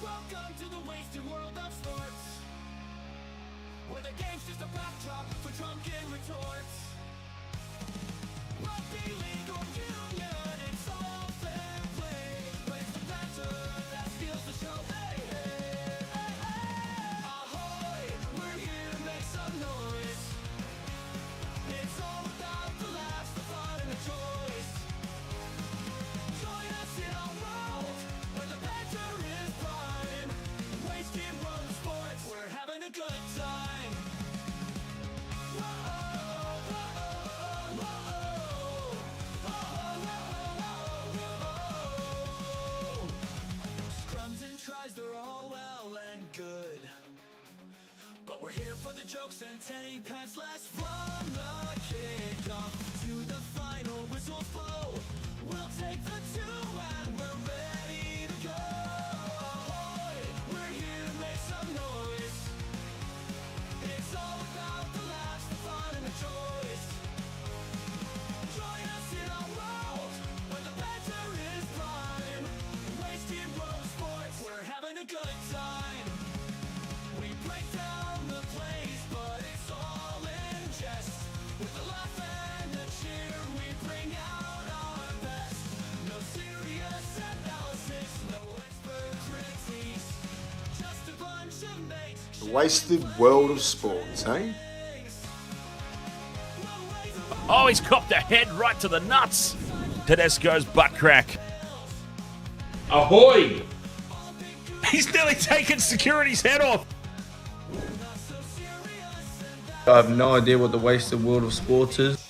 Welcome to the wasted world of sports, where the game's just a backdrop for drunken retorts. Rugby league or union, it's all fair play. But it's the banter that steals the show. Hey, hey, hey, hey. Ahoy, we're here to make some noise. It's all about the laughs, the fun, and the joys. Join us in our world, where the banter is prime. Wasted world of sports, we're having a good time. Scrums and tries, they're all well and good, but we're here for the jokes and 10 pence less from the kickoff to the final whistle blow. We'll take the 2 and we're ready to go. Ahoy, we're here to make some noise. It's all about the laughs, the fun, and the joys. Join us in our world, where the banter is prime. Wasted world of sports, we're having a good time. We break down the plays, but it's all in jest. With the laugh and the cheer, we bring out our best. No serious analysis, no expert critiques, just a bunch of mates. The wasted world of sports, eh? Oh, he's copped a head right to the nuts. Tedesco's butt crack. Ahoy! He's nearly taken security's head off. I have no idea what the wasted world of sports is.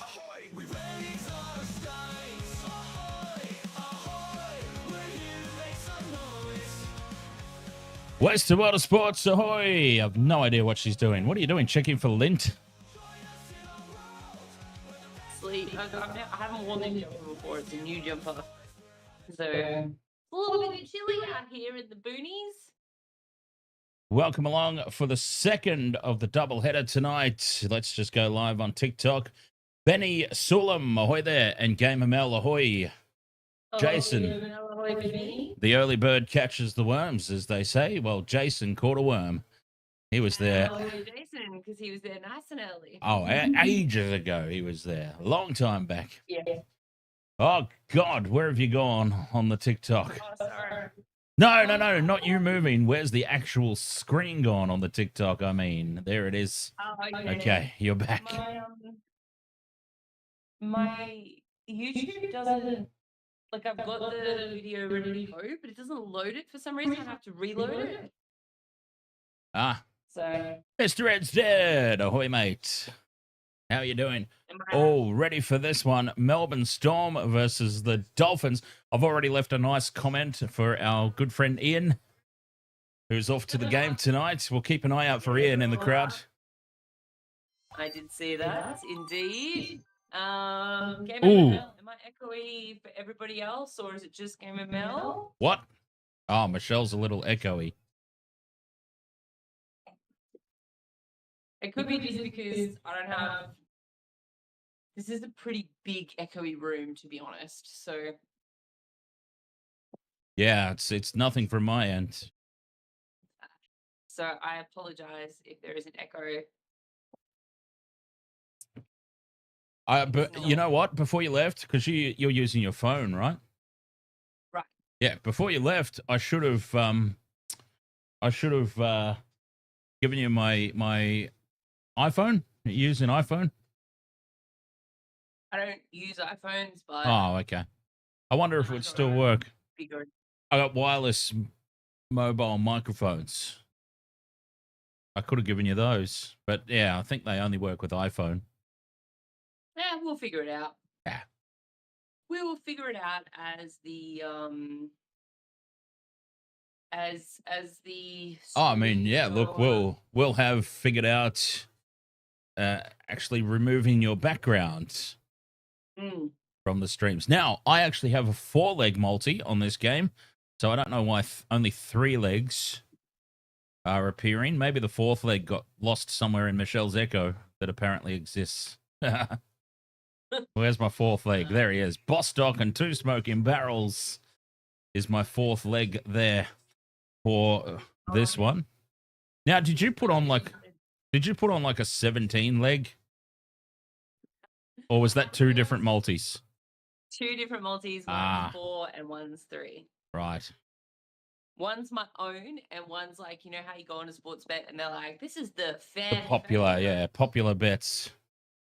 Wasted World of Sports, ahoy! I've no idea what she's doing. What are you doing? Checking for lint? Sleep. I haven't worn this jumper before. It's a new jumper. So, it's a little bit chilly out here in the boonies. Welcome along for the second of the doubleheader tonight. Let's just go live on TikTok. Benny Sulam, ahoy there, and Gamer Mel, ahoy. Jason. The early bird catches the worms, as they say. Well, Jason caught a worm. He was there. Jason, because he was there nice and early. Oh, ages ago he was there. A long time back. Yeah. Oh, God, where have you gone on the TikTok? Oh, sorry. No, not you moving. Where's the actual screen gone on the TikTok? I mean, there it is. Oh, Okay, you're back. My YouTube doesn't, like, I've got the video ready to go, but it doesn't load it for some reason. I have to reload it. Ah, So, Mr. Ed's dead. Ahoy, mate. How you doing? am I- Oh, ready for this one. Melbourne Storm versus the Dolphins. I've already left a nice comment for our good friend Ian, who's off to the game tonight. We'll keep an eye out for Ian in the crowd. I did see that, indeed. Game Ooh. of Mel. Am I echoey for everybody else, or is it just Game of Mel? What? Oh, Michelle's a little echoey. It could be just because I don't have. This is a pretty big echoey room, to be honest. So Yeah, it's nothing from my end. I apologize if there is an echo. But you know what? Before you left, because you're using your phone, right? Right. Yeah. Before you left, I should have given you my iPhone. You use an iPhone? I don't use iPhones, but Oh, okay. I wonder if it would still work. be good. I got wireless mobile microphones. I could have given you those, but yeah, I think they only work with iPhone. Yeah, we'll figure it out. Yeah. We will figure it out as the as the. Oh, I mean, yeah. streams Look, go on. we'll have figured out actually removing your background Mm. from the streams. Now, I actually have a 4-leg multi on this game, so I don't know why only 3 legs are appearing. Maybe the 4th leg got lost somewhere in Michelle's echo that apparently exists. Where's my 4th leg? There he is. Bostock and 2 smoking barrels is my 4th leg there. for this one. Now, did you put on like a 17 leg? Or was that two different multis? Two different multis, one's 4 and one's 3. Right. One's my own, and one's like, you know how you go on a sports bet and they're like, this is the fan Popular, favorite. yeah, popular bets.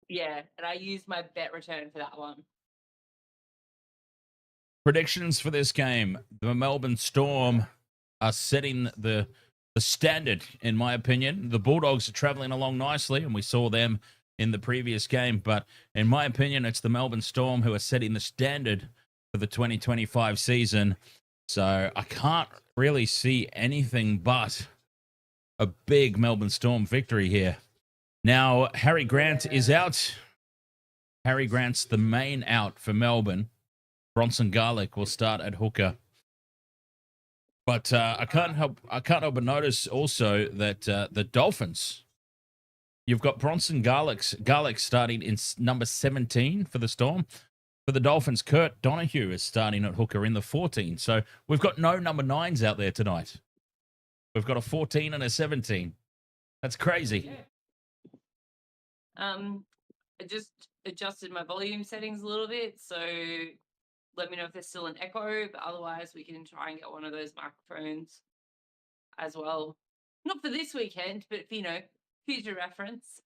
Yeah, and I used my bet return for that one. Predictions for this game. The Melbourne Storm are setting the standard, in my opinion. The Bulldogs are traveling along nicely, and we saw them in the previous game. But in my opinion, it's the Melbourne Storm who are setting the standard for the 2025 season. So I can't really see anything but a big Melbourne Storm victory here. Now, Harry Grant is out. Harry Grant's the main out for Melbourne. Bronson Garlick will start at hooker. But I can't help but notice also that the Dolphins, you've got Bronson Garlick starting in number 17 for the Storm. For the Dolphins, Kurt Donahue is starting at hooker in the 14. So we've got no number 9s out there tonight. We've got a 14 and a 17. That's crazy. I just adjusted my volume settings a little bit, so let me know if there's still an echo, but otherwise we can try and get one of those microphones as well. Not for this weekend, but for, future reference.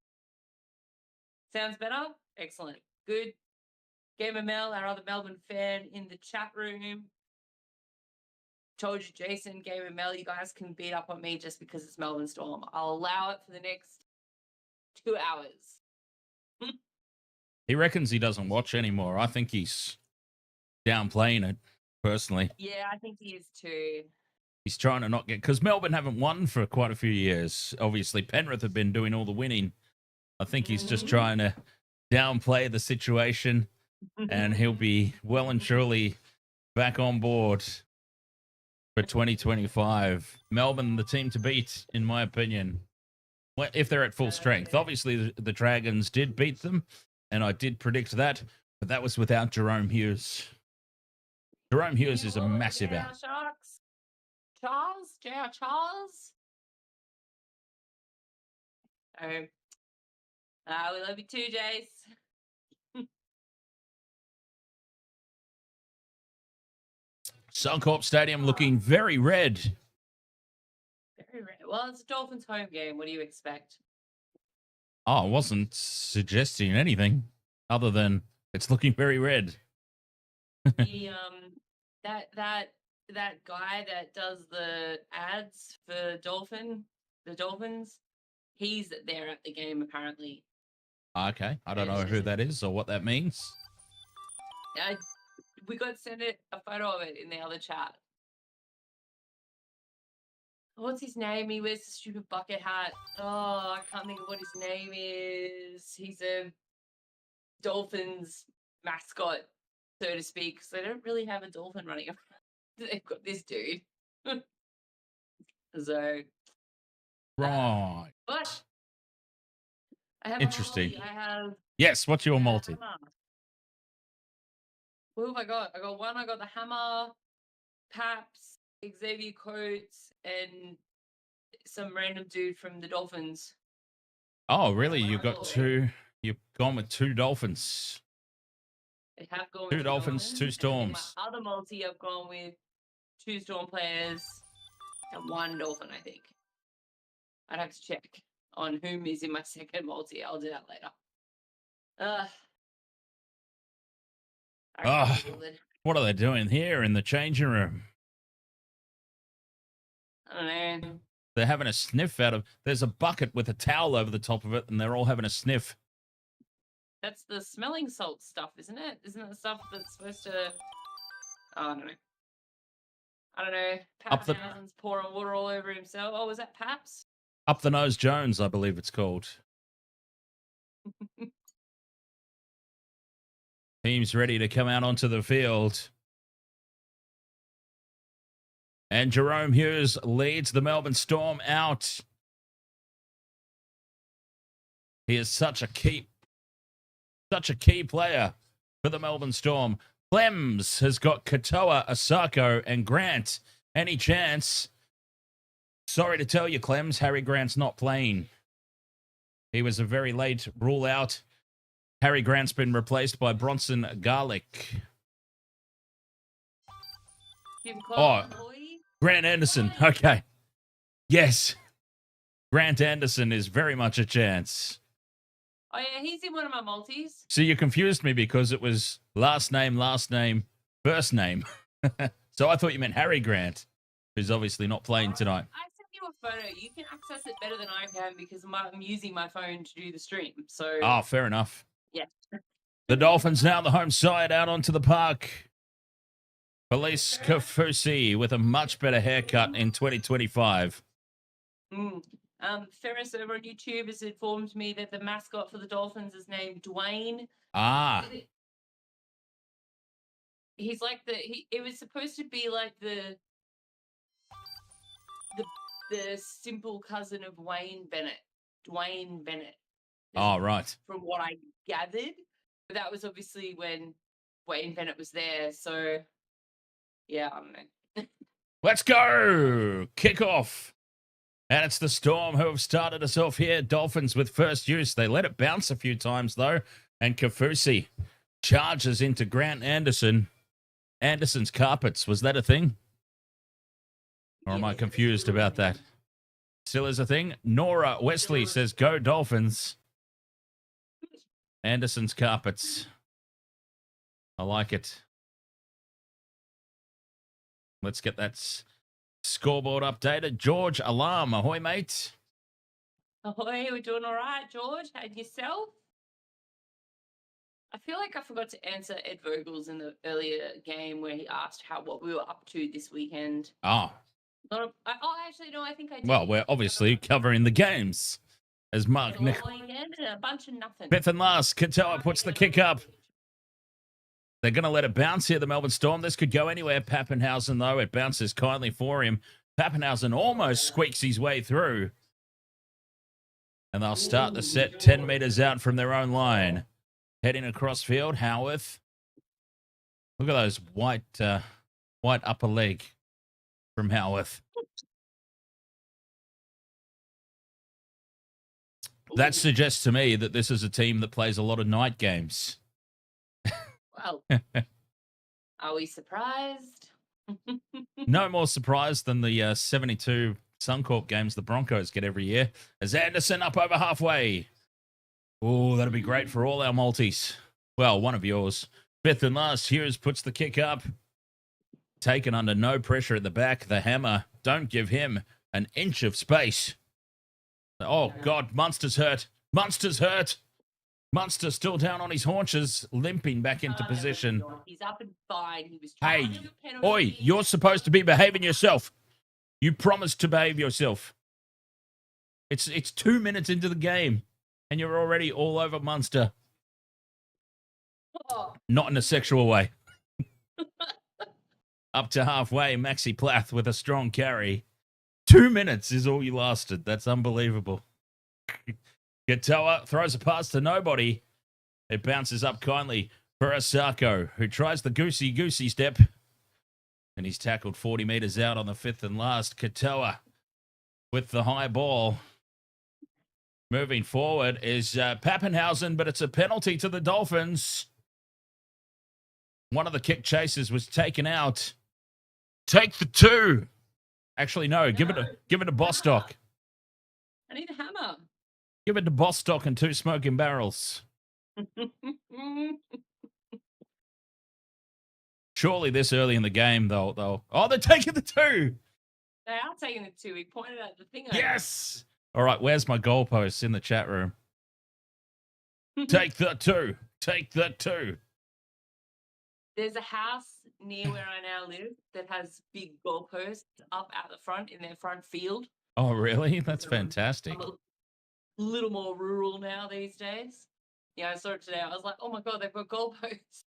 Sounds better? Excellent. Good. Gamer Mel, our other Melbourne fan in the chat room. Told you, Jason, Gamer Mel, you guys can beat up on me just because it's Melbourne Storm. I'll allow it for the next 2 hours. He reckons he doesn't watch anymore. I think he's downplaying it, personally. Yeah, I think he is too. He's trying to not get... Because Melbourne haven't won for quite a few years. Obviously, Penrith have been doing all the winning. I think he's just trying to downplay the situation, and he'll be well and truly back on board for 2025. Melbourne, the team to beat, in my opinion, if they're at full strength. Obviously, the Dragons did beat them, and I did predict that, but that was without Jahrome Hughes. Jahrome Hughes is a massive out. Sharks. Charles? J.R. Charles? Oh. We love you too, Jace. Suncorp Stadium looking very red. Very red. Well, it's a Dolphins home game. What do you expect? Oh, I wasn't suggesting anything other than it's looking very red. The that guy that does the ads for the Dolphins, he's there at the game apparently. Okay, I don't know who that is or what that means. We got sent a photo of it in the other chat. What's his name? He wears the stupid bucket hat. Oh, I can't think of what his name is. He's a Dolphins mascot, so to speak. So they don't really have a dolphin running around. They've got this dude. So. Right. But I have Interesting. I have. Yes, what's your multi? What have I got? I got one. I got the hammer, Paps, Xavier Coates, and some random dude from the Dolphins. Oh, really? You got two? You've gone with two Dolphins. I have gone Two with Dolphins, two Storms. And then my other multi, I've gone with 2 Storm players and 1 Dolphin, I think. I'd have to check on whom is in my second multi. I'll do that later. What are they doing here in the changing room? I don't know. They're having a sniff out of... There's a bucket with a towel over the top of it, and they're all having a sniff. That's the smelling salt stuff, isn't it? Isn't it the stuff that's supposed to... Oh, I don't know. I don't know. Pappenhausen's pouring water all over himself. Oh, was that Paps? Up the Nose Jones, I believe it's called. Team's ready to come out onto the field. And Jahrome Hughes leads the Melbourne Storm out. He is such a key player for the Melbourne Storm. Clems has got Katoa, Asako, and Grant. Any chance Sorry to tell you, Clems, Harry Grant's not playing. He was a very late rule out. Harry Grant's been replaced by Bronson Garlick. Oh, Grant Anderson. Okay. Yes. Grant Anderson is very much a chance. Oh, yeah, he's in one of my multis. So you confused me because it was last name, first name. So I thought you meant Harry Grant, who's obviously not playing tonight. I sent you a photo. You can access it better than I can because I'm using my phone to do the stream. So. Oh, fair enough. Yeah. The Dolphins now the home side out onto the park. Felice Kafusi with a much better haircut in 2025. Ferris over on YouTube has informed me that the mascot for the Dolphins is named Dwayne. Ah. He's like it was supposed to be like the simple cousin of Wayne Bennett. Dwayne Bennett. Oh, right. From what I gathered. But that was obviously when Wayne Bennett was there. So, yeah, I don't know. Let's go. Kickoff. And it's the Storm who have started us off here. Dolphins with first use. They let it bounce a few times, though. And Kafusi charges into Grant Anderson. Anderson's carpets. Was that a thing? Or am I confused about that? Still is a thing. Nora Wesley says, go Dolphins. Anderson's carpets. I like it. Let's get that scoreboard updated. George Alarm. Ahoy, mate. Ahoy, we're doing all right, George. And yourself? I feel like I forgot to answer Ed Vogel's in the earlier game where he asked what we were up to this weekend. Oh. Actually, no, I think I did. Well, we're obviously covering the games. As Mark Nick. A bunch of nothing. Fifth and last, Katoa puts the kick up. They're going to let it bounce here, the Melbourne Storm. This could go anywhere. Pappenhausen, though, it bounces kindly for him. Pappenhausen almost squeaks his way through. And they'll start the set 10 meters out from their own line. Heading across field, Howarth. Look at those white upper leg from Howarth. That suggests to me that this is a team that plays a lot of night games. Well, are we surprised? No more surprised than the 72 Suncorp games the Broncos get every year. As Anderson up over halfway. Oh, that'll be great for all our multis. Well, one of yours. Fifth and last, Hughes puts the kick up. Taken under no pressure at the back. The hammer. Don't give him an inch of space. Oh, God, Munster's hurt. Munster's hurt. Munster still down on his haunches, limping back into position. He's up and fine. He was hey, oi, you're supposed to be behaving yourself. You promised to behave yourself. It's 2 minutes into the game, and you're already all over Munster. Oh. Not in a sexual way. Up to halfway, Maxi Plath with a strong carry. 2 minutes is all you lasted. That's unbelievable. Katoa throws a pass to nobody. It bounces up kindly for Asako, who tries the goosey step. And he's tackled 40 meters out on the fifth and last. Katoa with the high ball. Moving forward is Pappenhausen, but it's a penalty to the Dolphins. One of the kick chasers was taken out. Take the two. Actually, no. Give it to Bostock. I need a hammer. Give it to Bostock and two smoking barrels. Surely this early in the game, they'll. Oh, they're taking the two. They are taking the two. We pointed out the thing. Yes. All right, where's my goalposts in the chat room? Take the two. Take the two. There's a house near where I now live that has big goalposts up out the front in their front field. Oh, really? That's fantastic. I'm a little more rural now these days. Yeah, I saw it today. I was like, oh my God, they've got goalposts.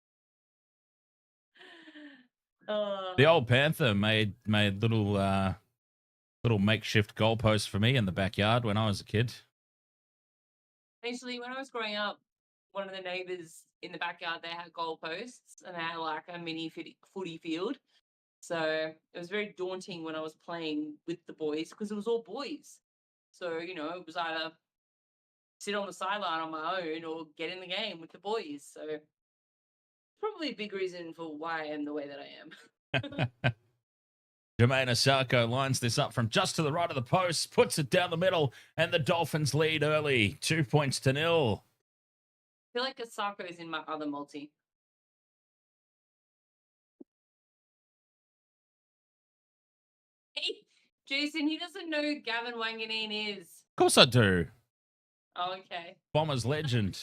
The old Panther made little makeshift goalposts for me in the backyard when I was a kid. Actually, when I was growing up, one of the neighbours in the backyard, they had goalposts and they had like a mini footy field. So it was very daunting when I was playing with the boys because it was all boys. So, it was either sit on the sideline on my own or get in the game with the boys. So probably a big reason for why I am the way that I am. Jahrome Hughes lines this up from just to the right of the post, puts it down the middle, and the Dolphins lead early, 2-0. I feel like Asako is in my other multi. Hey, Jason, he doesn't know who Gavin Wanganeen is. Of course I do. Oh, okay. Bombers legend.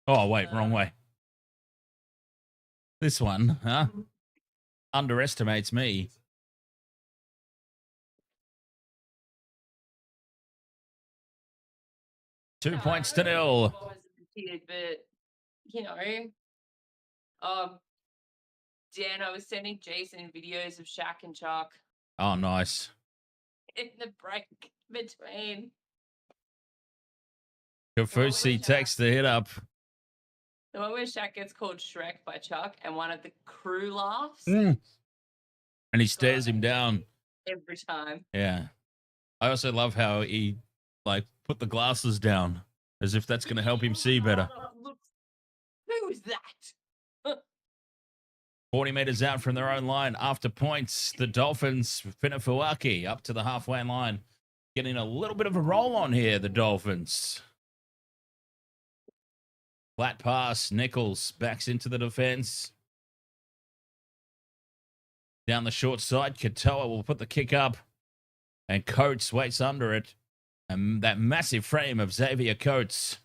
Oh, wait, wrong way. This one, huh? Underestimates me. Two points to nil. But, Dan, I was sending Jason videos of Shaq and Chuck Oh, nice. in the break between. Kafusi takes the hit up. The one where Shaq gets called Shrek by Chuck and one of the crew laughs. And he stares him down. Every time. Yeah. I also love how he, put the glasses down as if that's going to help him see better. Who is that? 40 meters out from their own line after points. The Dolphins, Finafuaki, up to the halfway line. Getting a little bit of a roll on here, the Dolphins. Flat pass, Nichols backs into the defense. Down the short side, Katoa will put the kick up. And Coates waits under it. And that massive frame of Xavier Coates.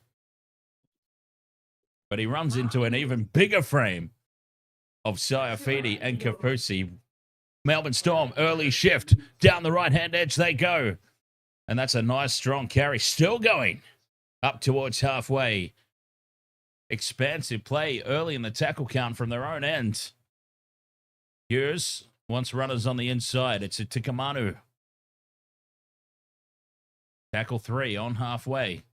But he runs into an even bigger frame of Sua Fa'alogo and Kafusi. Melbourne Storm, early shift. Down the right-hand edge they go. And that's a nice, strong carry. Still going up towards halfway. Expansive play early in the tackle count from their own end. Hughes wants runners on the inside. It's a Tikamanu. Tackle 3 on halfway.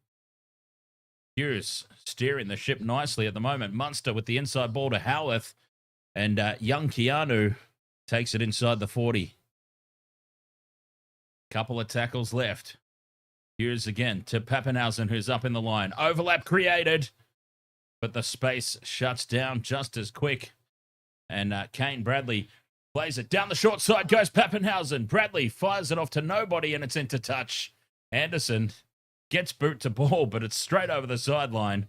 Hughes steering the ship nicely at the moment. Munster with the inside ball to Howarth. And young Keanu takes it inside the 40. Couple of tackles left. Hughes again to Pappenhausen, who's up in the line. Overlap created. But the space shuts down just as quick. And Kane Bradley plays it down the short side. Goes Pappenhausen. Bradley fires it off to nobody, and it's into touch. Anderson gets boot to ball, but it's straight over the sideline.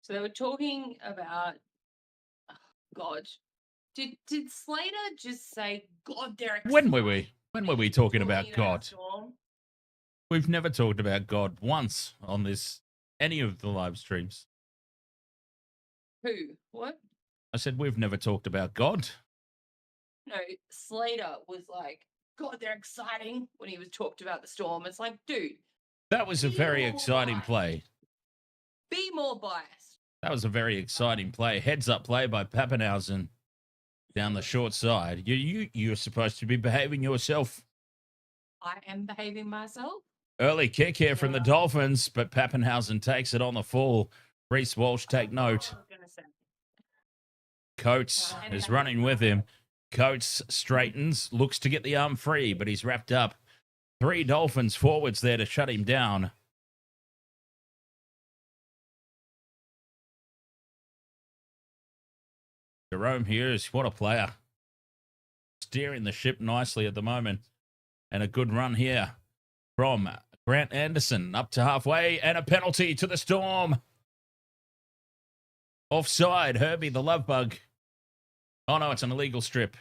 So they were talking about, God, did Slater just say, God, Derek? When were we talking about God? Storm? We've never talked about God once on any of the live streams. Who? What? I said we've never talked about God. No, Slater was like, God, they're exciting when he was talked about the Storm. It's like, dude. That was a very exciting play. Be more biased. That was a very exciting play. Heads up play by Pappenhausen down the short side. You're supposed to be behaving yourself. I am behaving myself. Early kick here from the Dolphins, but Pappenhausen takes it on the full. Reece Walsh, take note. Coates is running with him. Coates straightens, looks to get the arm free, but he's wrapped up. 3 Dolphins forwards there to shut him down. Jahrome Hughes, what a player. Steering the ship nicely at the moment. And a good run here from Grant Anderson up to halfway, and a penalty to the Storm. Offside, Herbie the love bug. Oh no, it's an illegal strip.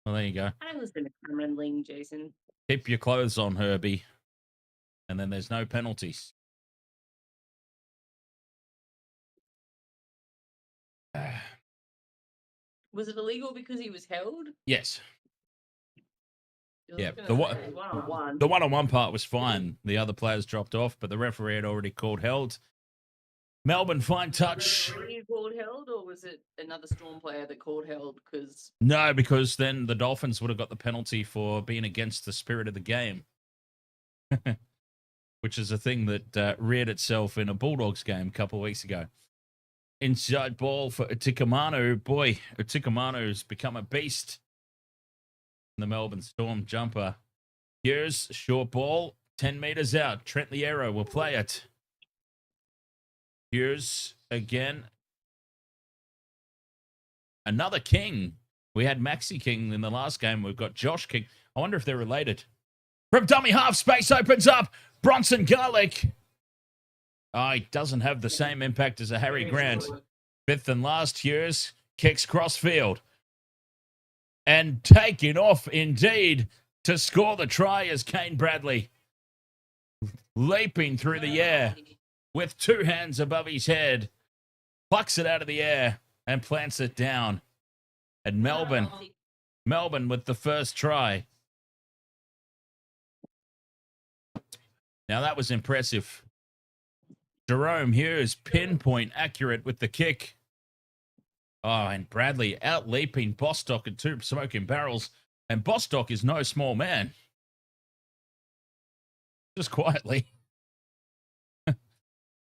Well, there you go. I listen to Cameron Ling, Jason. Keep your clothes on, Herbie. And then there's no penalties. Was it illegal because he was held? Yes. Yeah, the one-on-one part was fine. The other players dropped off, but the referee had already called held. Melbourne fine touch. Was it called held, or was it another Storm player that called held? No, because then the Dolphins would have got the penalty for being against the spirit of the game. which is a thing that reared itself in a Bulldogs game a couple of weeks ago. Inside ball for Utikamanu. Boy, Utikamanu's become a beast. The Melbourne Storm jumper. Here's short ball, 10 meters out. Trent Liero will play it. Here's again another King. We had Maxi King in the last game. We've got Josh King. I wonder if they're related. From dummy half, space opens up. Bronson Garlick. Oh, he doesn't have the same impact as a Harry Grant. Fifth and last year's kicks crossfield. And taking off indeed to score the try is Kane Bradley. Leaping through the air with two hands above his head. Plucks it out of the air and plants it down. And Melbourne with the first try. Now that was impressive. Jahrome Hughes, pinpoint accurate with the kick. Oh, and Bradley out-leaping Bostock and two smoking barrels. And Bostock is no small man. Just quietly.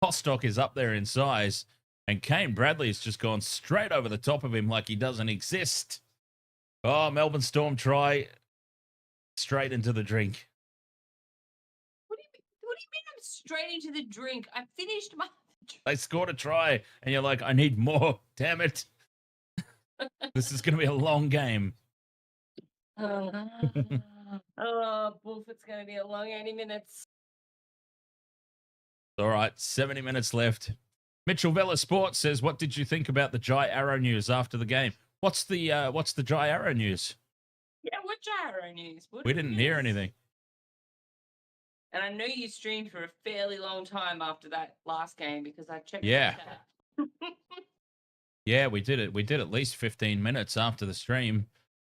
Bostock is up there in size. And Kane Bradley's just gone straight over the top of him like he doesn't exist. Oh, Melbourne Storm try straight into the drink. What do you mean I'm straight into the drink? I finished my... They scored a try, and you're like, I need more. Damn it. This is going to be a long game. Boof, it's going to be a long 80 minutes. All right, 70 minutes left. Mitchell Vella Sports says, what did you think about the Jai Arrow news after the game? What's the Jai Arrow news? Yeah, what Jai Arrow news? We didn't hear anything. And I know you streamed for a fairly long time after that last game because I checked. Yeah. Yeah, we did it. We did at least 15 minutes after the stream.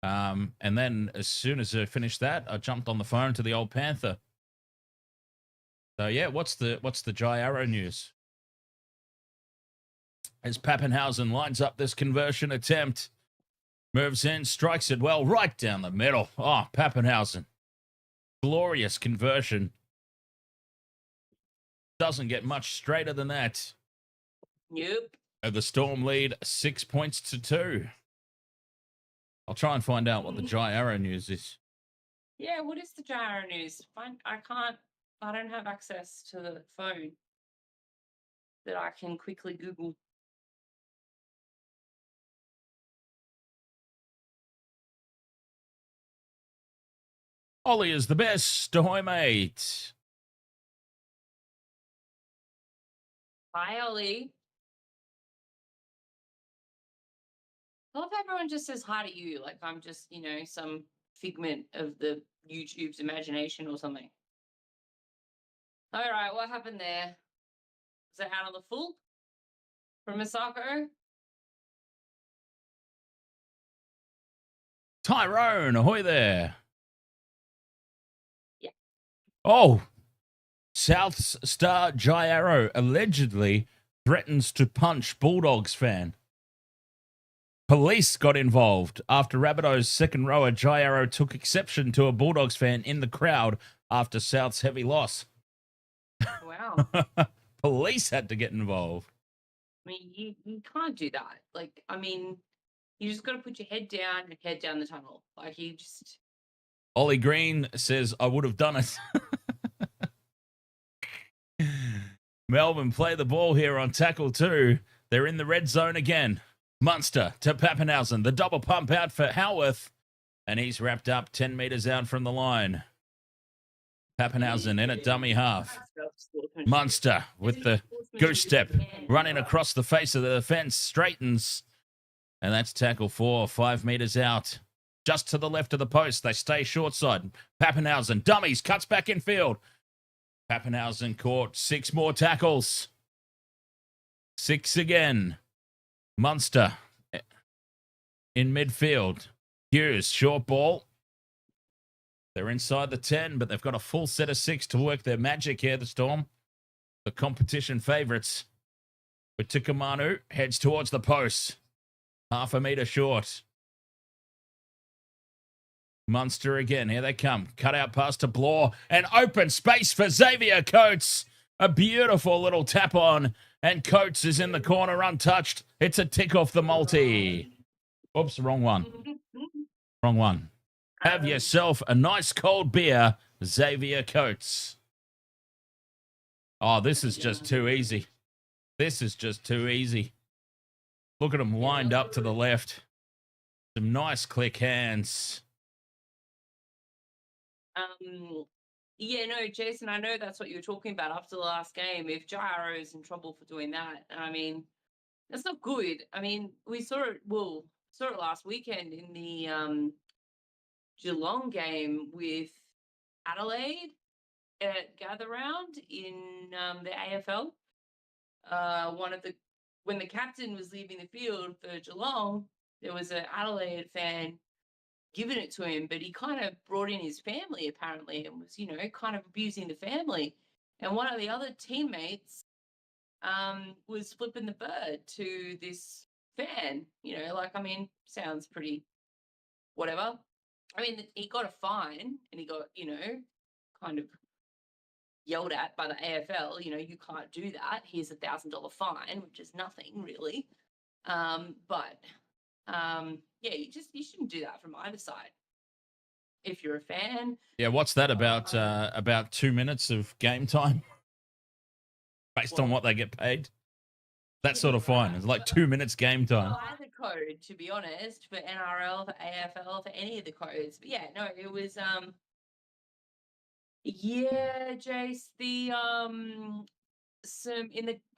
And then as soon as I finished that, I jumped on the phone to the old Panther. So yeah, what's the Jai Arrow news? As Pappenhausen lines up this conversion attempt, moves in, strikes it well right down the middle. Oh, Pappenhausen. Glorious conversion. Doesn't get much straighter than that. Nope. The Storm lead 6 points to 2. I'll try and find out what the Jai Arrow news is. Yeah, what is the Jai Arrow news? I don't have access to the phone that I can quickly Google. Ollie is the best. Ahoy, mate. Hi, Ollie. I love how everyone just says hi to you, like I'm just, some figment of the YouTube's imagination or something. All right, what happened there? Is it out of the full from Misako? Tyrone, ahoy there. Yeah. Oh, South's star Jai Arrow allegedly threatens to punch Bulldogs fan. Police got involved after Rabbitoh's second rower Jai Arrow took exception to a Bulldogs fan in the crowd after South's heavy loss. Wow. Police had to get involved. I mean, you can't do that. Like, I mean, you just got to put your head down and head down the tunnel. Like, you just... Ollie Green says, I would have done it. Melbourne play the ball here on tackle 2. They're in the red zone again. Munster to Pappenhausen. The double pump out for Howarth. And he's wrapped up 10 meters out from the line. Pappenhausen in at dummy half. Munster with the goose step. Running across the face of the defense. Straightens. And that's tackle 4. 5 meters out. Just to the left of the post. They stay short side. Pappenhausen. Dummies. Cuts back in field. Pappenhausen caught 6 more tackles. 6 again. Munster in midfield. Hughes, short ball. They're inside the 10, but they've got a full set of 6 to work their magic here, the Storm. The competition favourites. But Tukamanu heads towards the post. Half a metre short. Munster again. Here they come. Cut out pass to Blore. And open space for Xavier Coates. A beautiful little tap on. And Coates is in the corner untouched. It's a tick off the multi. Oops, wrong one. Wrong one. Have yourself a nice cold beer, Xavier Coates. Oh, this is just too easy. This is just too easy. Look at them lined up to the left. Some nice click hands. Yeah, no, Jason, I know that's what you were talking about after the last game. If Jairo's in trouble for doing that, I mean, that's not good. I mean, we saw it last weekend in the Geelong game with Adelaide at Gather Round in the AFL. When the captain was leaving the field for Geelong, there was an Adelaide fan giving it to him, but he kind of brought in his family apparently and was, kind of abusing the family. And one of the other teammates was flipping the bird to this fan, sounds pretty whatever. I mean, he got a fine and he got, kind of yelled at by the AFL, you can't do that. Here's $1,000 fine, which is nothing really. Yeah, you shouldn't do that from either side. If you're a fan. Yeah, what's that about 2 minutes of game time? Based on what they get paid? That sort of fine. It's like 2 minutes game time. Either code, to be honest, for NRL, for AFL, for any of the codes. But yeah, no, it was yeah, Jace,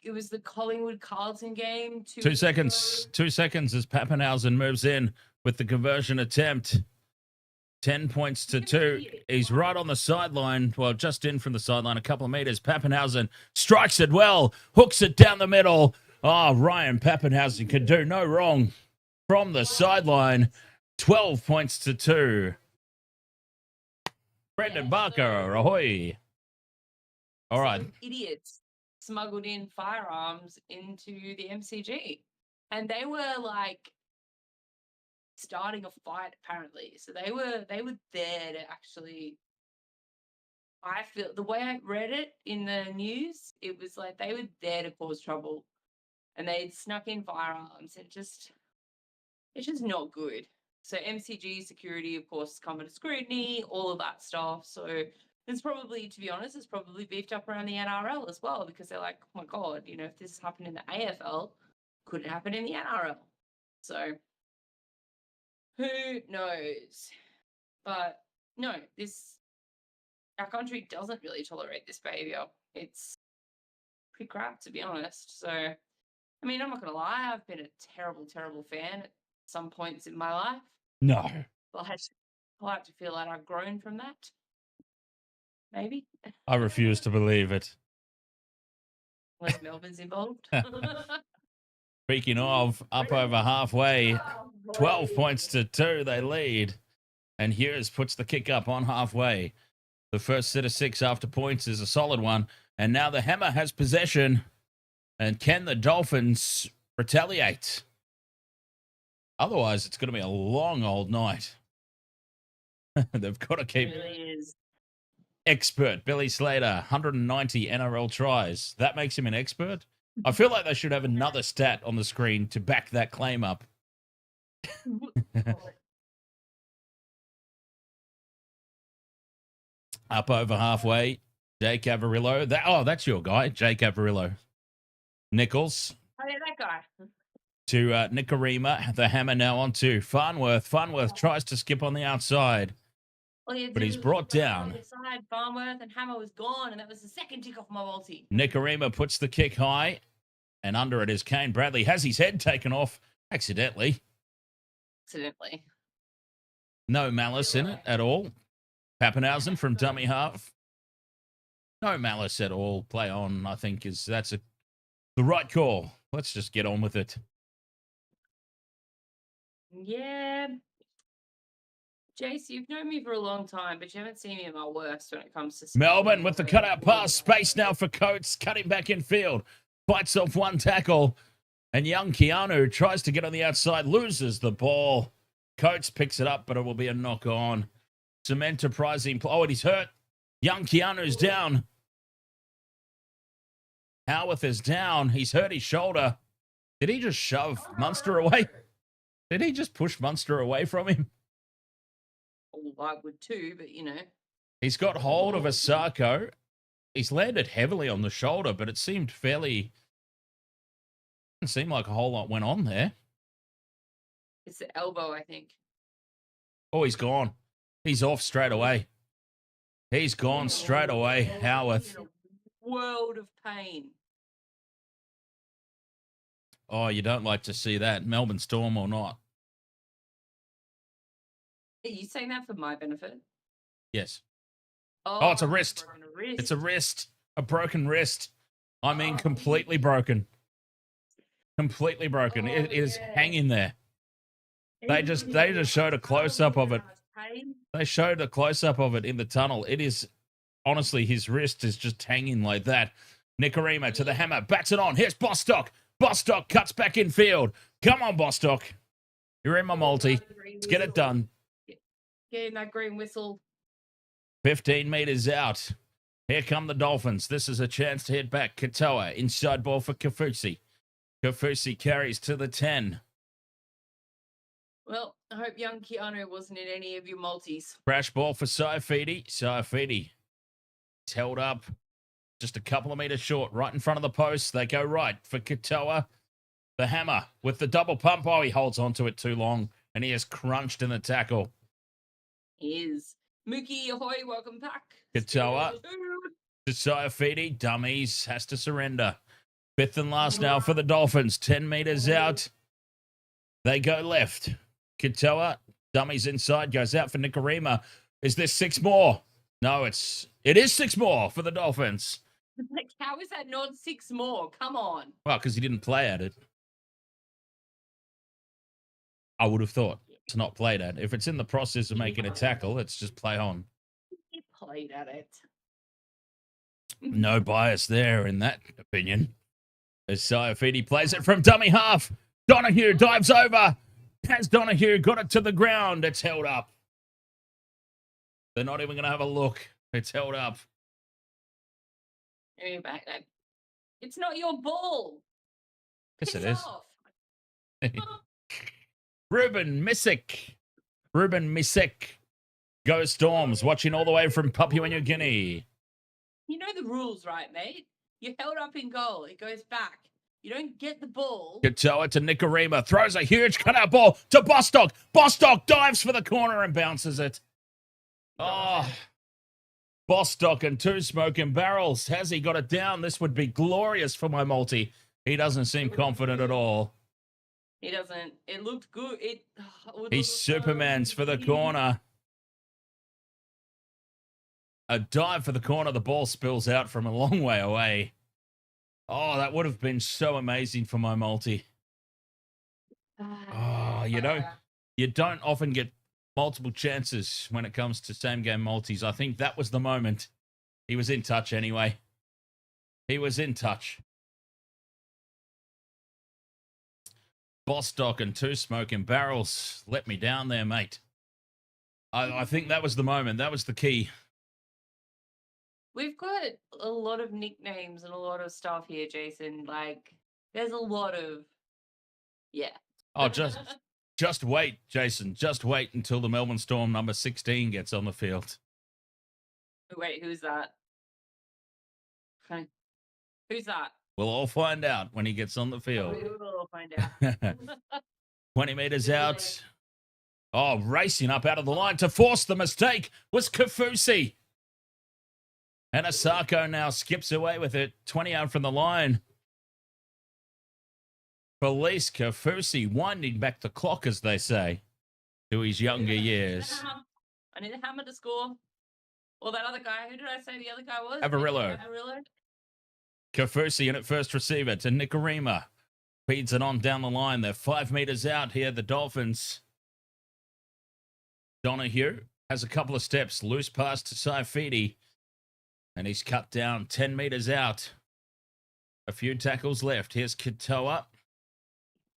it was the Collingwood Carlton game. 2 seconds. 2 seconds as Pappenhausen moves in with the conversion attempt. 10 points to 2. He's right on the sideline. Well, just in from the sideline, a couple of meters. Pappenhausen strikes it well, hooks it down the middle. Oh, Ryan Pappenhausen can do no wrong from the sideline. 12 points to 2. Brendan Barker, ahoy. All right. Some idiots smuggled in firearms into the MCG. And they were like starting a fight apparently. So they were there to actually, I feel the way I read it in the news, it was like they were there to cause trouble. And they'd snuck in firearms. It's just not good. So MCG security, of course, come under scrutiny, all of that stuff. So it's probably, to be honest, it's probably beefed up around the NRL as well because they're like, oh my God, if this happened in the AFL, could it happen in the NRL? So who knows? But no, our country doesn't really tolerate this behavior. It's pretty crap, to be honest. So, I mean, I'm not going to lie, I've been a terrible, terrible fan at some points in my life. No. But I like to feel like I've grown from that. Maybe. I refuse to believe it. Unless Melbourne's involved. Speaking of, up over halfway, 12 points to 2, they lead. And Hughes puts the kick up on halfway. The first set of 6 after points is a solid one. And now the Hammer has possession. And can the Dolphins retaliate? Otherwise, it's going to be a long old night. They've got to keep... It really is. Expert, Billy Slater, 190 NRL tries. That makes him an expert? I feel like they should have another stat on the screen to back that claim up. Up over halfway, Jake Averillo. That's your guy, Jake Averillo. Nichols. Oh, yeah, that guy. To Nicarima. The Hammer now on to Farnworth. Farnworth tries to skip on the outside. But he's brought down. Side, Farnworth and Hammer was gone, and that was the second tick off my multi. Nicarima puts the kick high, and under it is Kane Bradley. Has his head taken off accidentally. No malice in it at all. Pappenhausen from dummy half. No malice at all. Play on, I think, that's the right call. Let's just get on with it. Yeah. Jace, you've known me for a long time, but you haven't seen me at my worst when it comes to... Melbourne with the cutout pass. Space now for Coates. Cutting back in field. Fights off one tackle. And young Keanu tries to get on the outside. Loses the ball. Coates picks it up, but it will be a knock on. Some enterprising. Oh, and he's hurt. Young Keanu's down. Howarth is down. He's hurt his shoulder. Did he just shove Munster away? Did he just push Munster away from him? Oh, I would too, but He's got hold of Asako. He's landed heavily on the shoulder, but it seemed fairly... Didn't seem like a whole lot went on there. It's the elbow, I think. Oh, he's gone. He's off straight away. He's gone straight away, Howarth. In a world of pain. Oh, you don't like to see that, Melbourne Storm or not. Are you saying that for my benefit? Yes. Oh, it's a wrist. broken a wrist. It's a wrist. A broken wrist. I mean, completely broken. Completely broken. It is hanging there. They just showed a close-up of it. They showed a close-up of it in the tunnel. It is, honestly, his wrist is just hanging like that. Nikorima to the hammer. Bats it on. Here's Bostock. Bostock cuts back in field. Come on, Bostock. You're in my multi. Let's get it done. Get in that green whistle. 15 meters out. Here come the Dolphins. This is a chance to hit back. Katoa, inside ball for Kafusi. Kafusi carries to the 10. Well, I hope young Keanu wasn't in any of your multis. Crash ball for Saifidi. Saifidi. It's held up just a couple of meters short, right in front of the post. They go right for Katoa. The hammer with the double pump. Oh, he holds onto it too long, and he is crunched in the tackle. He is. Mookie, ahoy, welcome back. Katoa to Saifidi. Dummies has to surrender. Fifth and last now for the Dolphins. 10 meters out. They go left. Katoa, dummies inside, goes out for Nikorima. Is this 6 more? No, it is 6 more for the Dolphins. Like, how is that not 6 more? Come on. Well, because he didn't play at it. I would have thought it's not played at. If it's in the process of making a tackle, it's just play on. He played at it. No bias there in that opinion. As Saifidi plays it from dummy half. Donahue dives over. Has Donahue got it to the ground? It's held up. They're not even going to have a look. It's held up. Back. It's not your ball. Yes, Piss it is. off. Ruben Misick. Go Storms, watching all the way from Papua New Guinea. You know the rules, right, mate? You're held up in goal. It goes back. You don't get the ball. Katoa to Nikorima. Throws a huge cutout ball to Bostock. Bostock dives for the corner and bounces it. Oh, Bostock and 2 smoking barrels. Has he got it down? This would be glorious for my multi. He doesn't seem confident at all. He doesn't. It looked good. He Supermans for the corner. A dive for the corner. The ball spills out from a long way away. Oh, that would have been so amazing for my multi. Oh, you don't often get multiple chances when it comes to same game multis. I think that was the moment. He was in touch anyway. He was in touch. Bostock and 2 smoking barrels let me down there, mate. I think that was the moment. That was the key. We've got a lot of nicknames and a lot of stuff here, Jason. Like, there's a lot of, yeah. Oh, just wait, Jason. Just wait until the Melbourne Storm number 16 gets on the field. Wait, who's that? Okay. Who's that? We'll all find out when he gets on the field. We will all find out. 20 meters out. Oh, racing up out of the line to force the mistake was Kafusi. And Asako now skips away with it. 20 out from the line. Felice Kafusi winding back the clock, as they say, to his younger years. I need a hammer to score. Or that other guy. Who did I say the other guy was? Avarillo. Kafusi in at first receiver to Nikorima. Feeds it on down the line. They're 5 meters out here, the Dolphins. Donahue has a couple of steps. Loose pass to Saifidi. And he's cut down 10 meters out. A few tackles left. Here's Katoa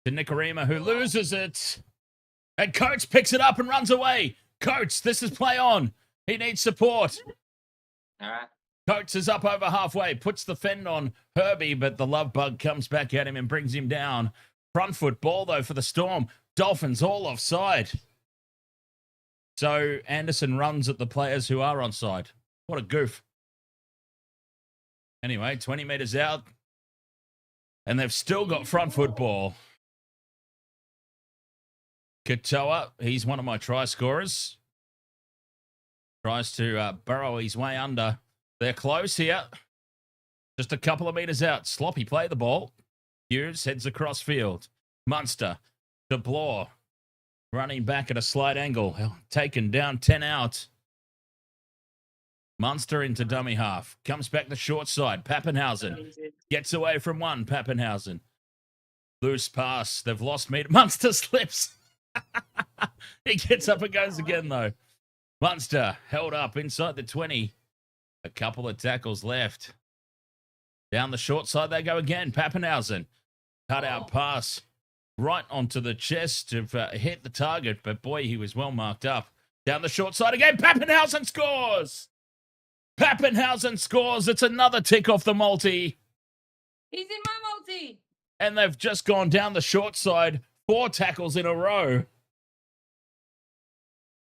to Nikorima, who loses it. And Coates picks it up and runs away. Coates, this is play on. He needs support. All right. Coates is up over halfway, puts the fend on Herbie, but the love bug comes back at him and brings him down. Front foot ball, though, for the Storm. Dolphins all offside. So Anderson runs at the players who are onside. What a goof. Anyway, 20 metres out. And they've still got front foot ball. Katoa, he's one of my try scorers. Tries to burrow his way under. They're close here. Just a couple of metres out. Sloppy play the ball. Hughes heads across field. Munster. DeBlaw. Running back at a slight angle. Taken down 10 out. Munster into dummy half. Comes back the short side. Pappenhausen. Gets away from one. Pappenhausen. Loose pass. They've lost meter. Munster slips. He gets up and goes again, though. Munster held up inside the 20. A couple of tackles left. Down the short side they go again. Pappenhausen. Cut out pass. Right onto the chest to hit the target. But boy, he was well marked up. Down the short side again. Pappenhausen scores. Pappenhausen scores. It's another tick off the multi. He's in my multi. And they've just gone down the short side. 4 tackles in a row.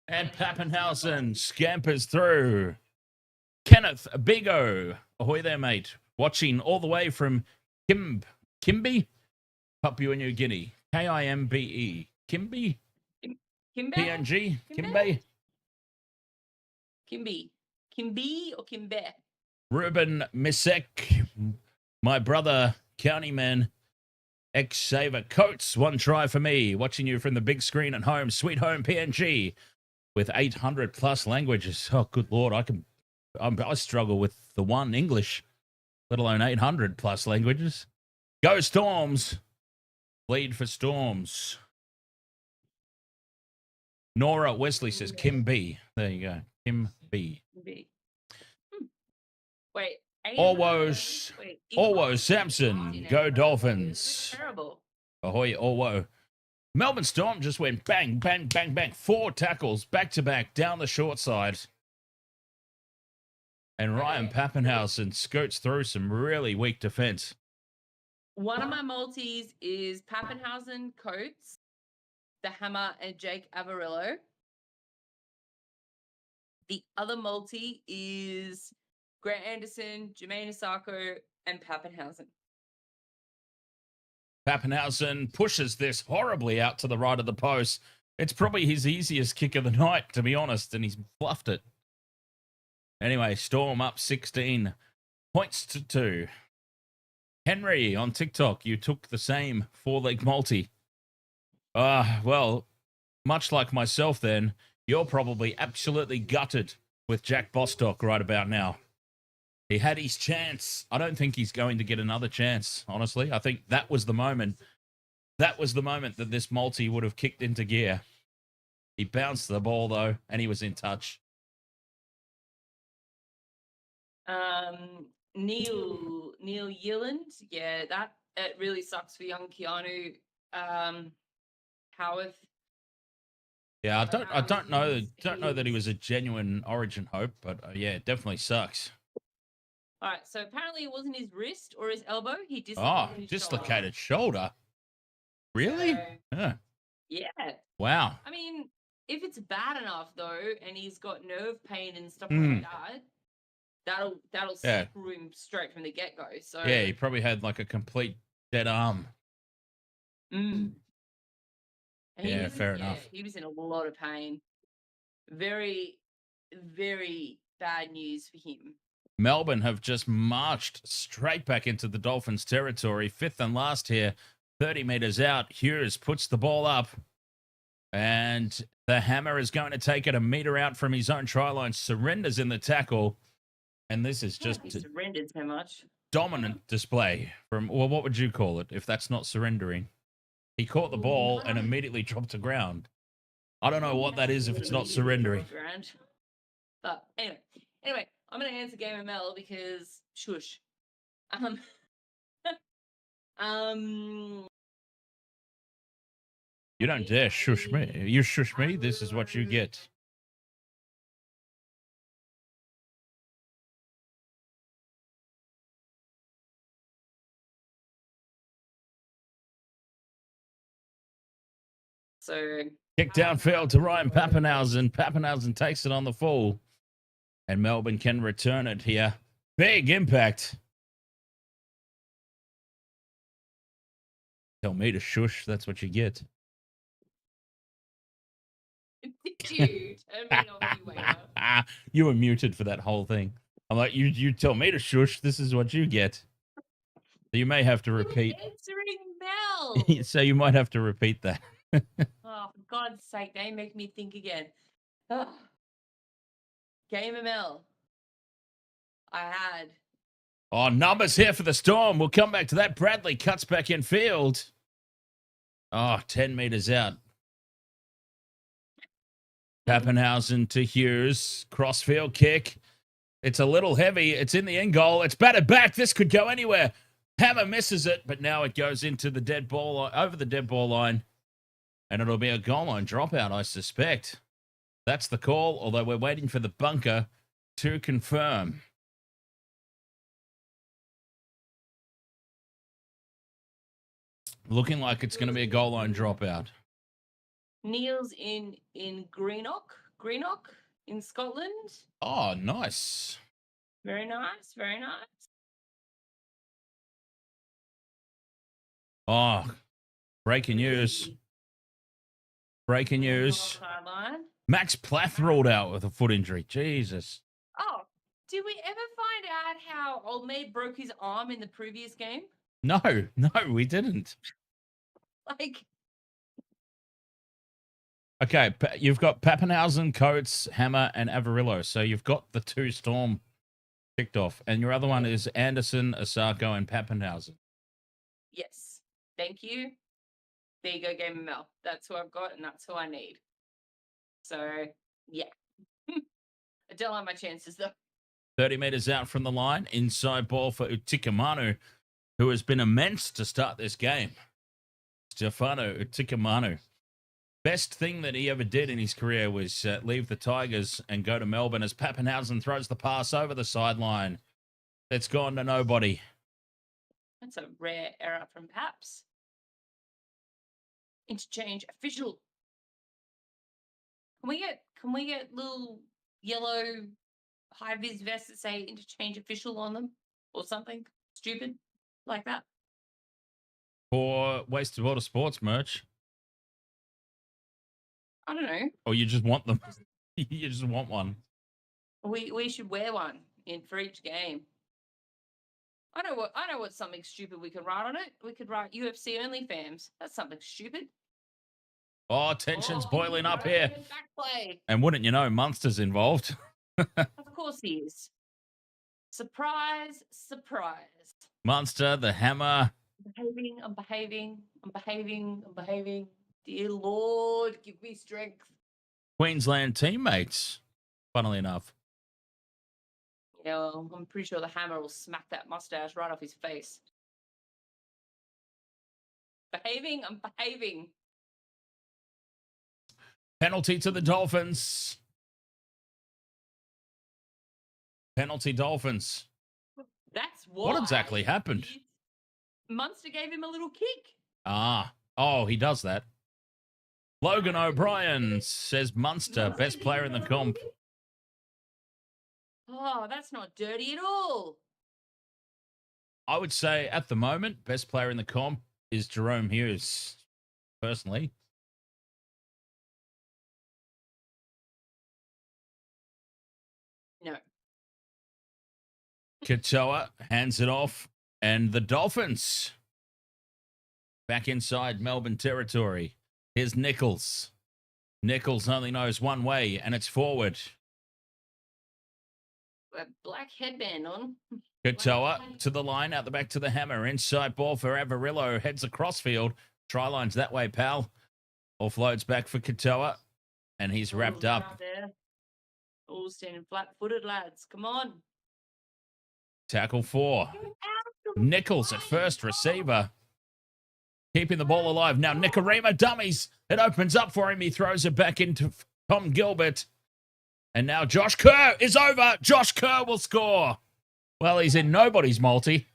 And Pappenhausen scampers through. Kenneth Bigo. Ahoy there, mate. Watching all the way from Kimby? Papua New Guinea. Kimbe. Kimby? Kimbe? PNG? Kimbe? Kimbe or Kimbe? Ruben Misek. My brother, Countyman. Ex-saver Coates. 1 try for me. Watching you from the big screen at home. Sweet home PNG. With 800 plus languages. Oh, good Lord. I struggle with the one English, let alone 800 plus languages. Go Storms. Lead for Storms. Nora Wesley says Kim B. There you go. Kim B. Wait. Orwo Samson. Go Dolphins. Terrible. Ahoy, Orwo. Melbourne Storm just went bang, bang, bang, bang. 4 tackles back to back down the short side. And Ryan Pappenhausen scoots through some really weak defense. One of my multis is Pappenhausen, Coates, the Hammer, and Jake Avarillo. The other multi is Grant Anderson, Jermaine Asako, and Pappenhausen. Pappenhausen pushes this horribly out to the right of the post. It's probably his easiest kick of the night, to be honest, and he's bluffed it. Anyway, Storm up 16 points to 2. Henry on TikTok, you took the same 4-leg multi. Well, much like myself then, you're probably absolutely gutted with Jack Bostock right about now. He had his chance. I don't think he's going to get another chance, honestly. I think that was the moment. That was the moment that this multi would have kicked into gear. He bounced the ball, though, and he was in touch. Neil Yilland. Yeah, it really sucks for young Keanu Howarth. Yeah, I don't know that he was a genuine Origin hope, but yeah, it definitely sucks. All right, so apparently it wasn't his wrist or his elbow. He dislocated shoulder. Really? So, yeah. Yeah. Wow. I mean, if it's bad enough though, and he's got nerve pain and stuff like that, that'll screw him straight from the get go. So yeah, he probably had like a complete dead arm. And yeah, fair enough. He was in a lot of pain. Very, very bad news for him. Melbourne have just marched straight back into the Dolphins' territory. 5th and last here, 30 metres out. Hughes puts the ball up. And the Hammer is going to take it a metre out from his own try line. Surrenders in the tackle. And this is just he surrendered so much. Dominant display from, well, what would you call it if that's not surrendering? He caught the ball and immediately dropped to ground. I don't know what that is if it's not surrendering. But anyway, I'm going to answer Game ML because shush. You don't dare shush me. You shush me, this is what you get. So Kick downfield to Ryan Pappenhausen. Pappenhausen takes it on the full. And Melbourne can return it here. Big impact. Tell me to shush. That's what you get. did you turn me off, you waiter? You were muted for that whole thing. I'm like, you tell me to shush. This is what you get. So you may have to repeat. Answering bell. So you might have to repeat that. Oh, for God's sake, they make me think again. Ugh. Game ML. I had. Oh, numbers here for the Storm. We'll come back to that. Bradley cuts back in field. Oh, 10 meters out. Pappenhausen to Hughes. Crossfield kick. It's a little heavy. It's in the end goal. It's batted back. This could go anywhere. Hammer misses it, but now it goes into the dead ball, over the dead ball line. And it'll be a goal line dropout, I suspect. That's the call, although we're waiting for the bunker to confirm. Looking like it's going to be a goal line dropout. Neil's in Greenock in Scotland. Oh, nice. Very nice, very nice. Oh, breaking news. Breaking news. Sideline. Max Plath ruled out with a foot injury. Jesus. Oh, did we ever find out how Old Maid broke his arm in the previous game? No, we didn't. Like, Okay, you've got Pappenhausen, Coates, Hammer, and Avarillo. So you've got the two Storm kicked off. And your other one is Anderson, Osako, and Pappenhausen. yes. Thank you. There you go, Game ML. That's who I've got, and that's who I need. So, yeah. I don't like my chances, though. 30 meters out from the line. Inside ball for Utikamanu, who has been immense to start this game. Stefano Utikamanu. Best thing that he ever did in his career was leave the Tigers and go to Melbourne as Pappenhausen throws the pass over the sideline. It's gone to nobody. That's a rare error from Paps. Interchange official. Can we get little yellow high vis vests that say interchange official on them or something stupid like that? For Wasted Water Sports merch. I don't know. Or you just want them. You just want one. We should wear one for each game. I know what something stupid we could write on it. We could write UFC only fans. That's something stupid. Oh, tension's boiling up here. Back play. And wouldn't you know, Munster's involved. Of course he is. Surprise, surprise. Munster, the Hammer. I'm behaving. Dear Lord, give me strength. Queensland teammates, funnily enough. Yeah, well, I'm pretty sure the Hammer will smack that mustache right off his face. I'm behaving. Penalty to the Dolphins. Penalty Dolphins. That's why. What exactly happened? Munster gave him a little kick. Oh, he does that. Logan O'Brien says Munster, best player in the comp. Oh, that's not dirty at all. I would say at the moment, best player in the comp is Jahrome Hughes, personally. No. Katoa hands it off, and the Dolphins back inside Melbourne territory. Here's Nichols. Nichols only knows one way, and it's forward. A black headband on. Katoa to the line, out the back to the Hammer. Inside ball for Avarillo. Heads across field. Try line's that way, pal. Offloads back for Katoa, and he's wrapped up. All standing flat-footed, lads. Come on. Tackle 4. Nichols at first, receiver. Keeping the ball alive. Now Nikorima dummies. It opens up for him. He throws it back into Tom Gilbert. And now Josh Kerr is over. Josh Kerr will score. Well, he's in nobody's multi.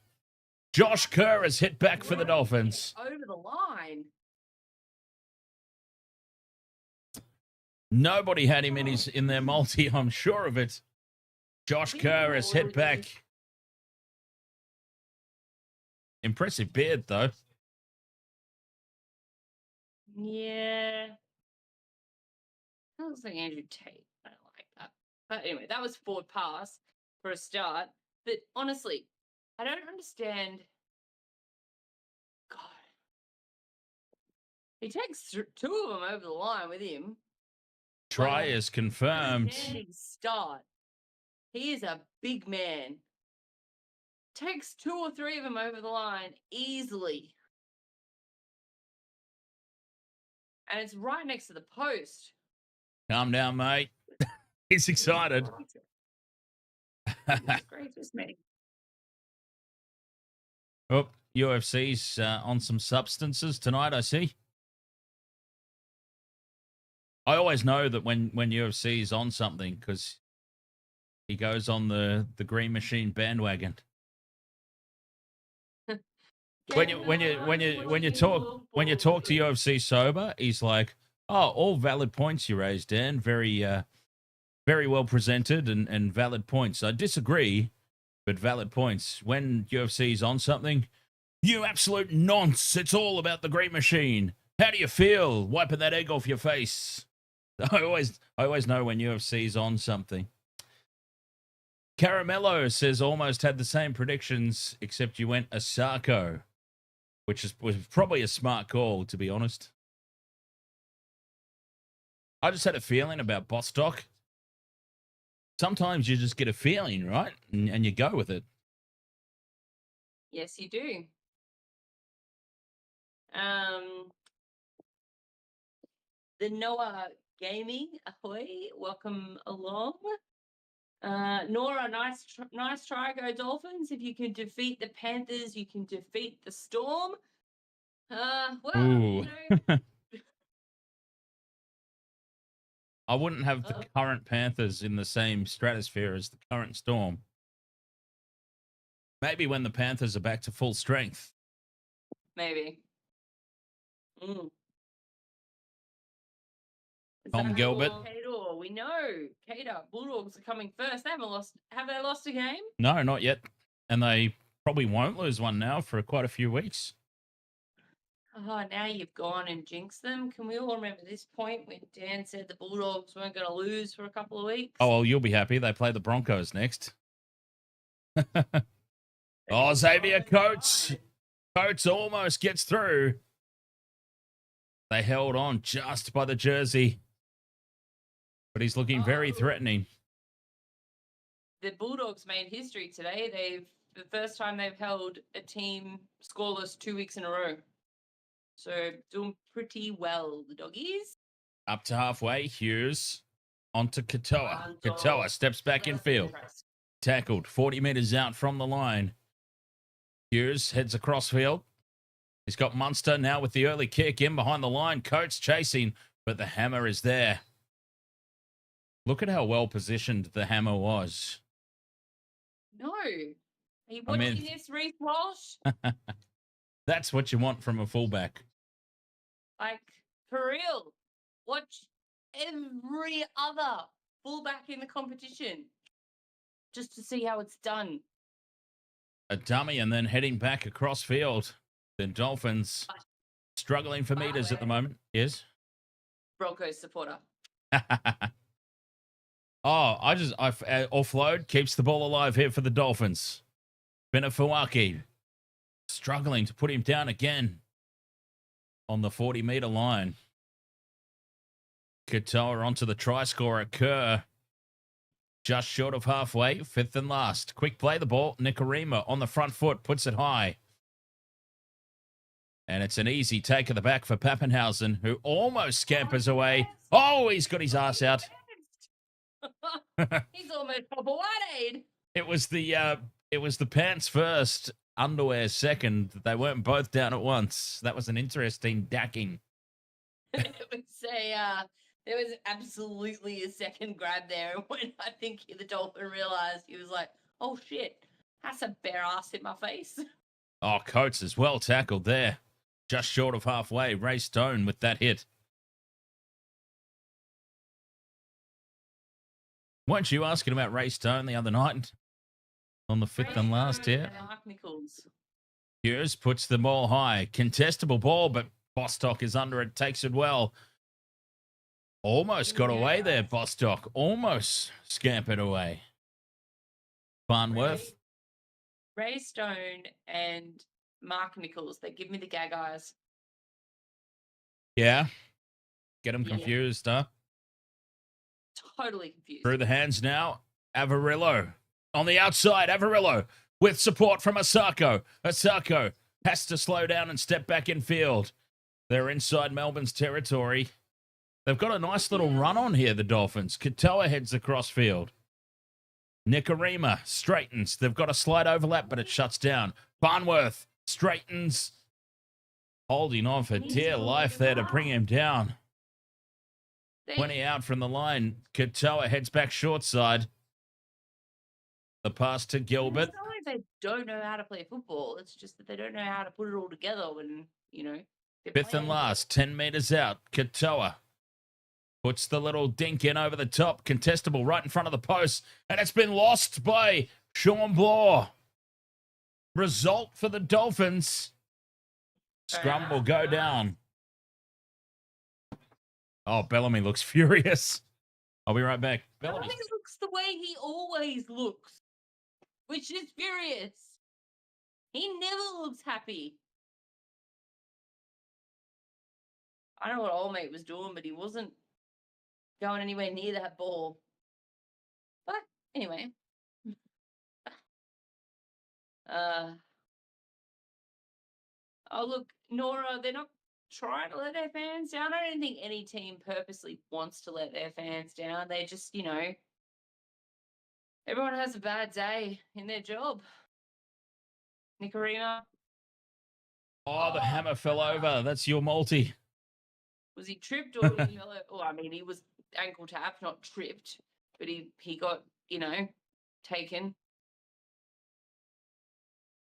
Josh Kerr has hit back for the Dolphins. Over the line. Nobody had him in their multi, I'm sure of it. Josh Kerr has hit back. Impressive beard, though. Yeah. That looks like Andrew Tate. I don't like that. But anyway, that was forward pass for a start. But honestly, I don't understand. God. He takes two of them over the line with him. Try is confirmed. Outstanding start. He is a big man. Takes two or three of them over the line easily. And it's right next to the post. Calm down, mate. He's excited. Gracious me. Oh, UFC's on some substances tonight, I see. I always know that when UFC is on something because he goes on the Green Machine bandwagon. when you talk to UFC sober, he's like, "Oh, all valid points you raised, Dan. Very well presented and valid points." I disagree, but valid points. When UFC's on something, you absolute nonce. It's all about the Green Machine. How do you feel wiping that egg off your face? I always know when UFC's on something. Caramello says almost had the same predictions, except you went Asako, which was probably a smart call, to be honest. I just had a feeling about Bostock. Sometimes you just get a feeling, right? And you go with it. Yes, you do. The Noah Gaming, ahoy, welcome along. Nora, nice try, go Dolphins. If you can defeat the Panthers, you can defeat the Storm. Well, Ooh. I wouldn't have the current Panthers in the same stratosphere as the current Storm. Maybe when the Panthers are back to full strength. Maybe. Tom Gilbert. Cater, we know. Cater, Bulldogs are coming first. They haven't lost. Have they lost a game? No, not yet. And they probably won't lose one now for quite a few weeks. Oh, now you've gone and jinxed them. Can we all remember this point when Dan said the Bulldogs weren't going to lose for a couple of weeks? Oh, well, you'll be happy. They play the Broncos next. Oh, Xavier Coates. Coates almost gets through. They held on just by the jersey. But he's looking very threatening. The Bulldogs made history today. The first time they've held a team scoreless 2 weeks in a row. So doing pretty well, the doggies. Up to halfway, Hughes onto Katoa. Katoa steps back in field. Tackled 40 meters out from the line. Hughes heads across field. He's got Munster now with the early kick in behind the line. Coates chasing, but the hammer is there. Look at how well positioned the hammer was. No. Are you watching this, Reece Walsh? That's what you want from a fullback. Like, for real. Watch every other fullback in the competition just to see how it's done. A dummy and then heading back across field. The Dolphins struggling for meters at the moment. Yes? Broncos supporter. Offload keeps the ball alive here for the Dolphins. Bennett struggling to put him down again on the 40-meter line. Katoa onto the try scorer, Kerr. Just short of halfway, fifth and last. Quick play the ball. Nikorima on the front foot, puts it high. And it's an easy take of the back for Pappenhausen, who almost scampers away. Oh, he's got his ass out. He's almost Papa Whiteade. It was the pants first, underwear second. They weren't both down at once. That was an interesting dacking. There was absolutely a second grab there when I think the Dolphin realised, he was like, oh shit, that's a bare ass in my face. Oh, Coates is well tackled there. Just short of halfway. Ray Stone with that hit. Weren't you asking about Ray Stone the other night on the fifth and last here? Mark Nichols. Hughes puts the ball high. Contestable ball, but Bostock is under it, takes it well. Almost got away there, Bostock. Almost scampered away. Farnworth. Ray Stone and Mark Nichols, they give me the gag eyes. Yeah. Get him Yeah. confused, huh? Totally confused. Through the hands now. Avarillo. On the outside, Avarillo with support from Asako. Asako has to slow down and step back in field. They're inside Melbourne's territory. They've got a nice little run on here, the Dolphins. Katoa heads across field. Nikarima straightens. They've got a slight overlap, but it shuts down. Farnworth straightens. Holding on for dear life there to bring him down. 20 out from the line. Katoa heads back short side. The pass to Gilbert. It's not like they don't know how to play football. It's just that they don't know how to put it all together when, they're Fifth and playing. last, 10 meters out. Katoa puts the little dink in over the top. Contestable right in front of the post. And it's been lost by Sean Blaw. Result for the Dolphins. Scrum will go down. Oh, Bellamy looks furious. I'll be right back. Bellamy. Bellamy looks the way he always looks, which is furious. He never looks happy. I don't know what old mate was doing, but he wasn't going anywhere near that ball. But anyway. Oh, look, Nora, they're not trying to let their fans down. I don't think any team purposely wants to let their fans down. They just, everyone has a bad day in their job. Nikarima. Oh, the hammer fell over. That's your multi. Was he tripped or was he yellow? Well, I mean, he was ankle tapped, not tripped, but he got, taken.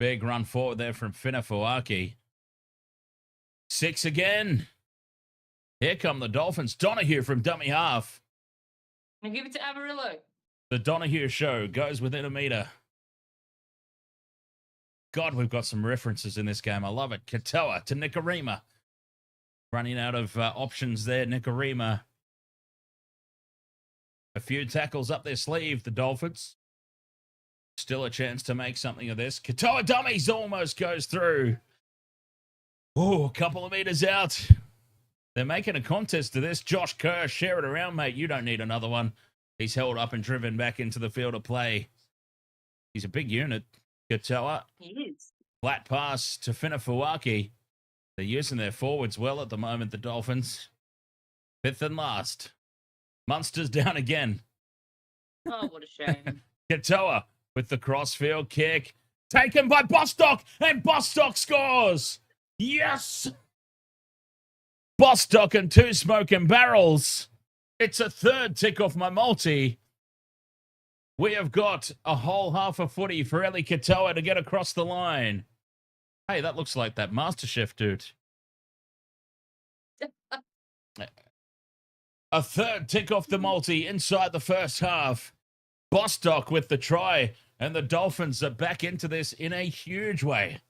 Big run forward there from Finafawaki. 6 again. Here come the Dolphins. Donahue from dummy half. Now give it to Avarillo. The Donahue show goes within a meter. God, we've got some references in this game. I love it. Katoa to Nikarima. Running out of options there, Nikarima. A few tackles up their sleeve, the Dolphins. Still a chance to make something of this. Katoa dummies almost goes through. Oh, a couple of meters out. They're making a contest to this. Josh Kerr, share it around, mate. You don't need another one. He's held up and driven back into the field of play. He's a big unit. Katoa. He is. Flat pass to Finafawaki. They're using their forwards well at the moment, the Dolphins. 5th and last. Munster's down again. Oh, what a shame. Katoa with the crossfield kick. Taken by Bostock, and Bostock scores. Yes! Bostock and 2 smoking barrels. It's a third tick off my multi. We have got a whole half a footy for Eli Katoa to get across the line. Hey, that looks like that MasterChef dude. A third tick off the multi inside the first half. Bostock with the try, and the Dolphins are back into this in a huge way.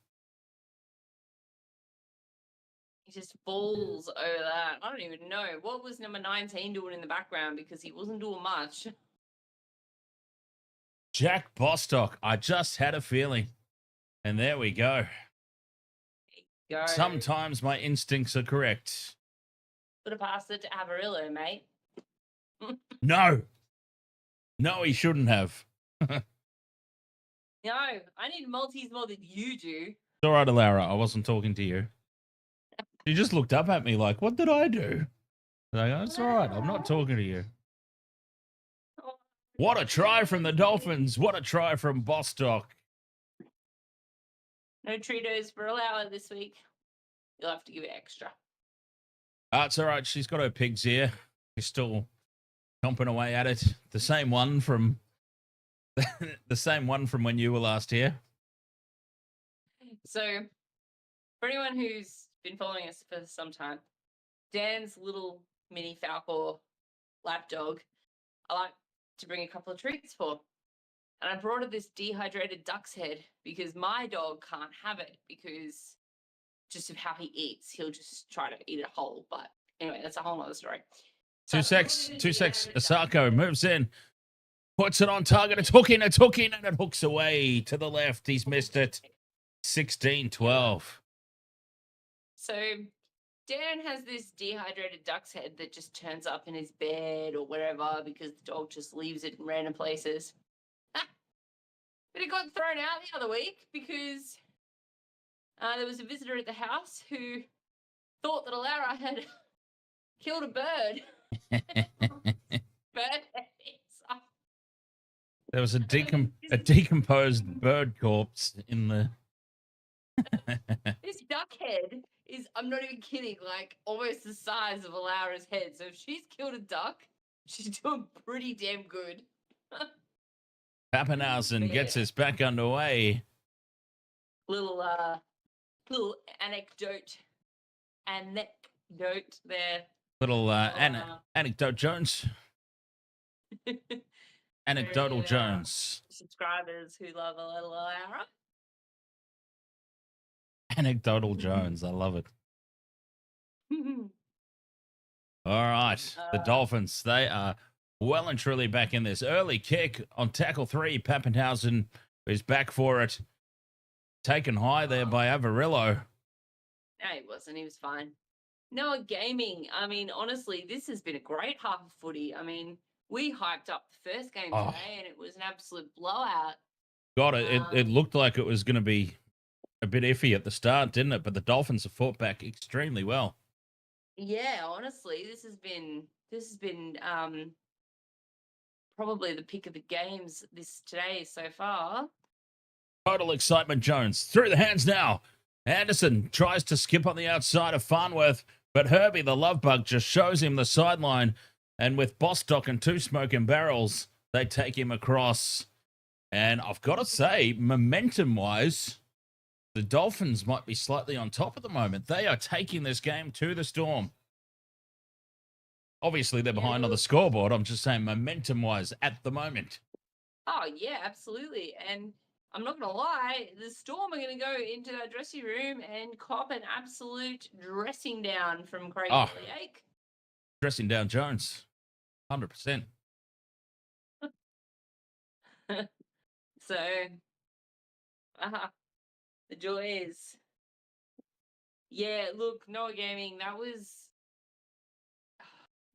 He just falls over that. I don't even know. What was number 19 doing in the background? Because he wasn't doing much. Jack Bostock, I just had a feeling. And there we go. Go. Sometimes my instincts are correct. Could have passed it to Avarillo, mate. No. No, he shouldn't have. No, I need multis more than you do. It's all right, Alara. I wasn't talking to you. She just looked up at me like, what did I do? Like, oh, it's all right. I'm not talking to you. What a try from the Dolphins. What a try from Bostock. No Tritos for Alawa this week. You'll have to give it extra. It's all right. She's got her pig's ear. She's still chomping away at it. The same one from the same one from when you were last here. So, for anyone who's been following us for some time, Dan's little mini Falcor lapdog. I like to bring a couple of treats for. And I brought her this dehydrated duck's head because my dog can't have it because just of how he eats. He'll just try to eat it whole. But anyway, that's a whole other story. So Two secs. Asako moves in, puts it on target. It's hooking, and it hooks away to the left. He's missed it. 16-12. So Dan has this dehydrated duck's head that just turns up in his bed or wherever because the dog just leaves it in random places. But it got thrown out the other week because there was a visitor at the house who thought that Alara had killed a bird. There was a decomposed bird corpse in the... This duck head is, I'm not even kidding, like almost the size of Alara's head. So if she's killed a duck, she's doing pretty damn good. Pappenhausen gets us back underway. Little anecdote there. Little anecdote Jones. Anecdotal Jones. Subscribers who love a little Alara. Anecdotal Jones. I love it. All right. The Dolphins, they are well and truly back in this. Early kick on tackle 3. Pappenhausen is back for it. Taken high there by Avarillo. No, he wasn't. He was fine. Noah Gaming. I mean, honestly, this has been a great half of footy. I mean, we hyped up the first game today, and it was an absolute blowout. God, it looked like it was going to be a bit iffy at the start, didn't it? But the Dolphins have fought back extremely well. Yeah, honestly, this has been probably the pick of the games today so far. Total excitement, Jones. Through the hands now. Anderson tries to skip on the outside of Farnworth, but Herbie, the love bug, just shows him the sideline. And with Bostock and 2 smoking barrels, they take him across. And I've got to say, momentum-wise, the Dolphins might be slightly on top at the moment. They are taking this game to the Storm. Obviously, they're behind on the scoreboard. I'm just saying momentum-wise at the moment. Oh, yeah, absolutely. And I'm not going to lie, the Storm are going to go into that dressing room and cop an absolute dressing down from Craig Leake. Dressing down Jones. 100%. So, the joy is, yeah, look, Noah Gaming, that was,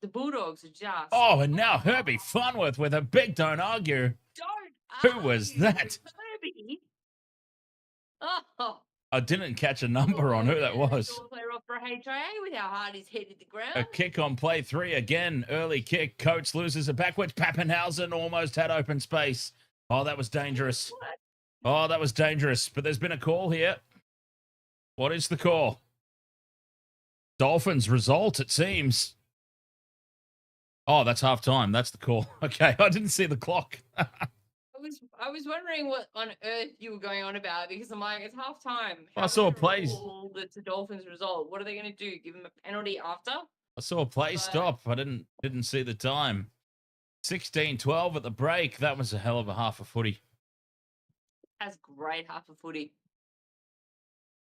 the Bulldogs are just. Oh, and now Herbie Farnworth with a big don't argue. Who was that? Herbie? Oh. I didn't catch a number on who that was. Player off for a HIA with how hard his head hit the ground. A kick on play 3 again. Early kick. Coates loses it backwards. Pappenhausen almost had open space. Oh, that was dangerous. Oh, that was dangerous. But there's been a call here. What is the call? Dolphins result, it seems. Oh, that's half time. That's the call. Okay, I didn't see the clock. I was wondering what on earth you were going on about because I'm like, it's half time. I saw a play. That's a Dolphins result. What are they going to do? Give them a penalty after? I saw a play stop. I didn't see the time. 16-12 at the break. That was a hell of a half of footy. That's great half of footy.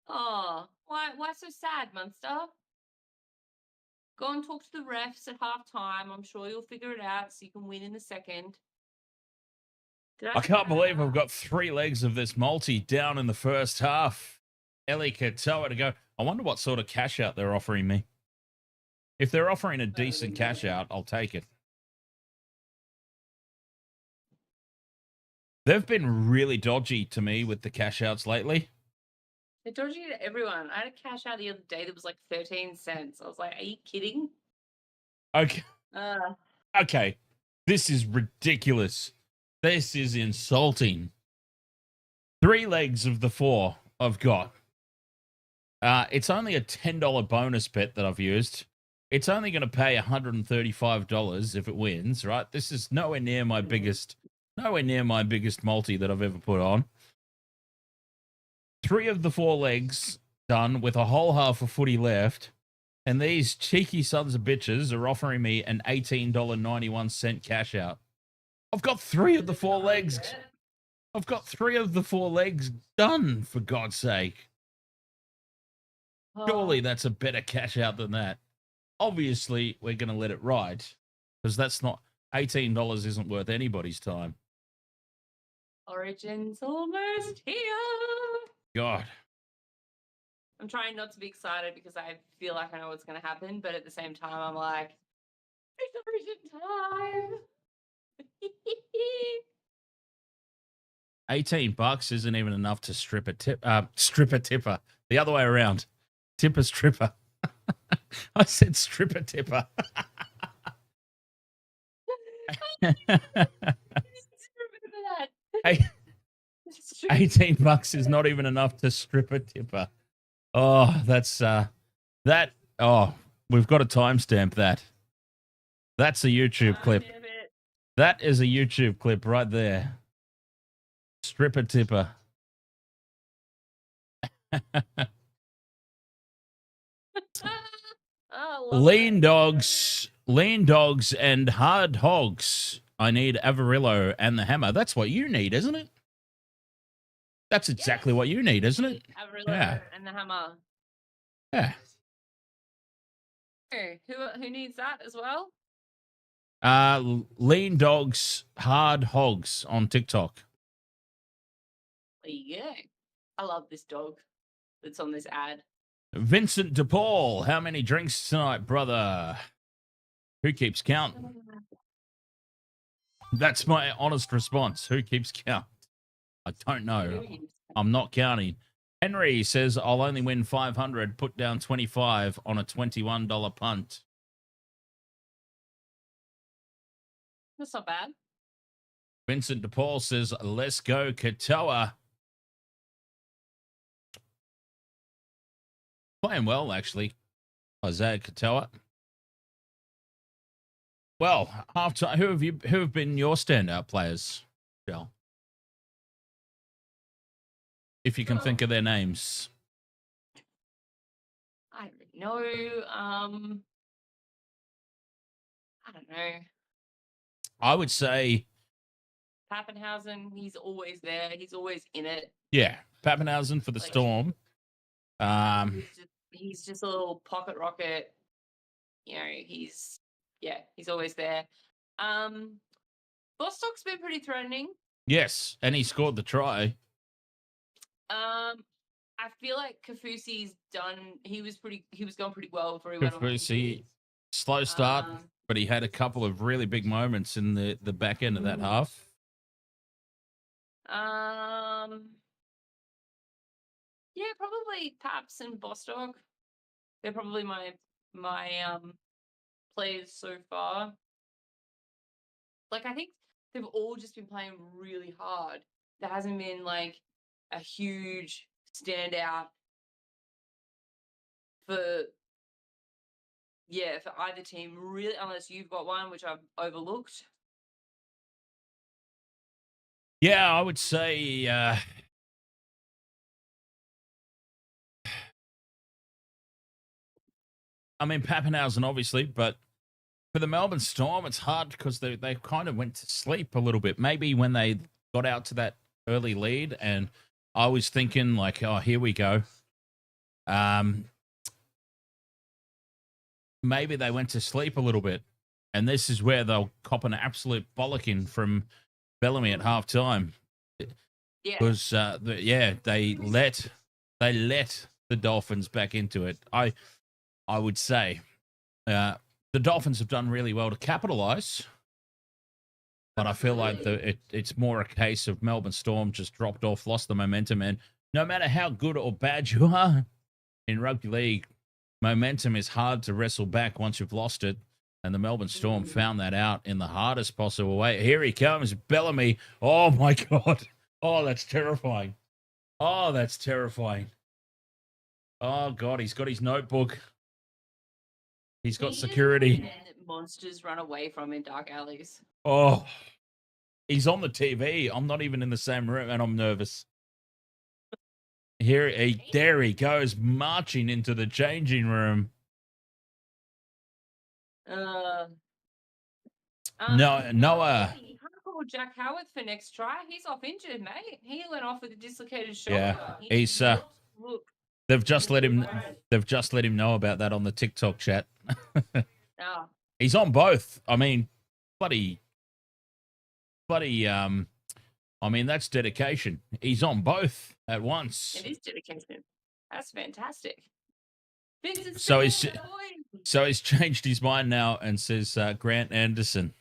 Oh, why so sad, Munster? Go and talk to the refs at half time. I'm sure you'll figure it out so you can win in the second. I can't believe I've got 3 legs of this multi down in the first half. Ellie Katoa to go. I wonder what sort of cash out they're offering me. If they're offering a decent cash out, I'll take it. They've been really dodgy to me with the cash outs lately. They're dodgy to everyone. I had a cash out the other day that was like 13 cents. I was like, are you kidding? Okay. Okay. This is ridiculous. This is insulting. 3 legs of the 4 I've got. It's only a $10 bonus bet that I've used. It's only going to pay $135 if it wins, right? This is nowhere near my biggest multi that I've ever put on. 3 of the 4 legs done with a whole half of footy left. And these cheeky sons of bitches are offering me an $18.91 cash out. I've got 3 of the 4 legs. I've got 3 of the 4 legs done, for God's sake. Surely that's a better cash out than that. Obviously, we're going to let it ride because that's not $18 isn't worth anybody's time. Origin's almost here. God. I'm trying not to be excited because I feel like I know what's going to happen, but at the same time, I'm like, it's Origin time. $18 isn't even enough to strip a tipper. The other way around. Tipper stripper. I said stripper tipper. Hey, $18 is not even enough to strip a tipper. Oh, that's that. Oh, we've got to timestamp that. That's a YouTube clip. That is a YouTube clip right there. Stripper tipper. Lean dogs, and hard hogs. I need Avarillo and the hammer. That's what you need, isn't it? That's exactly what you need, isn't it? Avarillo and the hammer. Yeah. Who needs that as well? Lean dogs, hard hogs on TikTok. There you go. I love this dog that's on this ad. Vincent DePaul, how many drinks tonight, brother? Who keeps count? That's my honest response. Who keeps count? I don't know. I'm not counting. Henry says, I'll only win 500, put down 25 on a $21 punt. That's not bad. Vincent DePaul says, let's go, Katoa. Playing well, actually. Isaiah Katoa. Well, halftime. Who have been your standout players, Joel? If you can think of their names. I don't know. I don't know. I would say Pappenhausen, he's always there. He's always in it. Yeah, Pappenhausen for the Storm. He's just a little pocket rocket. You know, he's always there. Bostock's been pretty threatening. Yes, and he scored the try. I feel like Kafusi's done. He was going pretty well before he went on. Kafusi, slow start, but he had a couple of really big moments in the back end of that half. Yeah, probably Paps and Bostock. They're probably my players so far. Like, I think they've all just been playing really hard. There hasn't been like a huge standout for either team, really, unless you've got one, which I've overlooked. Yeah, I would say I mean Pappenhausen, obviously, but for the Melbourne Storm, it's hard because they kind of went to sleep a little bit. Maybe when they got out to that early lead, and I was thinking like, oh, here we go. Maybe they went to sleep a little bit, and this is where they'll cop an absolute bollocking from Bellamy at halftime. Yeah, Because they let the Dolphins back into it. I would say the Dolphins have done really well to capitalize, but I feel like it's more a case of Melbourne Storm just dropped off, lost the momentum, and no matter how good or bad you are in rugby league, momentum is hard to wrestle back once you've lost it. And the Melbourne Storm found that out in the hardest possible way. Here he comes, Bellamy. Oh, my God. Oh, that's terrifying. Oh, that's terrifying. Oh, God, he's got his notebook. He's got security. Monsters run away from in dark alleys. Oh, he's on the TV. I'm not even in the same room, and I'm nervous. There he goes, marching into the changing room. Noah. Noah. You can't call careful, Jack Howard, for next try. He's off injured, mate. He went off with a dislocated shoulder. Yeah, He he's look. they've just let him know about that on the TikTok chat. Ah, He's on both. I mean, bloody I mean, that's dedication. He's on both at once. it is dedication. That's fantastic. Vincent So he's Spears, boy. so he's changed his mind now and says Grant Anderson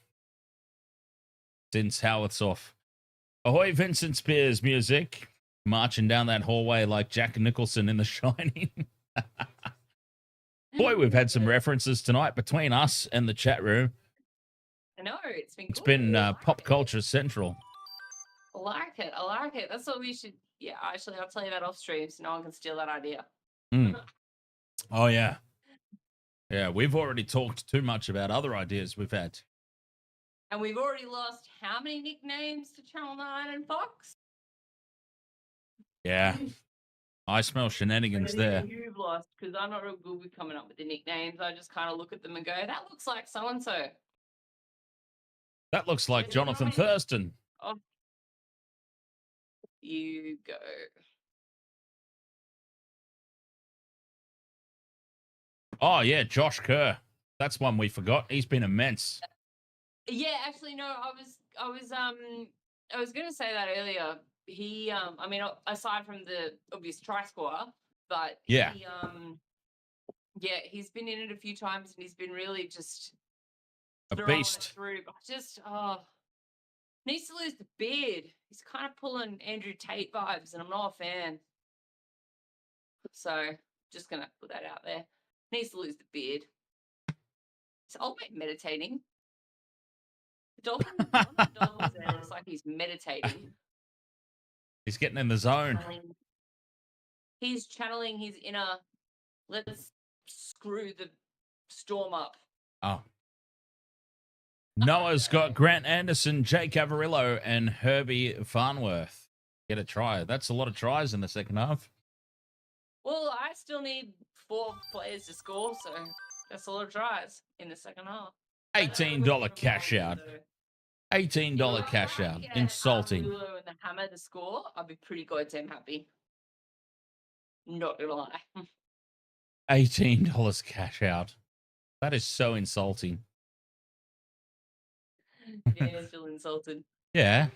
since Howarth's off. Ahoy, Vincent Spears music. Marching down that hallway like Jack Nicholson in The Shining. Boy, we've had some references tonight between us and the chat room. I know, it's been It's good. been I like pop it. culture central. I like it. I like it. That's what we should. Yeah, actually, I'll tell you that off stream so no one can steal that idea. Mm. Oh, yeah. Yeah, we've already talked too much about other ideas we've had. And we've already lost how many nicknames to Channel 9 and Fox? Yeah. I smell shenanigans there. You've lost because I'm not real good with coming up with the nicknames. I just kind of look at them and go, that looks like so and so. That looks like Jonathan Thurston. Oh, you go. Oh, yeah, Josh Kerr. That's one we forgot. He's been immense. Yeah, actually, no. I was gonna say that earlier. He, I mean, aside from the obvious try scorer, but Yeah. he, yeah, he's been in it a few times and he's been really just A throwing beast. it through. But just needs to lose the beard. He's kind of pulling Andrew Tate vibes, and I'm not a fan. So just gonna put that out there. Needs to lose the beard. So old mate meditating. The Dolphins, there looks like he's meditating. He's getting in the zone. He's channeling his inner, let's screw the Storm up. Oh. Noah's got Grant Anderson, Jake Averillo, and Herbie Farnworth. Get a try. That's a lot of tries in the second half. Well, I still need 4 players to score, so that's a lot of tries in the second half. $18 cash out. $18 cash out. Insulting. Lulu and the Hammer to score, I'd be pretty goddamn happy. Not gonna lie. $18 cash out. That is so insulting. Yeah, still insulted. Yeah.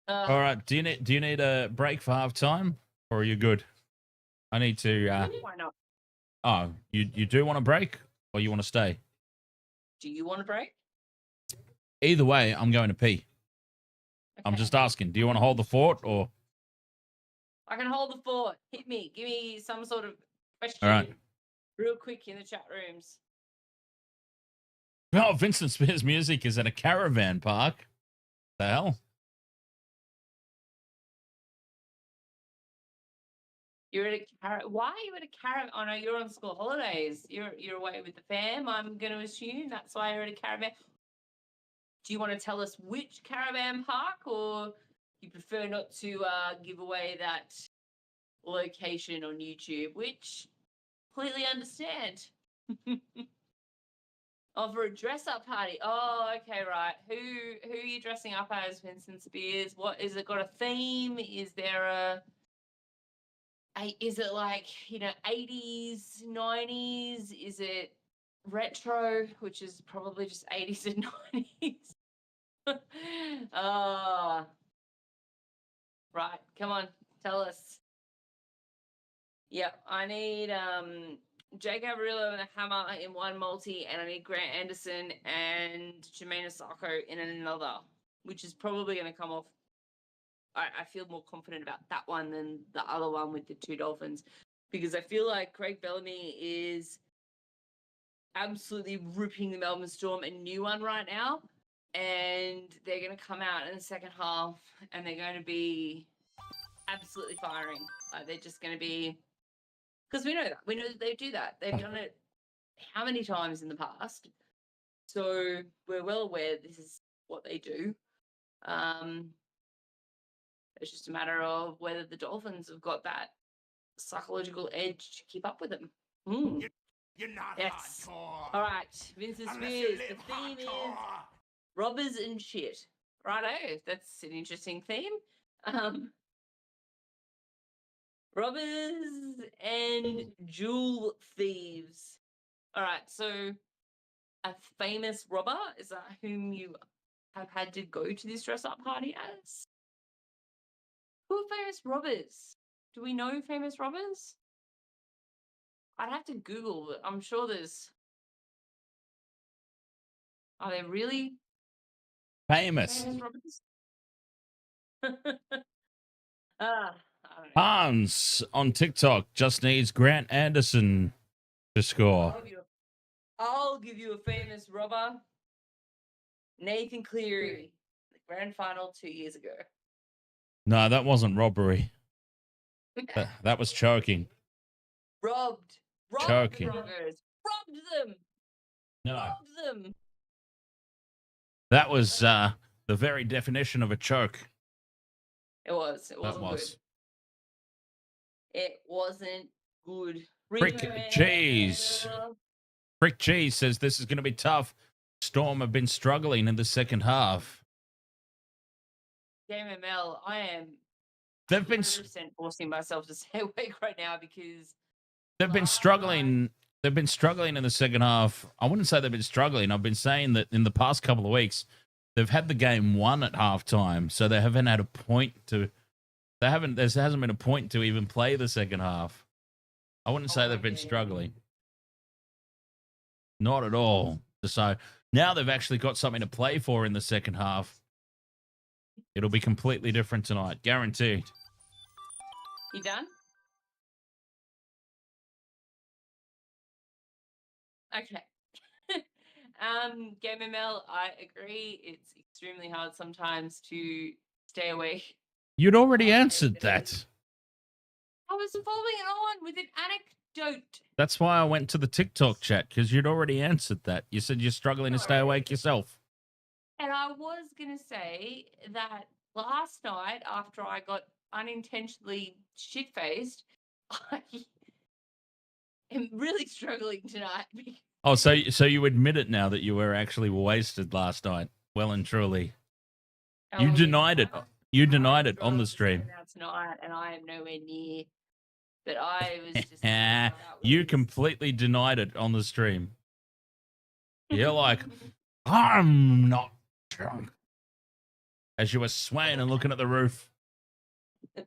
Uh, All right. Do you need a break for half time, or are you good? I need to. Why not? Oh, you do want a break, or you want to stay? Do you want a break? Either way, I'm going to pee. I'm Okay. just asking. Do you want to hold the fort, or? I can hold the fort. Hit me. Give me some sort of question. All right. Real quick in the chat rooms. Oh, Vincent Spears music is at a caravan park. The hell? You're at a Why are you at a caravan? Oh no, you're on school holidays. You're away with the fam. I'm going to assume that's why you're at a caravan. Do you want to tell us which caravan park, or you prefer not to give away that location on YouTube? Which completely understand. Oh, for a dress-up party. Oh, okay, right. Who are you dressing up as, Vincent Spears? What is it? Got a theme? Is there is it like, 80s, 90s? Is it retro, which is probably just 80s and 90s? Right. Come on, tell us. Yep, I need Jake Averillo and a Hammer in one multi, and I need Grant Anderson and Jermaine Asako in another, which is probably going to come off. I feel more confident about that one than the other one with the 2 Dolphins, because I feel like Craig Bellamy is absolutely ripping the Melbourne Storm a new one right now, and they're going to come out in the second half and they're going to be absolutely firing. Like, they're just going to be, because we know that. We know that they do that. They've done it how many times in the past? So we're well aware this is what they do. It's just a matter of whether the Dolphins have got that psychological edge to keep up with them. You're not Yes. hardcore. All right, Vincent Unless Spears. you The live theme is hardcore. robbers and shit. Righto, that's an interesting theme. Robbers and jewel thieves. All right, so a famous robber, is that whom you have had to go to this dress-up party as? Who are famous robbers? Do we know famous robbers? I'd have to Google, but I'm sure there's... Are there really Famous. famous robbers? I don't know. Hans on TikTok just needs Grant Anderson to score. I'll give you a famous robber. Nathan Cleary, the grand final 2 years ago. No, that wasn't robbery. That was choking. Robbed Choking. the Broncos. Robbed them. No, Robbed them. that was the very definition of a choke. It was. It That wasn't was. good. It wasn't good. Frick cheese. Frick Cheese says this is going to be tough. Storm have been struggling in the second half. Game ML, I am They've been 100% forcing myself to stay awake right now because they've been struggling. They've been struggling in the second half. I wouldn't say they've been struggling. I've been saying that in the past couple of weeks, they've had the game won at halftime, so they haven't had a point to. There hasn't been a point to even play the second half. I wouldn't say they've been struggling. Not at all. So now they've actually got something to play for in the second half. It'll be completely different tonight, guaranteed. You done? Okay. Game ML, I agree. It's extremely hard sometimes to stay awake. You'd already answered that. I was following it on with an anecdote. That's why I went to the TikTok chat, because you'd already answered that. You said you're struggling to stay awake yourself. And I was going to say that last night, after I got unintentionally shit-faced, I am really struggling tonight. Oh, so you admit it now that you were actually wasted last night, well and truly. You denied it. You denied it on the stream. Tonight, and I am nowhere near. But I was just. You completely denied it on the stream. You're like, I'm not drunk. As you were swaying and looking at the roof. But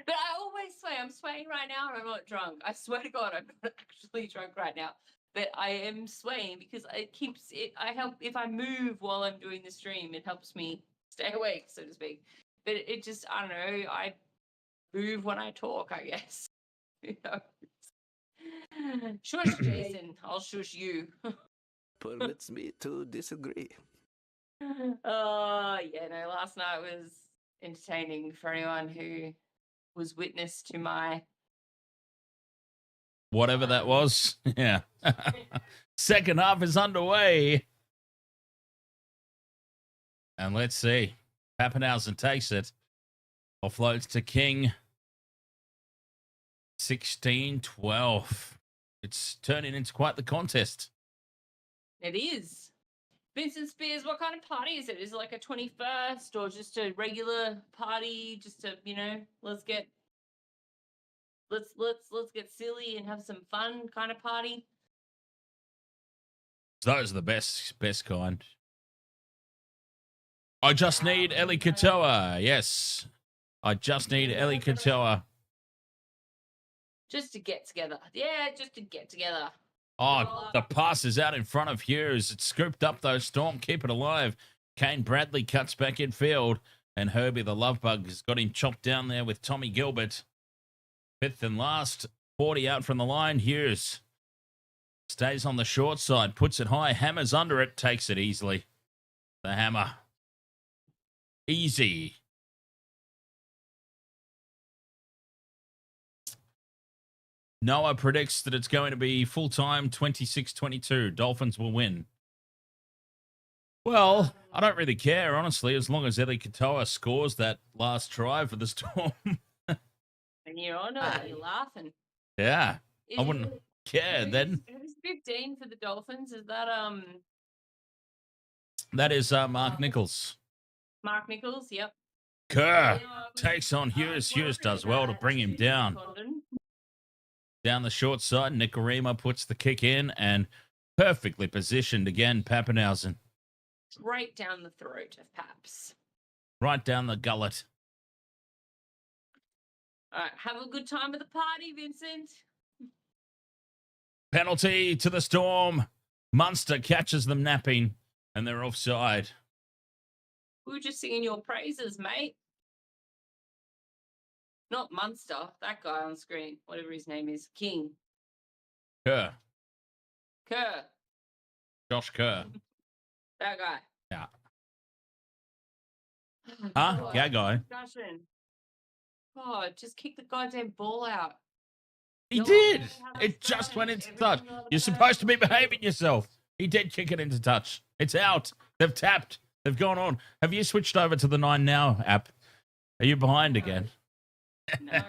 I always sway. I'm swaying right now and I'm not drunk. I swear to God, I'm not actually drunk right now. But I am swaying because it keeps it. I help if I move while I'm doing the stream. It helps me stay awake, so to speak. But it just, I don't know. I move when I talk, I guess. You know? Shush, Jason. I'll shush you. Permits me to disagree. Oh, yeah, no, last night was entertaining for anyone who was witness to my... Whatever that was. Yeah. Second half is underway. And let's see. Pappenhausen takes it. Offloads to King. 16-12. It's turning into quite the contest. It is. Vincent Spears, what kind of party is it? Is it like a 21st or just a regular party? Just to, you know, let's get silly and have some fun kind of party. Those are the best kind. I just need Eli Katoa. Yes. I just need Eli Katoa. Just to get together. Yeah, just to get together. Oh, the pass is out in front of Hughes. It's scooped up, though. Storm keep it alive. Kane Bradley cuts back in field. And Herbie the Love Bug has got him chopped down there with Tommy Gilbert. Fifth and last. 40 out from the line. Hughes stays on the short side. Puts it high. Hammers under it. Takes it easily. The hammer. Easy. Noah predicts that it's going to be full-time 26-22. Dolphins will win. Well, I don't really care, honestly, as long as Eli Katoa scores that last try for the Storm. And you're on it, you're laughing. Yeah, I wouldn't care then. Who's 15 for the Dolphins? Is that That is Mark Nichols. Mark Nichols, yep. Kerr Yeah, takes on Hughes. Hughes worried does well to about bring him Susan down. Condon. Down the short side, Nicarima puts the kick in and perfectly positioned again, Pappenhausen. Right down the throat of Paps. Right down the gullet. All right, have a good time at the party, Vincent. Penalty to the Storm. Munster catches them napping and they're offside. We were just singing your praises, mate. Not Munster, that guy on screen, whatever his name is, King. Kerr. Josh Kerr. That guy. Yeah. Huh? Huh? Yeah, guy. Discussion. Oh, just kick the goddamn ball out. He You're did. allowed to have a It just scrum went and into every touch. single other You're person supposed to be on the behaving field. yourself. He did kick it into touch. It's out. They've tapped. They've gone on. Have you switched over to the 9 Now app? Are you behind again? No.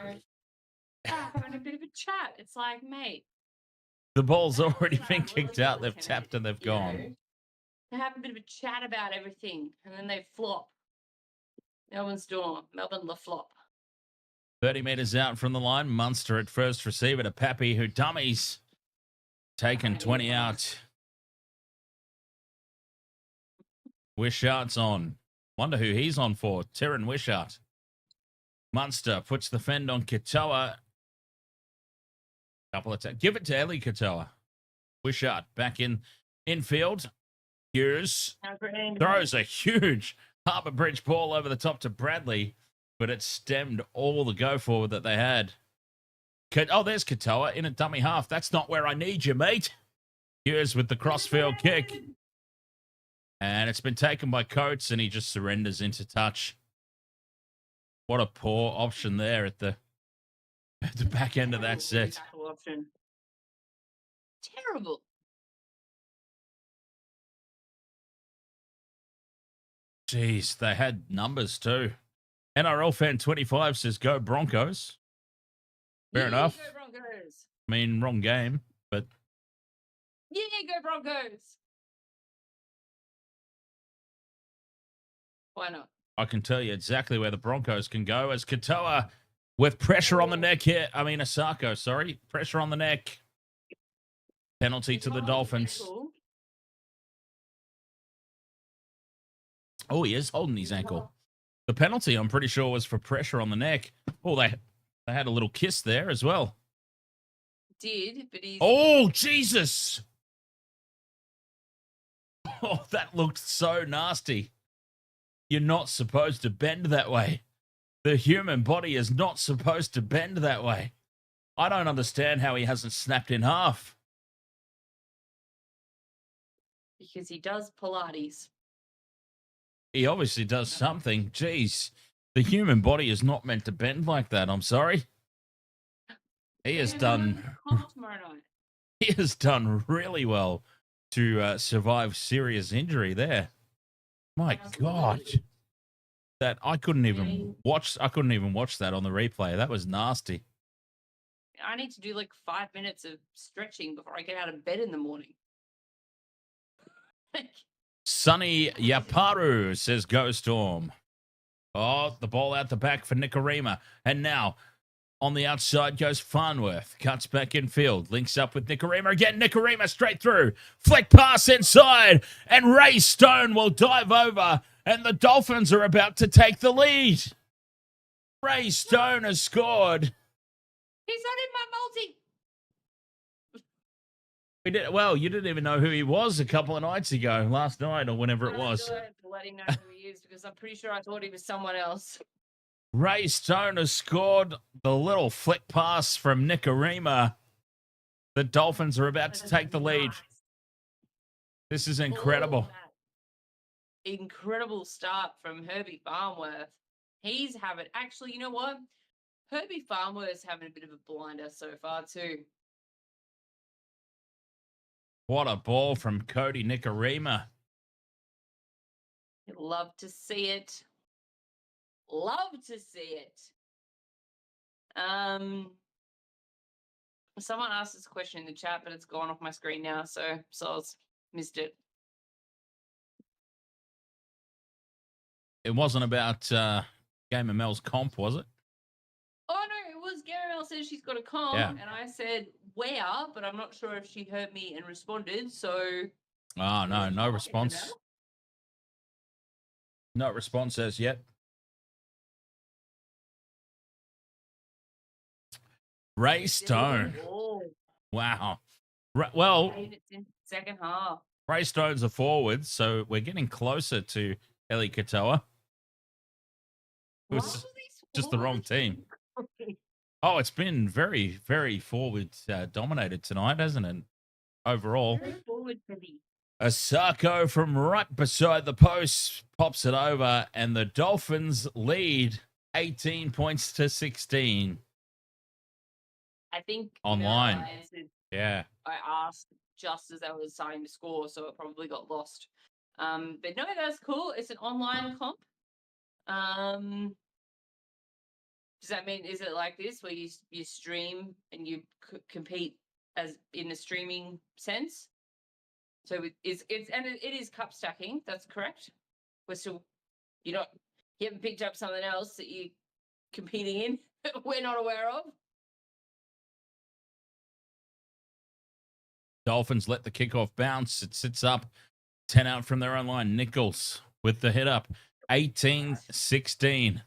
Having a bit of a chat. It's like, mate. The ball's that already was, been really kicked out. They've fortunate, tapped and they've you know. gone. They have a bit of a chat about everything, and then they flop. Melbourne Storm. Melbourne the flop. 30 metres out from the line. Munster at first receiver to Pappy, who dummies. Taken 20 out. Wishart's on. Wonder who he's on for. Terran Wishart. Munster puts the fend on Katoa. Couple of give it to Ellie Katoa. Wishart back in infield. Hughes throws a huge Harbour Bridge ball over the top to Bradley, but it stemmed all the go forward that they had. Oh, there's Katoa in a dummy half. That's not where I need you, mate. Hughes with the crossfield kick. And it's been taken by Coates, and he just surrenders into touch. What a poor option there at the back end of that set. Option. Terrible. Jeez, they had numbers too. NRL fan 25 says go Broncos. Fair enough. Go Broncos. I mean, wrong game, but Yeah, go Broncos. Why not? I can tell you exactly where the Broncos can go as Katoa with pressure on the neck here. I mean, Asako, sorry. Pressure on the neck. Penalty to the Dolphins. Oh, he is holding his ankle. The penalty, I'm pretty sure, was for pressure on the neck. Oh, they had a little kiss there as well. Did, but he's... Oh, Jesus! Oh, that looked so nasty. You're not supposed to bend that way. The human body is not supposed to bend that way. I don't understand how he hasn't snapped in half. Because he does Pilates. He obviously does something. Jeez. The human body is not meant to bend like that. I'm sorry. He has done... Tomorrow night. He has done really well to survive serious injury there. My God. That I couldn't even watch that on the replay. That was nasty. I need to do like 5 minutes of stretching before I get out of bed in the morning. Sonny Yaparu says go Storm. Oh, the ball out the back for Nicarima. And now on the outside goes Farnworth. Cuts back in field. Links up with Nicarima again. Nicarima straight through. Flick pass inside. And Ray Stone will dive over. And the Dolphins are about to take the lead. Ray Stone has scored. He's not in my multi. Well, you didn't even know who he was a couple of nights ago, last night or whenever it was. To let him know who he is because I'm pretty sure I thought he was someone else. Ray Stone has scored the little flick pass from Nicarima. The Dolphins are about to take the lead. This is incredible. Incredible start from Herbie Farnworth. He's having... Actually, you know what? Herbie Farnworth's having a bit of a blinder so far too. What a ball from Cody Nicarima. Love to see it. Love to see it. Someone asked this question in the chat, but it's gone off my screen now, so I missed it. It wasn't about Game of Mel's comp, was it? Oh no, it was Gabrielle says she's got a comp, Yeah. and I said where, but I'm not sure if she heard me and responded. So Oh, no, no I'll response. get her No response as yet. Ray now. Stone. Oh, Wow. Well, it's in second half. Ray Stone's a forward, so we're getting closer to Eli Katoa. It was Why were these just the wrong forwards? team. Oh, it's been very, very forward dominated tonight, hasn't it? Overall. Very forward heavy. Asako from right beside the post pops it over, and the Dolphins lead 18 points to 16. I think Online. Mel answered, Yeah. I asked just as I was starting to score, so it probably got lost. But no, that's cool. It's an online comp. Does that mean, is it like this where you stream and you compete as in a streaming sense? So it is cup stacking. That's correct. We're still you haven't picked up something else that you're competing in we're not aware of. Dolphins let the kickoff bounce. It sits up 10 out from their own line. Nichols with the hit up. 18-16.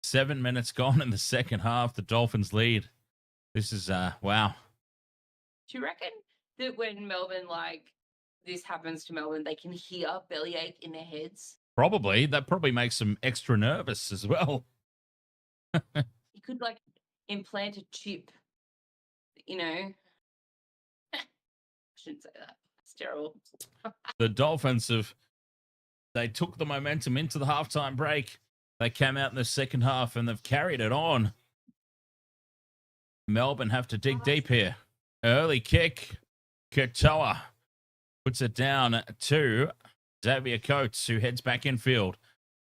7 minutes gone in the second half. The Dolphins lead. This is, wow. Do you reckon that when Melbourne, like, this happens to Melbourne, they can hear bellyache in their heads? Probably. That probably makes them extra nervous as well. You could, like, implant a chip, you know? I shouldn't say that. It's terrible. The Dolphins they took the momentum into the halftime break. They came out in the second half and they've carried it on. Melbourne have to dig deep here. Early kick. Katoa puts it down to Xavier Coates, who heads back infield.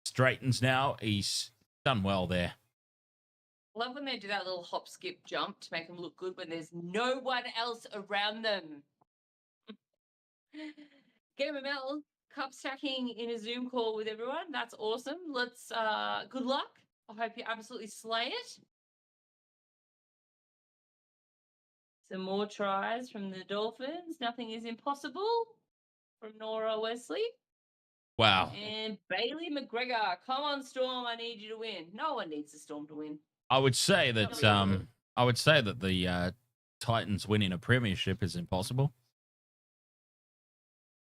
Straightens now. He's done well there. Love when they do that little hop, skip, jump to make them look good when there's no one else around them. Game of Mel, cup stacking in a Zoom call with everyone. That's awesome. Let's, good luck. I hope you absolutely slay it. Some more tries from the Dolphins. Nothing is impossible from Nora Wesley. Wow. And Bailey McGregor. Come on, Storm. I need you to win. No one needs the Storm to win. I would say that the Titans winning a premiership is impossible.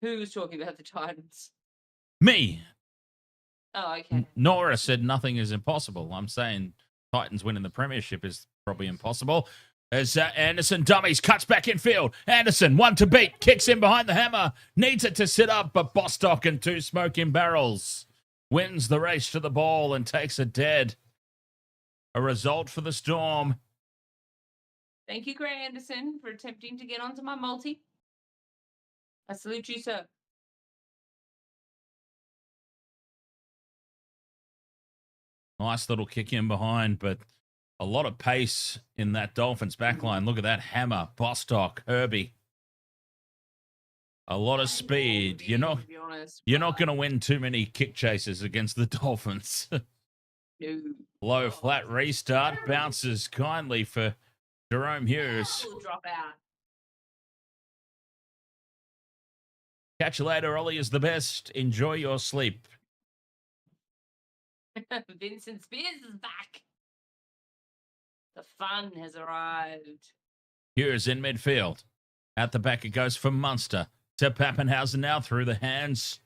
Who was talking about the Titans? Me. Oh, okay. Nora said nothing is impossible. I'm saying Titans winning the premiership is probably impossible. As Anderson dummies, cuts back in field. Anderson, one to beat, kicks in behind the hammer, needs it to sit up, but Bostock and two smoking barrels wins the race to the ball and takes it dead. A result for the Storm. Thank you, Gray Anderson, for attempting to get onto my multi. I salute you, sir. Nice little kick in behind, but a lot of pace in that Dolphins backline. Look at that hammer. Bostock, Herbie. A lot of speed. You're not going to win too many kick chases against the Dolphins. No. Low flat restart. Bounces kindly for Jahrome Hughes. We'll drop out. Catch you later. Ollie is the best. Enjoy your sleep. Vincent Spears is back. The fun has arrived. Hughes in midfield. At the back it goes for Munster. To Pappenhausen now through the hands.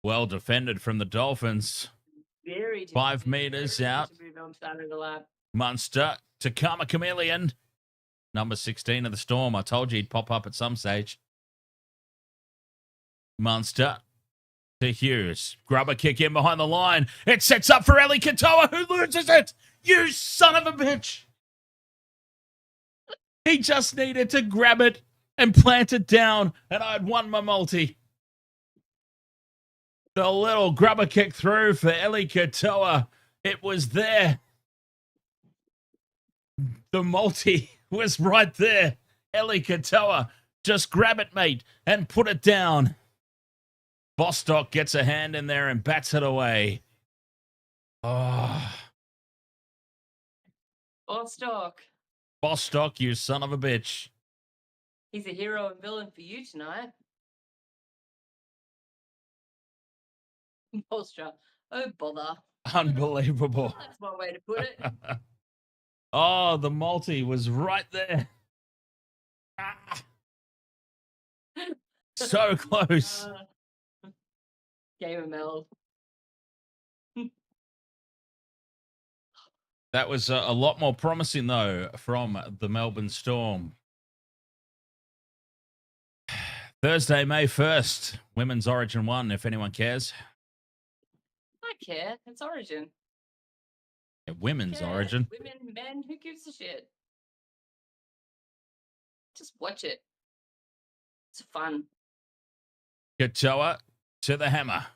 Well defended from the Dolphins. Very 5 meters out. Munster to Karma Chameleon. Number 16 of the Storm. I told you he'd pop up at some stage. Munster to Hughes. Grubber kick in behind the line. It sets up for Eli Katoa, who loses it. You son of a bitch. He just needed to grab it and plant it down, and I'd won my multi. The little grubber kick through for Eli Katoa. It was there. The multi was right there. Eli Katoa, just grab it, mate, and put it down. Bostock gets a hand in there and bats it away. Oh, Bostock. Bostock, you son of a bitch. He's a hero and villain for you tonight. Posture. Oh, bother. Unbelievable. That's one way to put it. Oh, the multi was right there. Ah. So close. Game of Mel. That was a lot more promising, though, from the Melbourne Storm. Thursday, May 1st, Women's Origin 1, if anyone cares. I care. It's Origin. Yeah, women's Care. Origin. Women, men, who gives a shit? Just watch it. It's fun. Katoa to the hammer.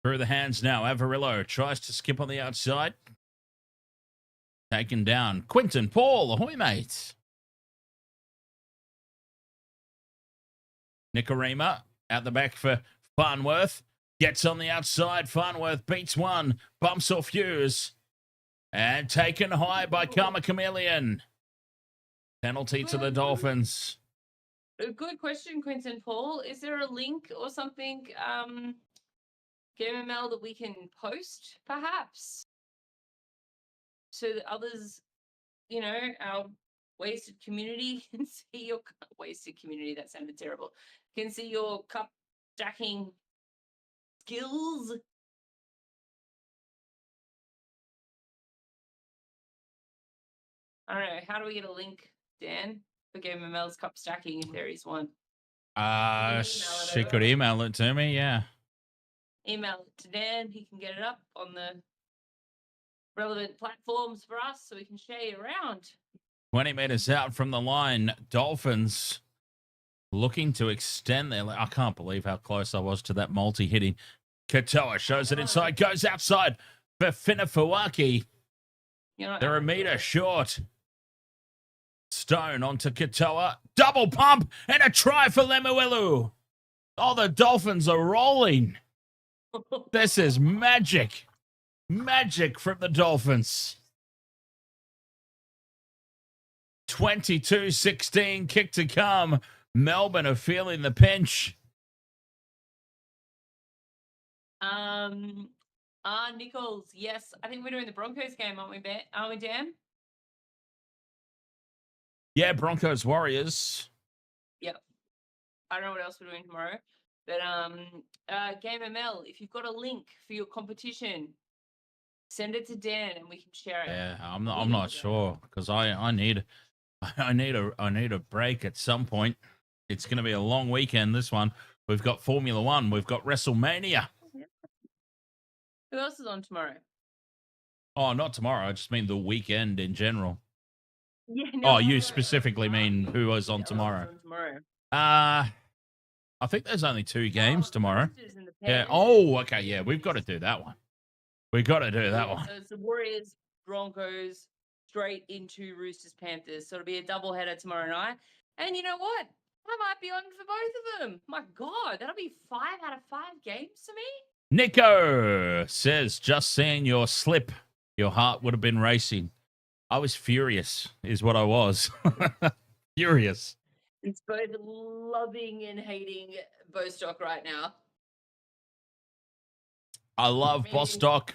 Through the hands now. Avarillo tries to skip on the outside. Taken down. Quinton Paul, ahoy, mate. Nicarima out the back for Farnworth. Gets on the outside. Farnworth beats one. Bumps off Hughes. And taken high by Karma Chameleon. Penalty to the Dolphins. A good question, Quinton Paul. Is there a link or something, GameML, that we can post, perhaps? So that others, you know, our wasted community can see your wasted community. That sounded terrible. Can see your cup stacking skills. I don't know. How do we get a link, Dan, for GameML's cup stacking if there is one? She could email it to me, yeah. Email it to Dan. He can get it up on the relevant platforms for us so we can share it around. 20 meters out from the line, Dolphins looking to extend their... I can't believe how close I was to that multi hitting. Katoa shows it inside, goes outside for Finafawaki. You know, They're a meter short. Stone onto Katoa. Double pump and a try for Lemuelu. Oh, the Dolphins are rolling. This is magic. Magic from the Dolphins. 22-16, kick to come. Melbourne are feeling the pinch. Nichols, yes. I think we're doing the Broncos game, aren't we, Dan? Yeah, Broncos Warriors. Yep. I don't know what else we're doing tomorrow. But Game ML, if you've got a link for your competition, send it to Dan and we can share it. Yeah, I'm not sure because I need a break at some point. It's going to be a long weekend, this one. We've got Formula One. We've got WrestleMania. Who else is on tomorrow? Oh, not tomorrow. I just mean the weekend in general. Yeah, Oh, you specifically mean who was on tomorrow? I think there's only 2 games tomorrow. Yeah. Oh, okay. Yeah, we've got to do that one. We've got to do that one. So it's the Warriors, Broncos, straight into Roosters, Panthers. So it'll be a double header tomorrow night. And you know what? I might be on for both of them. My God, that'll be 5 out of 5 games to me. Nico says, just seeing your slip, your heart would have been racing. I was furious, is what I was. Furious. It's both loving and hating Bostock right now. I love Bostock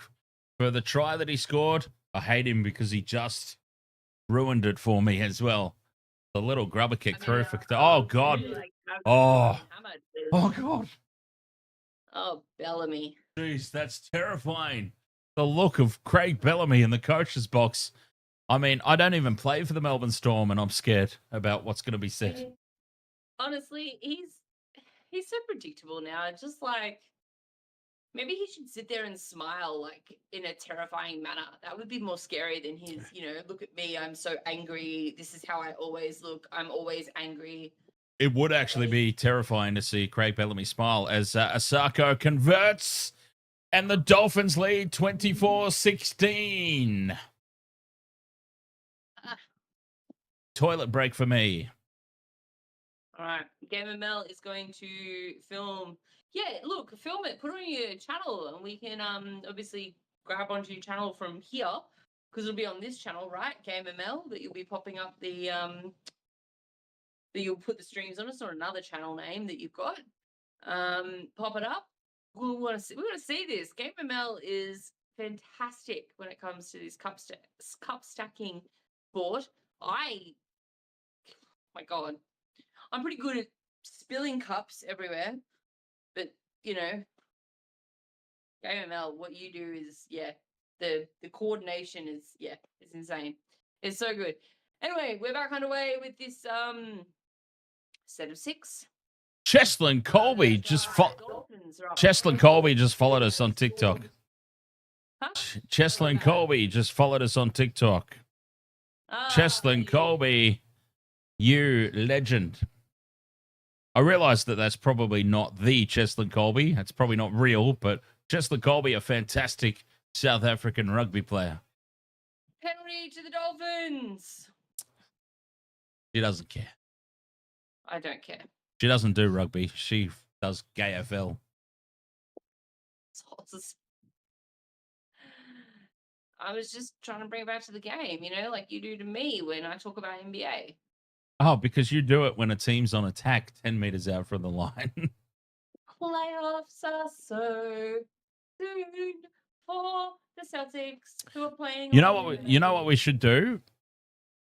for the try that he scored. I hate him because he just ruined it for me as well. The little grubber kick through for... Oh, God. Oh, God. Oh, Bellamy. Jeez, that's terrifying. The look of Craig Bellamy in the coach's box. I mean, I don't even play for the Melbourne Storm, and I'm scared about what's going to be said. Honestly, he's so predictable now. Just like, maybe he should sit there and smile, like, in a terrifying manner. That would be more scary than his, look at me, I'm so angry. This is how I always look. I'm always angry. It would actually be terrifying to see Craig Bellamy smile as Asako converts and the Dolphins lead 24-16. Toilet break for me. All right. Game ML is going to film. Yeah, look, film it. Put it on your channel, and we can obviously grab onto your channel from here because it'll be on this channel, right? Game ML that you'll be popping up the that you'll put the streams on. It's not another channel name that you've got. Pop it up. We want to see this. Game ML is fantastic when it comes to this cup stacking sport. My God, I'm pretty good at spilling cups everywhere, but Game ML, what you do is the coordination is it's insane. It's so good. Anyway, we're back underway with this set of 6. Cheslin Colby just followed us on TikTok. Huh? Cheslin Colby just followed us on TikTok. Cheslin Colby, you legend. I realize that that's probably not the Cheslin Colby. That's probably not real, but Cheslin Colby, a fantastic South African rugby player. Penalty to the Dolphins. She doesn't care. I don't care. She doesn't do rugby. She does GayFL. I was just trying to bring it back to the game, like you do to me when I talk about NBA. Oh, because you do it when a team's on attack 10 meters out from the line. Playoffs are so soon for the Celtics who are playing. You know what we should do?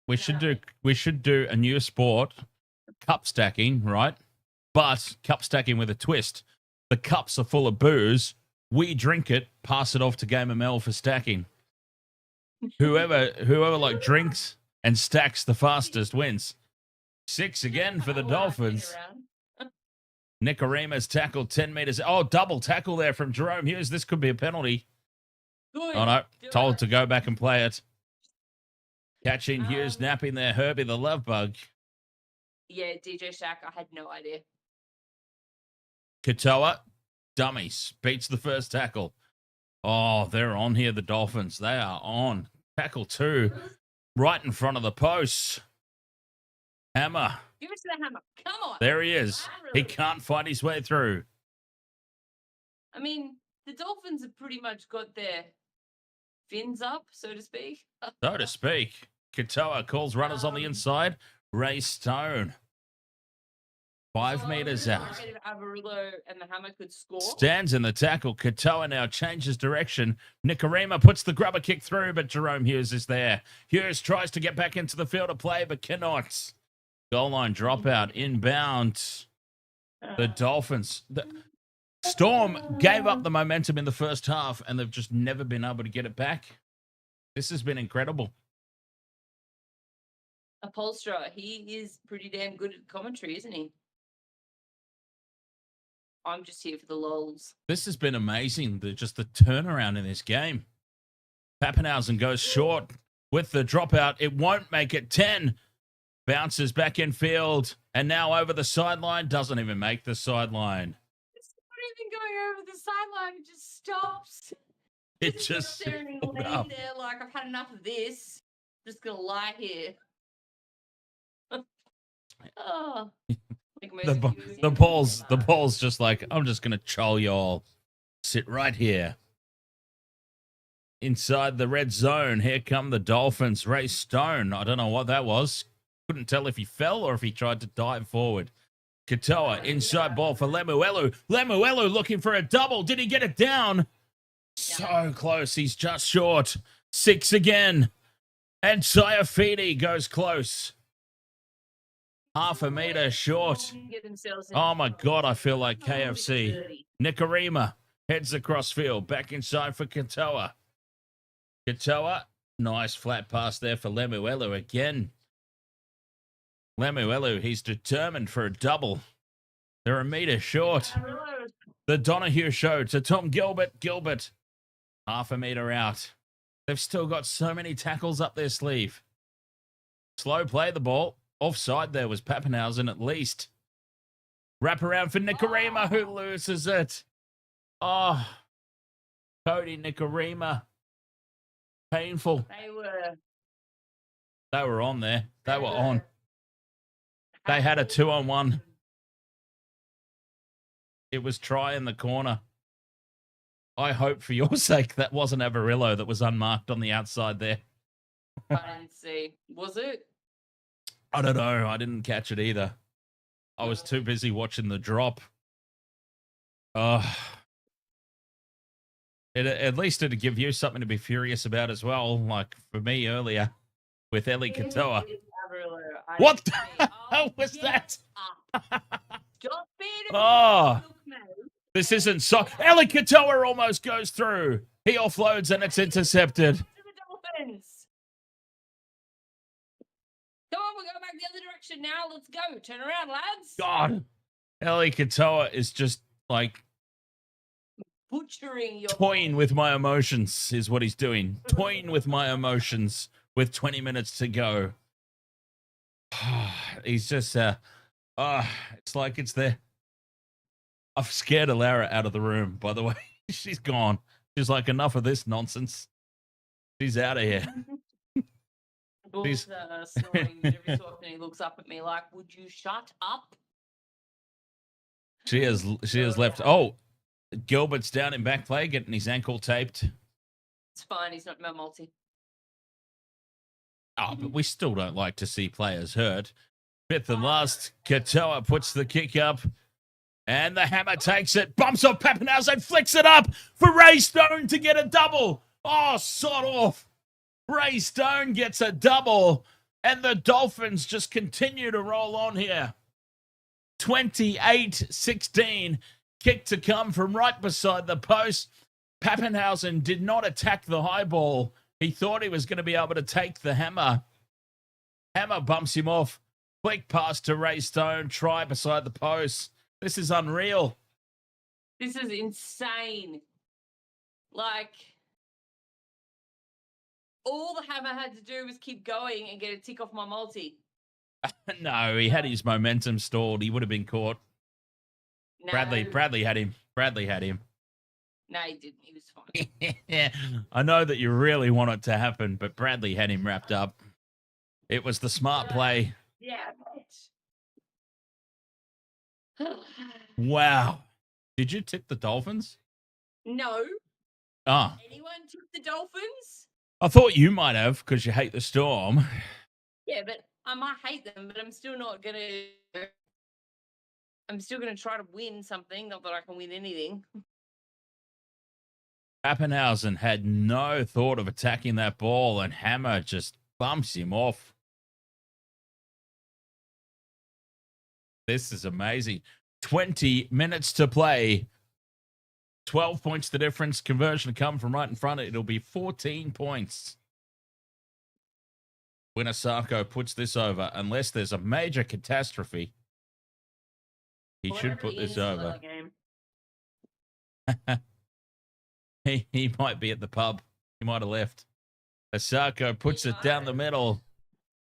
We should do a new sport, cup stacking, right? But cup stacking with a twist. The cups are full of booze. We drink it, pass it off to Game ML for stacking. Whoever like drinks and stacks the fastest wins. 6 again for the Dolphins. Nicarima's tackled 10 meters. Oh, double tackle there from Jahrome Hughes. This could be a penalty. Good. Oh, no. Told to go back and play it. Catching Hughes napping there. Herbie the love bug. Yeah, DJ Shaq. I had no idea. Katoa, dummies. Beats the first tackle. Oh, they're on here, the Dolphins. They are on. Tackle 2. Right in front of the posts. Hammer. Give us the hammer. Come on. There he is. He can't fight his way through. I mean, the Dolphins have pretty much got their fins up, so to speak. So to speak. Katoa calls runners on the inside. Ray Stone. 5 meters out. If Avarillo and the hammer could score. Stands in the tackle. Katoa now changes direction. Nicarima puts the grubber kick through, but Jahrome Hughes is there. Hughes tries to get back into the field of play, but cannot. Goal line dropout, inbound. The Dolphins. The Storm gave up the momentum in the first half, and they've just never been able to get it back. This has been incredible. Upholsterer, he is pretty damn good at commentary, isn't he? I'm just here for the lols. This has been amazing, just the turnaround in this game. Pappenhausen goes short with the dropout. It won't make it 10. Bounces back in field, and now over the sideline. Doesn't even make the sideline. It's not even going over the sideline. It just stops. It just there and he'll lay there like, I've had enough of this. I'm just going to lie here. Oh. The ball's just like, I'm just gonna chol y'all. Sit right here. Inside the red zone, here come the Dolphins. Ray Stone, I don't know what that was. Couldn't tell if he fell or if he tried to dive forward. Katoa, inside ball for Lemuelu. Lemuelu looking for a double. Did he get it down? So close, he's just short. 6 again. And Sua Fa'alogo goes close. Half a meter short. Oh, my God, I feel like KFC. Nicarima heads across field. Back inside for Katoa. Katoa, nice flat pass there for Lemuelu again. Lemuelu, he's determined for a double. They're a meter short. The Donahue show to Tom Gilbert. Gilbert, half a meter out. They've still got so many tackles up their sleeve. Slow play the ball. Offside there was Pappenhausen at least. Wrap around for Nicarima, who loses it. Oh, Cody Nicarima. Painful. They were on there. They were on. They had a 2-on-1. It was try in the corner. I hope for your sake that wasn't Avarillo that was unmarked on the outside there. I didn't see. Was it? I don't know. I didn't catch it either. I was too busy watching the drop. At least it'd give you something to be furious about as well. Like for me earlier with Ellie Katoa. What the hell was that? Stop being Oh, this isn't so. Ellie Katoa almost goes through. He offloads and it's intercepted. To the Dolphins. Come on, we'll go back the other direction now. Let's go. Turn around, lads. God, Ellie Katoa is just like Butchering your toying with my emotions is what he's doing. Toying with my emotions with 20 minutes to go. He's just, it's like it's there. I've scared Alara out of the room, by the way. She's gone. She's like, enough of this nonsense. She's out of here. Bull's snoring, but every so often he looks up at me like, would you shut up? She has left. Oh, Gilbert's down in back play, getting his ankle taped. It's fine, he's not my multi. Oh, but we still don't like to see players hurt. Fifth and last, Katoa puts the kick up. And the hammer takes it, bumps off Pappenhausen, flicks it up for Ray Stone to get a double. Oh, sod off. Ray Stone gets a double, and the Dolphins just continue to roll on here. 28-16, kick to come from right beside the post. Pappenhausen did not attack the high ball. He thought he was going to be able to take the hammer. Hammer bumps him off. Flick pass to Ray Stone, try beside the post. This is unreal. This is insane. Like, all the hammer had to do was keep going and get a tick off my multi. No, he had his momentum stalled. He would have been caught. No. Bradley had him. Bradley had him. No, he didn't. He was fine. I know that you really want it to happen, but Bradley had him wrapped up. It was the smart play. Yeah, Wow. Did you tip the Dolphins? No. Ah. Anyone took the Dolphins? I thought you might have because you hate the Storm. Yeah, but I might hate them, but I'm still gonna try to win something. Not that I can win anything. Pappenhausen had no thought of attacking that ball, and Hammer just bumps him off. This is amazing. 20 minutes to play. 12 points the difference. Conversion to come from right in front. It'll be 14 points. Winosako puts this over. Unless there's a major catastrophe, he should put this over. He might be at the pub. He might have left. Asako puts it down the middle.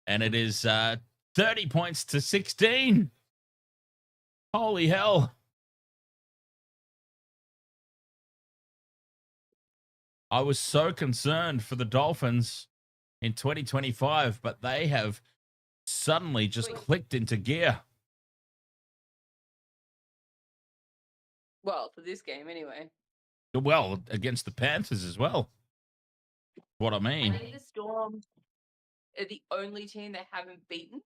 And it is 30 points to 16. Holy hell. I was so concerned for the Dolphins in 2025, but they have suddenly just clicked into gear. Well, for this game anyway. Well, against the Panthers as well. What I mean. I think the Storm are the only team they haven't beaten.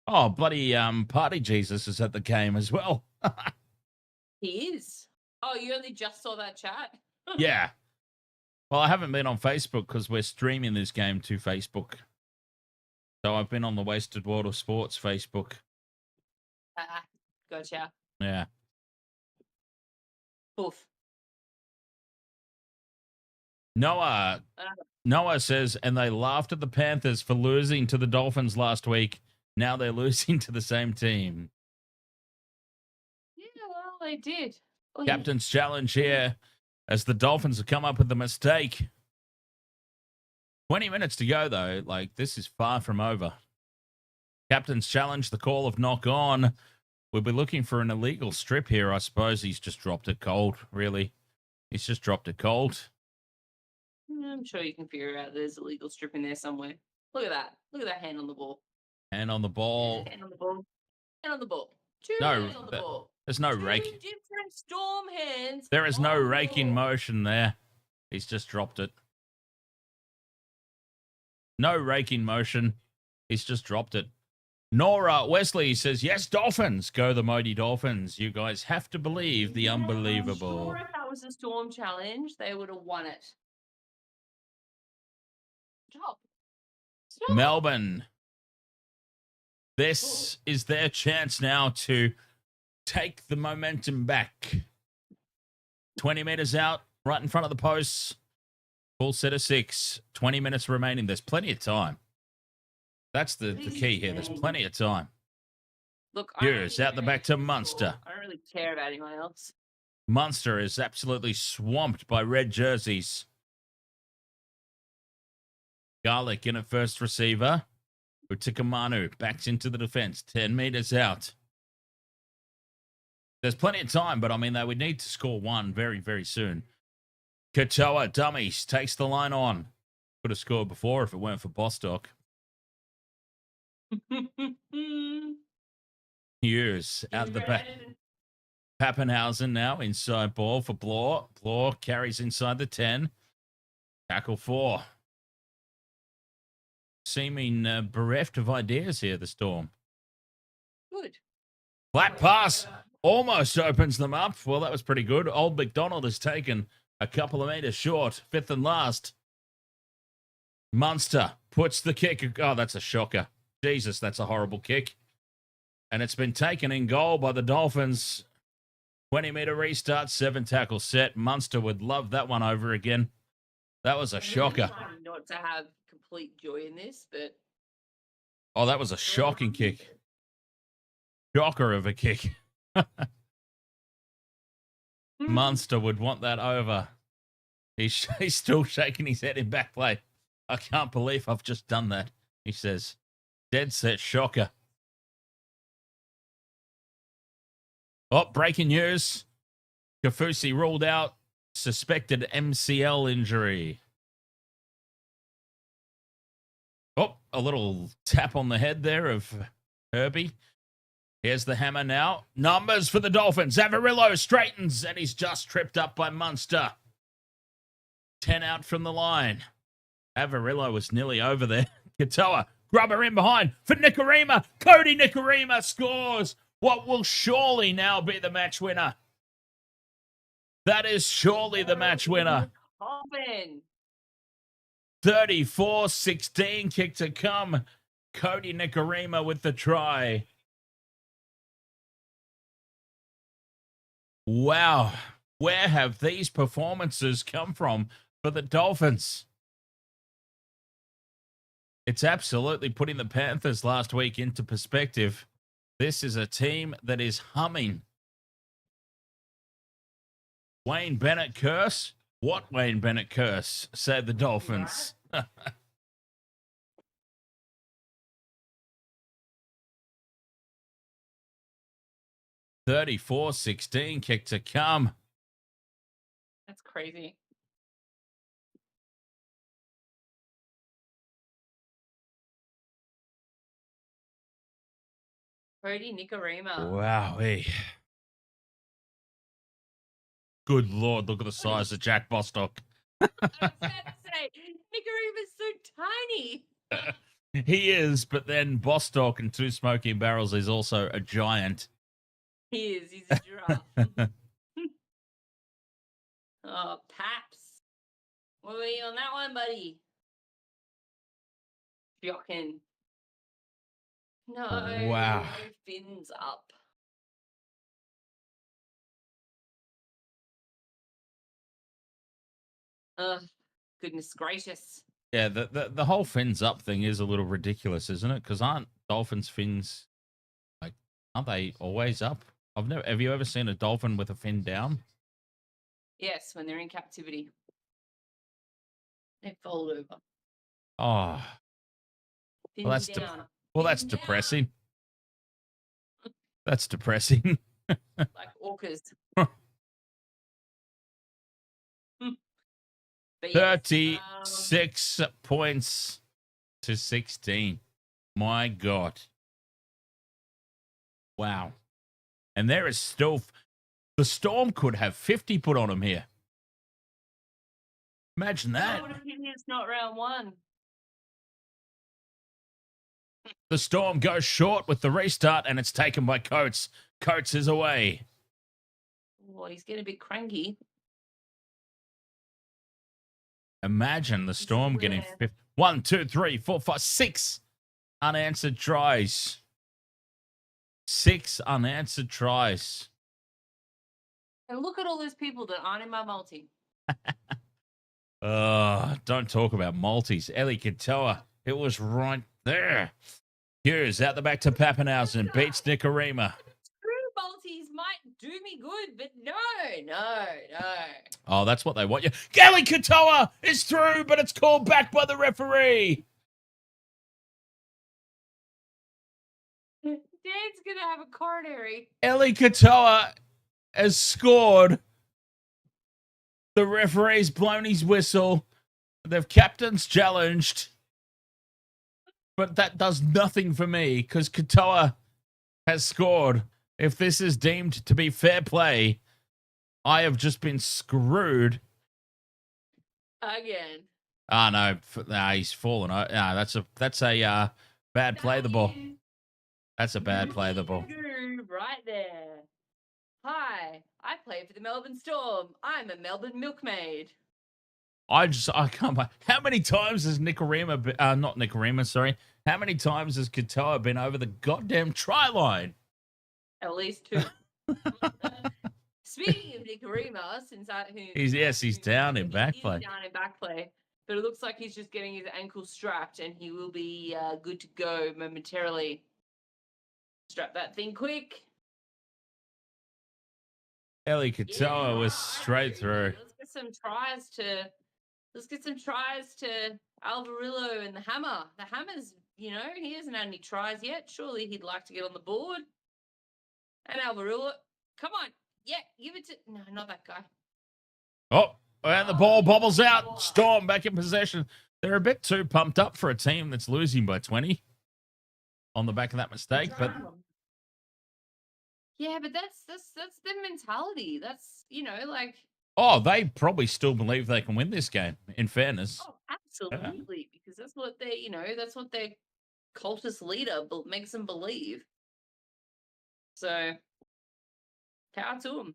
Oh, bloody Party Jesus is at the game as well. He is. Oh, you only just saw that chat? Yeah. Well, I haven't been on Facebook because we're streaming this game to Facebook. So I've been on the Wasted World of Sports Facebook. Gotcha. Yeah. Poof. Noah says, and they laughed at the Panthers for losing to the Dolphins last week. Now they're losing to the same team. Yeah, well, they did. Oh, Captain's challenge here as the Dolphins have come up with the mistake. 20 minutes to go, though. Like, this is far from over. Captain's challenge, the call of knock on. We'll be looking for an illegal strip here. I suppose he's just dropped it cold, really. He's just dropped it cold. I'm sure you can figure out there's a legal strip in there somewhere. Look at that. Look at that hand on the ball. Hand on the ball. Hand on the ball. Hand on the ball. Two No, hands on the ball. there's no Two rake. different Storm hands. There is no on the raking ball. motion there. He's just dropped it. No raking motion. He's just dropped it. Nora Wesley says, yes, Dolphins. Go the mighty Dolphins. You guys have to believe the Yeah, unbelievable. I'm sure if that was a Storm challenge, they would have won it. Stop. Stop. Melbourne. This is their chance now to take the momentum back. 20 meters out, right in front of the posts. Full set of 6. 20 minutes remaining. There's plenty of time. That's the key here. There's plenty of time. Look, Hughes out the back to Munster. I don't really care about anyone else. Munster is absolutely swamped by red jerseys. Garlic in at first receiver. Utikamanu backs into the defense. 10 meters out. There's plenty of time, but I mean, they would need to score one very, very soon. Katoa, dummies, takes the line on. Could have scored before if it weren't for Bostock. Hughes out the back. Pappenhausen now inside ball for Blore. Blore carries inside the 10. Tackle 4. Seeming bereft of ideas here, the Storm. Good. Flat pass almost opens them up. Well, that was pretty good. Old McDonald has taken a couple of meters short. 5th and last. Munster puts the kick. Oh, that's a shocker. Jesus, that's a horrible kick. And it's been taken in goal by the Dolphins. 20-meter restart, 7 tackle set. Munster would love that one over again. That was a shocker. I'm trying not to have complete joy in this, but Oh, that was a shocking kick. Shocker of a kick. Munster would want that over. He's still shaking his head in back play. I can't believe I've just done that, he says. Dead set shocker. Oh, breaking news. Kafusi ruled out suspected MCL injury. Oh, a little tap on the head there of Herbie. Here's the hammer now. Numbers for the Dolphins. Avarillo straightens, and he's just tripped up by Munster. 10 out from the line. Avarillo was nearly over there. Katoa, grubber in behind for Nikorima. Cody Nikorima scores what will surely now be the match winner. That is surely the match winner. 34-16, kick to come. Cody Nikorima with the try. Wow. Where have these performances come from for the Dolphins? It's absolutely putting the Panthers last week into perspective. This is a team that is humming. Wayne Bennett curse? What Wayne Bennett curse? Said the Dolphins. 34-16, kick to come. That's crazy. Cody Nikorima. Wow. Good Lord, look at the size of Jack Bostock. I was about to say, Nikorima's so tiny. He is, but then Bostock and Two Smoking Barrels is also a giant. He is. He's a giraffe. Oh, Paps. What were you on that one, buddy? Shocking. No. Wow. No Phins up. Goodness gracious. Yeah, the whole fins up thing is a little ridiculous, isn't it? Because aren't Dolphins fins, like, aren't they always up? Have you ever seen a dolphin with a fin down? Yes, when they're in captivity. They fold over. Oh, Fins well, that's down. that's Fins down. depressing. That's depressing. Like orcas. But yes, 36 points to 16. My God. Wow. And there is still... The Storm could have 50 put on them here. Imagine that. What if it's not round one? The Storm goes short with the restart, and it's taken by Coates. Coates is away. Well, he's getting a bit cranky. Imagine the Storm getting rare. 1, 2, 3, 4, 5, 6 unanswered tries. 6 unanswered tries. And look at all those people that aren't in my multi. Don't talk about multis. Ellie Katoa, it was right there. Hughes out the back to Pappenhausen, beats Nikorima. True multis might do me good, but no. Oh, that's what they want you. Ellie Katoa is through, but it's called back by the referee. Dan's going to have a coronary. Ellie Katoa has scored. The referee's blown his whistle. The captain's challenged. But that does nothing for me because Katoa has scored. If this is deemed to be fair play, I have just been screwed. Again. No, he's fallen. That's a bad play the ball. That's a bad play the ball. Right there. Hi, I play for the Melbourne Storm. I'm a Melbourne milkmaid. I can't. How many times has how many times has Katoa been over the goddamn try line? At least 2. Speaking of Nikorima, He's down in back play. He's down in back play, but it looks like he's just getting his ankle strapped, and he will be good to go momentarily. Strap that thing quick. Ellie Katoa was straight through. Let's get some tries to Alvarillo and the Hammer. The Hammer's, he hasn't had any tries yet. Surely he'd like to get on the board. And Alvarillo, come on. Yeah, give it to... No, not that guy. Oh, and the ball bobbles out. Storm back in possession. They're a bit too pumped up for a team that's losing by 20 on the back of that mistake. But yeah, but that's their mentality. That's, oh, they probably still believe they can win this game, in fairness. Oh, absolutely. Yeah. Because that's what that's what their cultist leader makes them believe. So, power to them.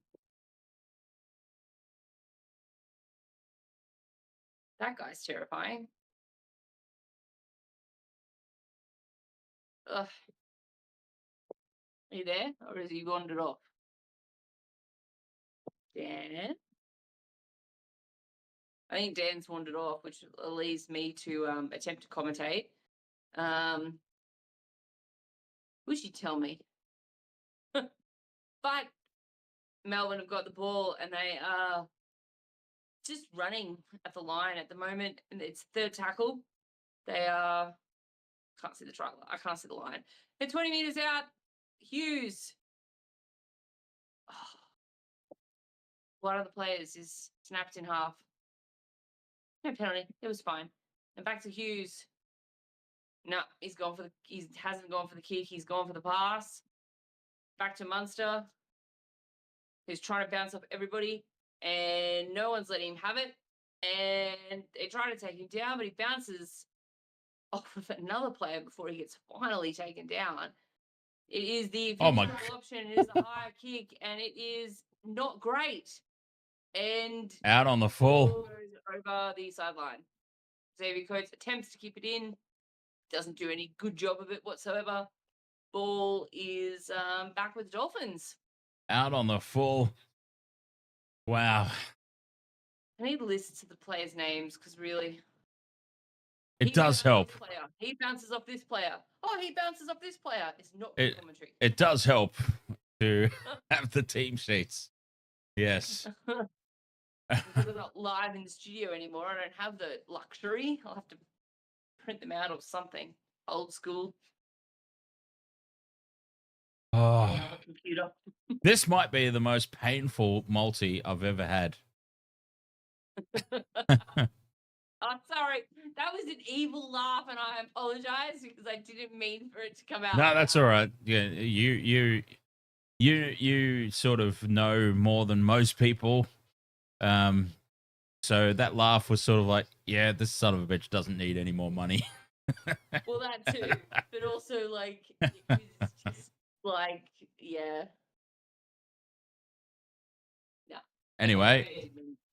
That guy's terrifying. Ugh. Are you there? Or has he wandered off? Dan? I think Dan's wandered off, which leaves me to attempt to commentate. Would you tell me? But Melbourne have got the ball and they are just running at the line at the moment. And it's third tackle. They are... Can't see the trial. I can't see the line. They're 20 metres out. Hughes. Oh. One of the players is snapped in half. No penalty. It was fine. And back to Hughes. No, he hasn't gone for the kick. He's gone for the pass. Back to Munster. He's trying to bounce off everybody. And no one's letting him have it. And they try to take him down, but he bounces off of another player before he gets finally taken down. It is the option. It is a higher kick, and it is not great. And out on the full. Goes over the sideline. Xavier Coates attempts to keep it in. Doesn't do any good job of it whatsoever. Ball is back with the Dolphins. Out on the full. Wow. I need lists of the players' names because really... It does help. He bounces off this player. Oh, he bounces off this player. It's not good commentary. It does help to have the team sheets. Yes. Because I'm not live in the studio anymore. I don't have the luxury. I'll have to print them out or something. Old school. Oh, computer. This might be the most painful multi I've ever had. Oh, sorry. That was an evil laugh, and I apologize because I didn't mean for it to come out. No, like that's that. all right. Yeah, you sort of know more than most people. So that laugh was sort of like, yeah, this son of a bitch doesn't need any more money. Well, that too, but also like it was just like, yeah. No. Anyway,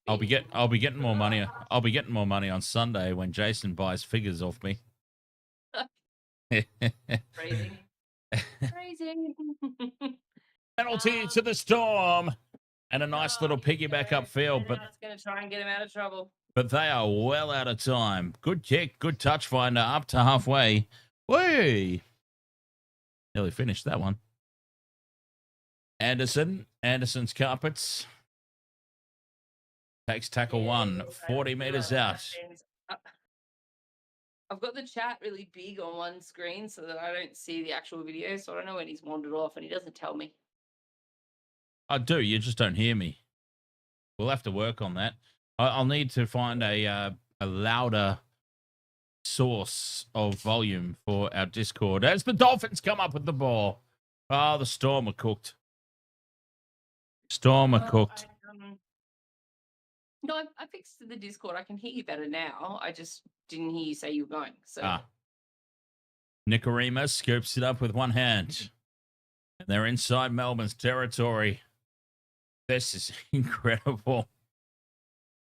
I'll be getting more money. I'll be getting more money on Sunday when Jason buys figures off me. Phrasing. Phrasing. Penalty to the Storm, and a nice little piggyback upfield, but that's going to try and get him out of trouble. but they are well out of time. Good kick, good touch finder up to halfway. Whee! Nearly finished that one. Anderson's carpets. Takes tackle one, 40 meters out. I've got the chat really big on one screen so that I don't see the actual video, so I don't know when he's wandered off and he doesn't tell me. I do, you just don't hear me. We'll have to work on that. I'll need to find a louder source of volume for our Discord as the Dolphins come up with the ball. Oh, the Storm are cooked. Storm are cooked. No, I fixed the Discord. I can hear you better now. I just didn't hear you say you were going. So Nicarima scoops it up with one hand. And they're inside Melbourne's territory. This is incredible.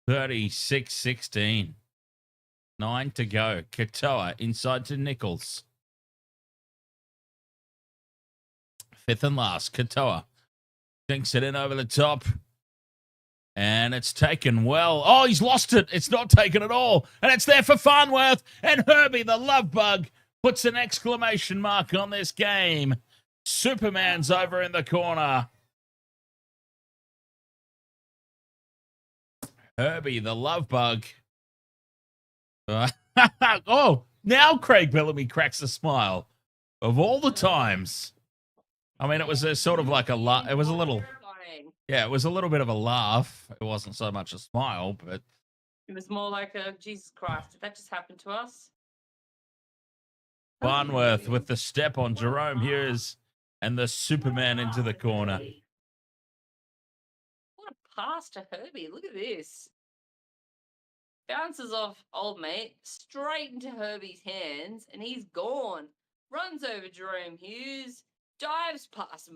36-16. 9 to go. Katoa inside to Nichols. Fifth and last. Katoa dinks it in over the top. And it's taken well. Oh, he's lost it. It's not taken at all. And it's there for Farnworth. And Herbie, the love bug, puts an exclamation mark on this game. Superman's over in the corner. Herbie, the love bug. Oh, now Craig Bellamy cracks a smile. Of all the times. I mean, it was a sort of like a laugh. It was a little... Yeah, it was a little bit of a laugh. It wasn't so much a smile, but... It was more like a, Jesus Christ, did that just happen to us? Farnworth with the step on Jahrome Hughes and the Superman into the corner. What a pass to Herbie. Look at this. Bounces off old mate, straight into Herbie's hands, and he's gone. Runs over Jahrome Hughes, dives past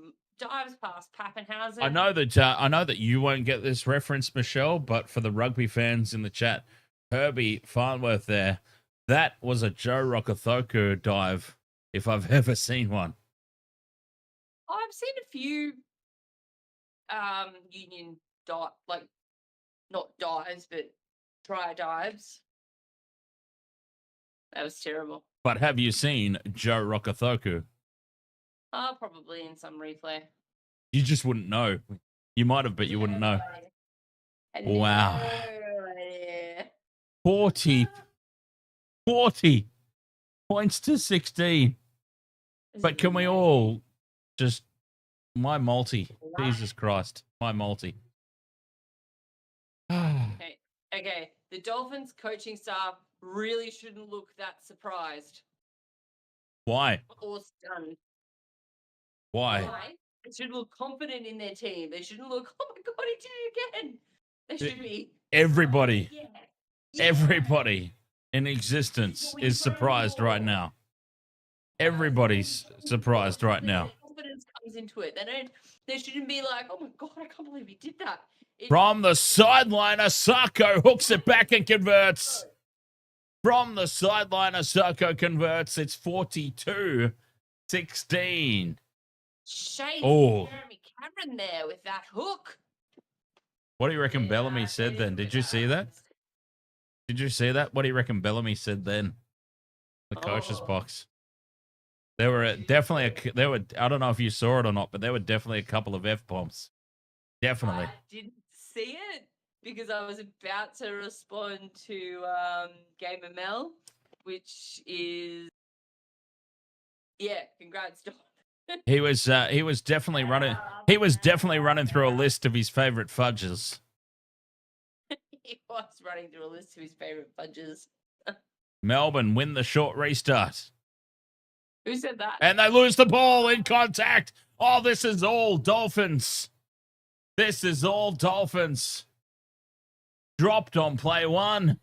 Pappenhausen. I know that you won't get this reference, Michelle, but for the rugby fans in the chat, Herbie Farnworth there, that was a Joe Rokothoku dive, if I've ever seen one. I've seen a few union not dives, but try dives. That was terrible. But have you seen Joe Rokothoku? Probably in some replay. You just wouldn't know. You might have, but you wouldn't know. Wow. 40 points to 16. But can we all just... My multi. Jesus Christ. My multi. Okay. The Dolphins coaching staff really shouldn't look that surprised. Why? Or stunned. Why? They should look confident in their team. They shouldn't look, oh my God, he did it again. They should be. Everybody. Yeah. Everybody in existence is surprised right now. Everybody's surprised right now. Confidence comes into it. They shouldn't be like, oh my God, I can't believe he did that. From the sideline, Asako hooks it back and converts. From the sideline, Asako converts. It's 42-16. Shades Oh. Jeremy Cameron there with that hook. What do you reckon Bellamy said then? Did you see that? Did you see that? What do you reckon Bellamy said then? The coach's box. There were I don't know if you saw it or not, but there were definitely a couple of F-bombs. Definitely. I didn't see it because I was about to respond to Game of Mel, which is congrats, Don. He was definitely running through a list of his favorite fudges. He was running through a list of his favourite fudges. Melbourne win the short restart. Who said that? And they lose the ball in contact. Oh, this is all Dolphins. This is all Dolphins. Dropped on play one.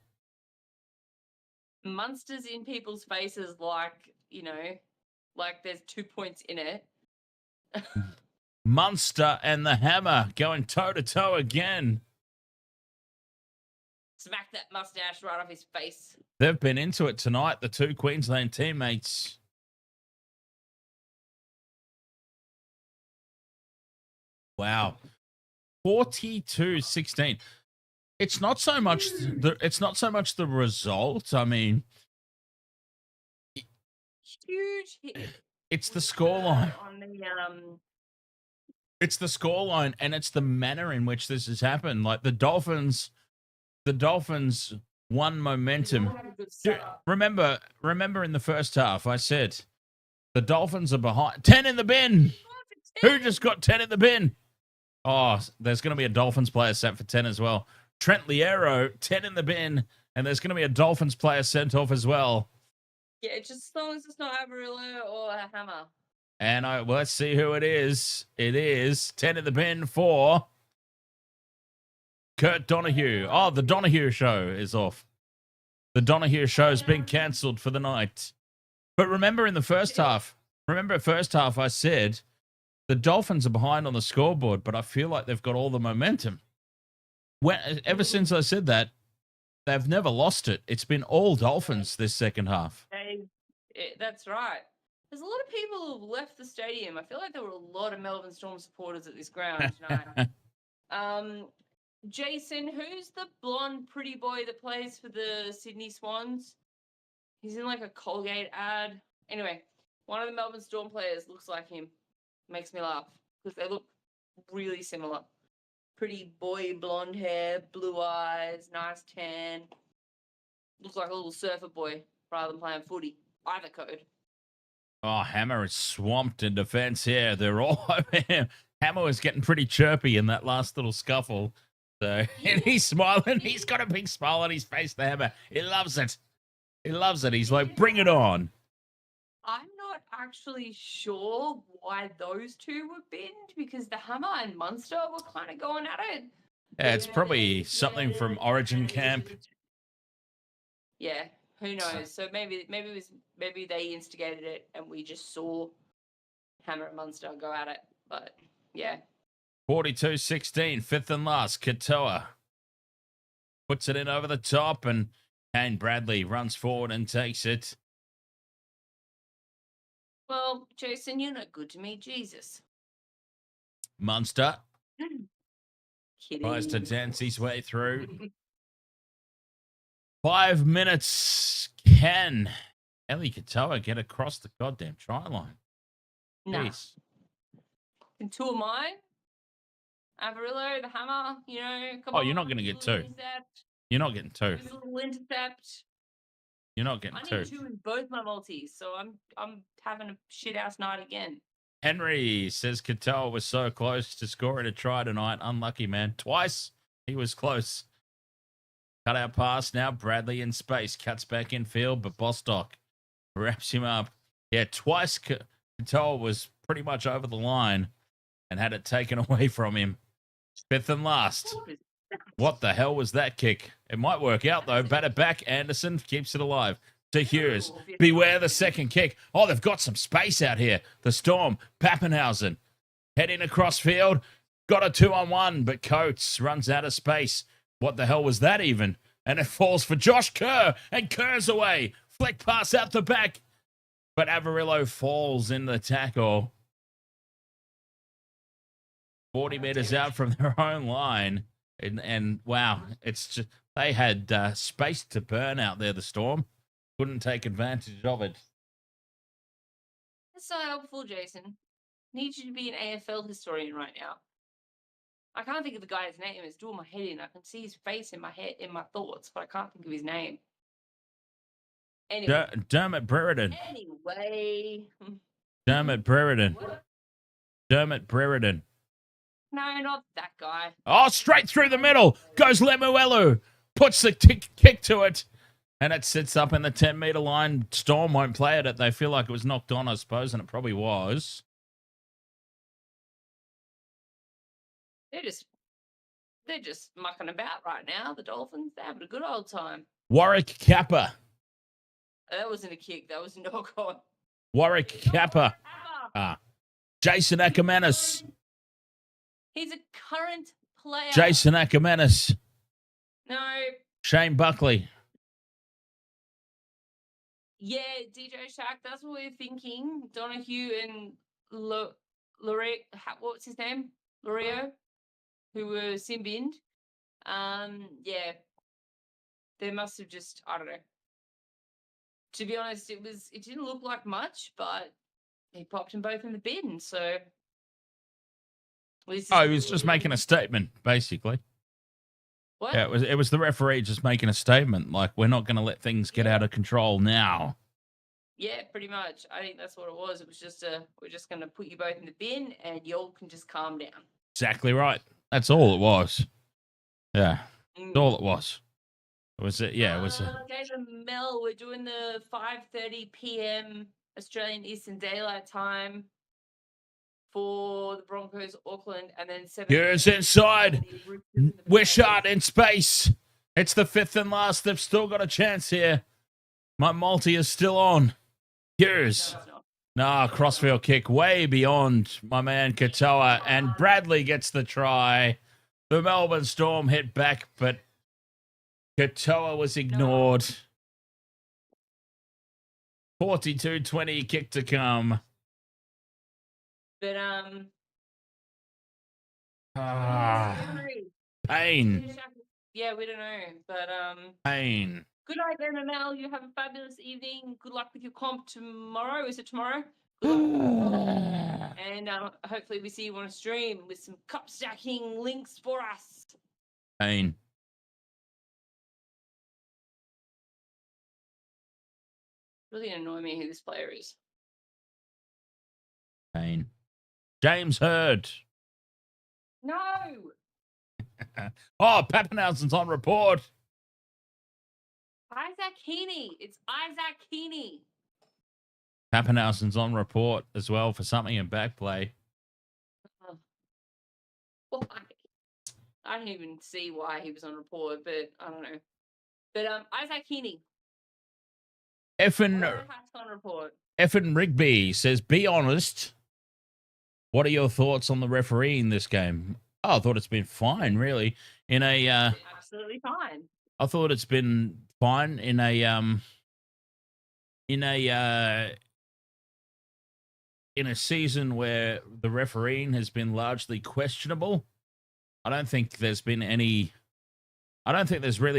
Munster's in people's faces like, you know, like there's 2 points in it. Munster and the Hammer going toe-to-toe again. Smack that mustache right off his face. They've been into it tonight, the two Queensland teammates. Wow. 42-16. It's not so much the result. I mean, Huge hit. it's the scoreline. On the It's the scoreline, and it's the manner in which this has happened. Like the Dolphins won momentum. Remember in the first half, I said the Dolphins are behind. 10 in the bin. Who just got 10 in the bin? Oh, there's going to be a Dolphins player set for 10 as well. Trent Liero, 10 in the bin, and there's going to be a Dolphins player sent off as well. Yeah, just as long as it's not Amarillo or a Hammer. And well, let's see who it is. It is 10 in the bin for Kurt Donahue. Oh, the Donahue show is off. The Donahue show's been cancelled for the night. But remember in the first half, I said the Dolphins are behind on the scoreboard, but I feel like they've got all the momentum. Ever since I said that, they've never lost it. It's been all Dolphins this second half. That's right. There's a lot of people who've left the stadium. I feel like there were a lot of Melbourne Storm supporters at this ground tonight. Jason, who's the blonde pretty boy that plays for the Sydney Swans? He's in like a Colgate ad. Anyway, one of the Melbourne Storm players looks like him. Makes me laugh because they look really similar. Pretty boy, blonde hair, blue eyes, nice tan. Looks like a little surfer boy rather than playing footy. Either code. Oh, Hammer is swamped in defense here. They're all over him. Hammer was getting pretty chirpy in that last little scuffle. So, and he's smiling. He's got a big smile on his face, the Hammer. He loves it. He loves it. He's like, bring it on. I'm not actually sure why those two were binned because the Hammer and Munster were kind of going at it. Yeah, it's probably something from Origin Camp. Yeah, who knows? So maybe they instigated it and we just saw Hammer and Munster go at it. But yeah. 42-16, fifth and last. Katoa puts it in over the top, and Kane Bradley runs forward and takes it. Well, Jason, you're not good to me, Jesus. Munster Kidding. tries to dance his way through. 5 minutes. Can Eli Katoa get across the goddamn try line? No. Jeez. And two of mine. Avarillo, the Hammer, you know. Oh, you're not going to get two. You're not getting two. There's a little intercept. You're not getting I two. need two in both my multis, so I'm having a shit house night again. Henry says Katoa was so close to scoring a try tonight. Unlucky, man. Twice he was close. Cut out pass now. Bradley in space. Cuts back in field, but Bostock wraps him up. Yeah, twice Katoa was pretty much over the line and had it taken away from him. Fifth and last. What the hell was that kick? It might work out, though. Bat it back. Anderson keeps it alive. To Hughes. Beware the second kick. Oh, they've got some space out here. The Storm. Pappenhausen. Heading across field. Got a 2-on-1, but Coates runs out of space. What the hell was that even? And it falls for Josh Kerr. And Kerr's away. Flick pass out the back. But Avarillo falls in the tackle. 40 meters out from their own line. And wow, it's just they had space to burn out there, the Storm. Couldn't take advantage of it. That's so helpful, Jason. Need you to be an AFL historian right now. I can't think of the guy's name. It's doing my head in. I can see his face in my head, in my thoughts, but I can't think of his name. Anyway. Dermot Brereton. Anyway. Dermot Brereton. What? Dermot Brereton. No, not that guy. Oh, straight through the middle goes Lemuelu. puts the kick to it, and it sits up in the 10-meter line. Storm won't play at it. They feel like it was knocked on, I suppose, and it probably was. They're just mucking about right now. The Dolphins, they're having a good old time. Warwick Kappa. That wasn't a kick. That was a knock on. Warwick Kappa. Jason Ackermanis. He's a current player. Jason Ackermanis. No. Shane Buckley. Yeah, DJ Shack, that's what we're thinking. Donahue and what's his name? Lorio, who were sin binned. Yeah. They must have just, I don't know. To be honest, it didn't look like much, but he popped them both in the bin, so he was just making a statement, basically. What? Yeah, it was the referee just making a statement, like, we're not going to let things get out of control now. Yeah, pretty much. I think that's what it was. It was just we're just going to put you both in the bin, and y'all can just calm down. Exactly right. That's all it was. Yeah, that's all it was. It was it. Yeah, it was. Okay, Mel, we're doing the 5:30 p.m. Australian Eastern Daylight Time for the Broncos, Auckland, and then 7. Here's inside. Wishart in space. It's the 5th and last. They've still got a chance here. My multi is still on. Here's. Crossfield kick way beyond my man Katoa, and Bradley gets the try. The Melbourne Storm hit back, but Katoa was ignored. 42-20 kick to come. But pain. Yeah, we don't know, but pain. Good night, MML. You have a fabulous evening. Good luck with your comp tomorrow. Is it tomorrow? Good luck. And hopefully we see you on a stream with some cup stacking links for us. Pain. Really annoy me who this player is. Pain. James Hurd. No. Pappenhausen's on report. Isaac Heaney. It's Isaac Heaney. Pappenhausen's on report as well for something in back play. Why? I don't even see why he was on report, but I don't know. But Isaac Heaney. Effin Rigby says, be honest. What are your thoughts on the referee in this game? I thought it's been fine, really. Absolutely fine. I thought it's been fine in a season where the refereeing has been largely questionable. I don't think there's really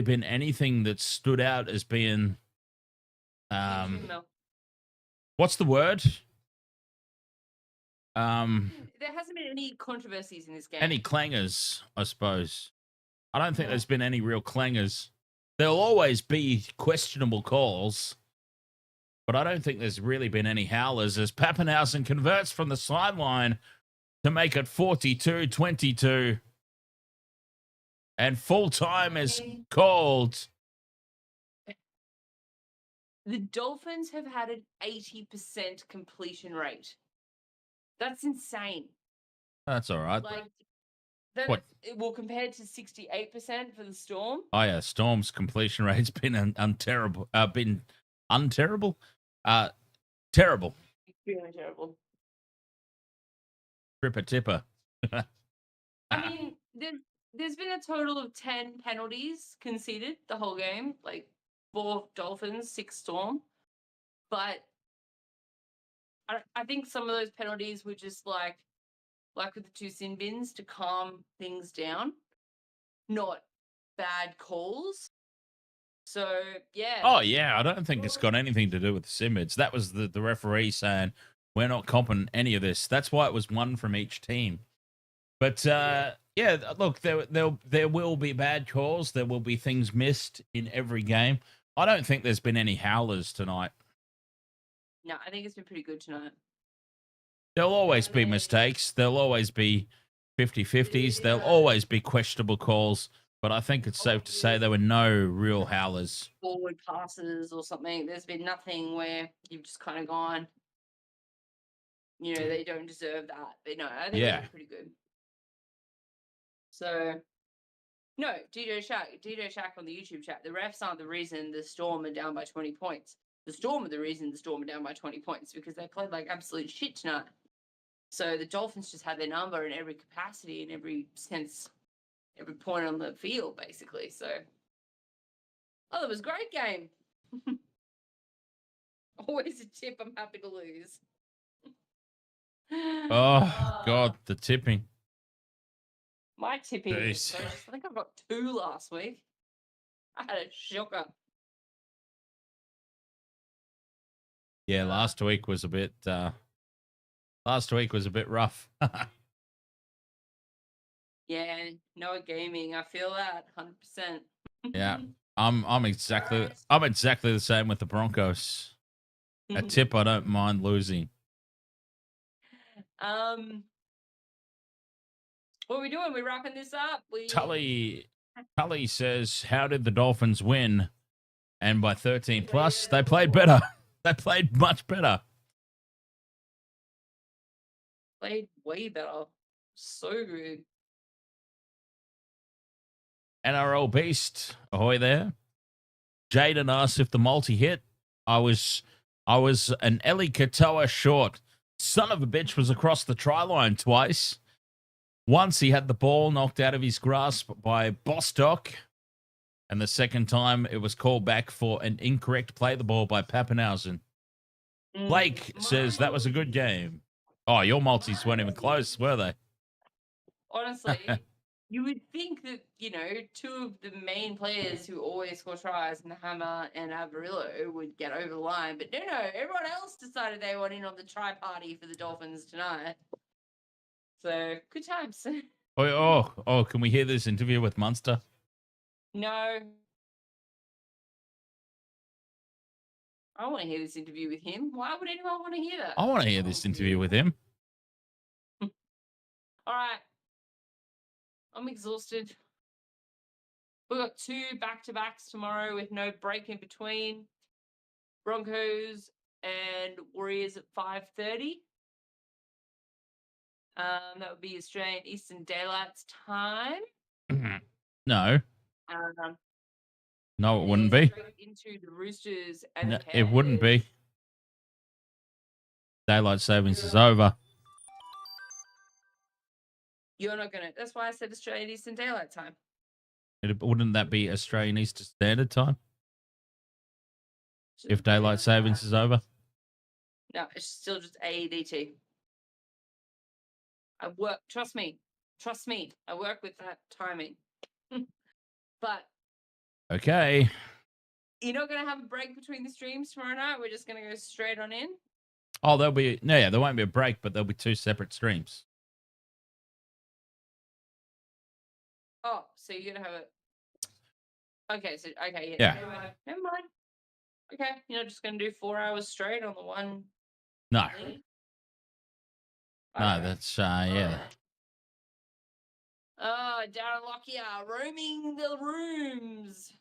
been anything that stood out as being what's the word? There hasn't been any controversies in this game. Any clangers, I suppose. I don't think there's been any real clangers. There'll always be questionable calls, but I don't think there's really been any howlers as Pappenhausen converts from the sideline to make it 42-22. And full time is called. The Dolphins have had an 80% completion rate. That's insane. That's all right. What? Well, compared to 68% for the Storm. Oh yeah, Storm's completion rate's been terrible. Terrible. Extremely terrible. Tripper tipper. I mean, there's been a total of 10 penalties conceded the whole game, like 4 Dolphins, 6 Storm. But I think some of those penalties were just like with the 2 sin bins to calm things down, not bad calls. So, yeah. Oh, yeah. I don't think it's got anything to do with the sin bins. That was the referee saying, we're not comping any of this. That's why it was 1 from each team. But, yeah, look, there will be bad calls. There will be things missed in every game. I don't think there's been any howlers tonight. No, I think it's been pretty good tonight. There'll always be mistakes. There'll always be 50-50s. There'll always be questionable calls. but I think it's safe to say there were no real howlers. Forward passes or something. There's been nothing where you've just kind of gone, they don't deserve that. But no, I think Yeah. they're pretty good. So, no, DJ Shack on the YouTube chat. The refs aren't the reason the Storm are down by 20 points. The Storm are the reason the Storm are down by 20 points because they played like absolute shit tonight. So the Dolphins just had their number in every capacity, in every sense, every point on the field, basically. So, it was a great game. Always a tip I'm happy to lose. Oh, God, the tipping. My tipping is Jeez. so I think I got 2 last week. I had a shocker. Yeah, last week was a bit rough. Yeah, no gaming. I feel that 100%. Yeah. I'm exactly the same with the Broncos. A tip I don't mind losing. What are we doing? We wrapping this up? Tully says, how did the Dolphins win? And by 13 plus, they played better. They played much better. Played way better. So good. NRL Beast, ahoy there. Jaden asked if the multi hit. I was an Eli Katoa short. Son of a bitch was across the try line twice. Once he had the ball knocked out of his grasp by Bostock, and the second time it was called back for an incorrect play the ball by Pappenhausen. Blake says that was a good game. Oh, your multis weren't even close, were they? Honestly, you would think that, 2 of the main players who always score tries, Hammer and Avarillo, would get over the line. But no, everyone else decided they went in on the try party for the Dolphins tonight. So, good times. Oh, can we hear this interview with Munster? No. I want to hear this interview with him. Why would anyone want to hear that? I want to hear this interview with him. All right. I'm exhausted. We've got 2 back-to-backs tomorrow with no break in between. Broncos and Warriors at 5:30. That would be Australian Eastern Daylight Time. No. No, it wouldn't be. Straight into the Roosters and No, it wouldn't be. Daylight savings is over. You're not gonna. That's why I said Australian Eastern Daylight Time. Wouldn't that be Australian Eastern Standard Time if daylight savings is over? No, it's still just AEDT. I work. Trust me. I work with that timing. But Okay. you're not gonna have a break between the streams tomorrow night. We're just gonna go straight on in. Oh, there won't be a break, but there'll be 2 separate streams. Oh, so you're gonna have it. Okay, Yeah. Never mind. Okay, you're not just gonna do 4 hours straight on the one. No. link? No, Okay. that's yeah. Oh, Darren Lockyer roaming the rooms.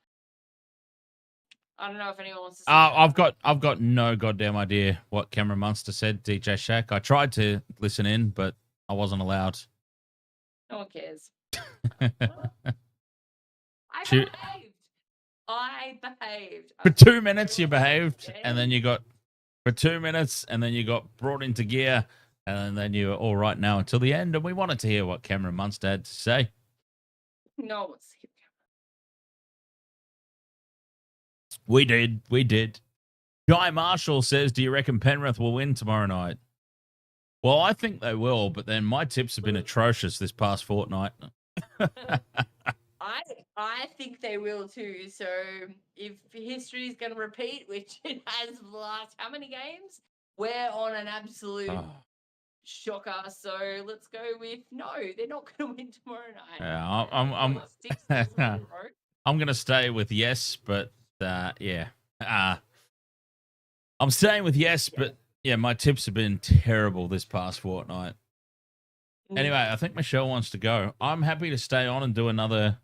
I don't know if anyone wants to. I've got no goddamn idea what Cameron Munster said, DJ Shack. I tried to listen in, but I wasn't allowed. No one cares. Shoot. I behaved. For 2 minutes you behaved, and then you got brought into gear, and then you were all right now until the end, and we wanted to hear what Cameron Munster had to say. No one wants to hear We did. Guy Marshall says, do you reckon Penrith will win tomorrow night? Well, I think they will, but then my tips have been atrocious this past fortnight. I think they will too. So if history is going to repeat, which it has for the last how many games, we're on an absolute shocker. So let's go with no. They're not going to win tomorrow night. Yeah, I'm going to stay with yes, but yeah. I'm staying with yes, but yeah, my tips have been terrible this past fortnight. Anyway, I think Michelle wants to go. I'm happy to stay on and do another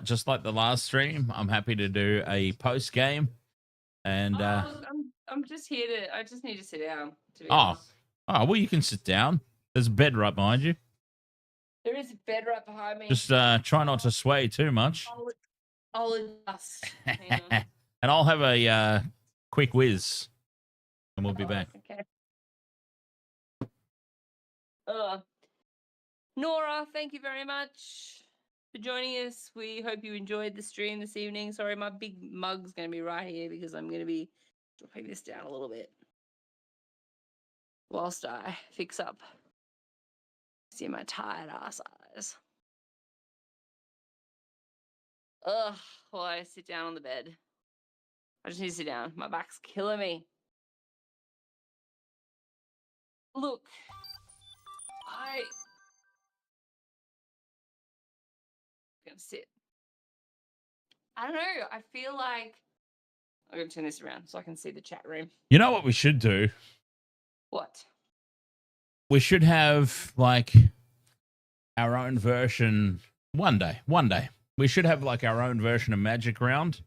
just like the last stream, I'm happy to do a post game. And look, I'm just here to. I just need to sit down. To be oh, honest, well, you can sit down. There's a bed right behind you. there is a bed right behind me. Just try not to sway too much. I'll adjust. Hang on. And I'll have a quick whiz, and we'll be back. Okay. Nora, thank you very much for joining us. We hope you enjoyed the stream this evening. Sorry, my big mug's going to be right here because I'm going to be dropping this down a little bit whilst I fix up. See my tired ass eyes. While I sit down on the bed. I just need to sit down. My back's killing me. Look, I'm gonna sit. I don't know. I feel like I'm gonna turn this around so I can see the chat room. You know what we should do? What? We should have like our own version one day. We should have like our own version of Magic Round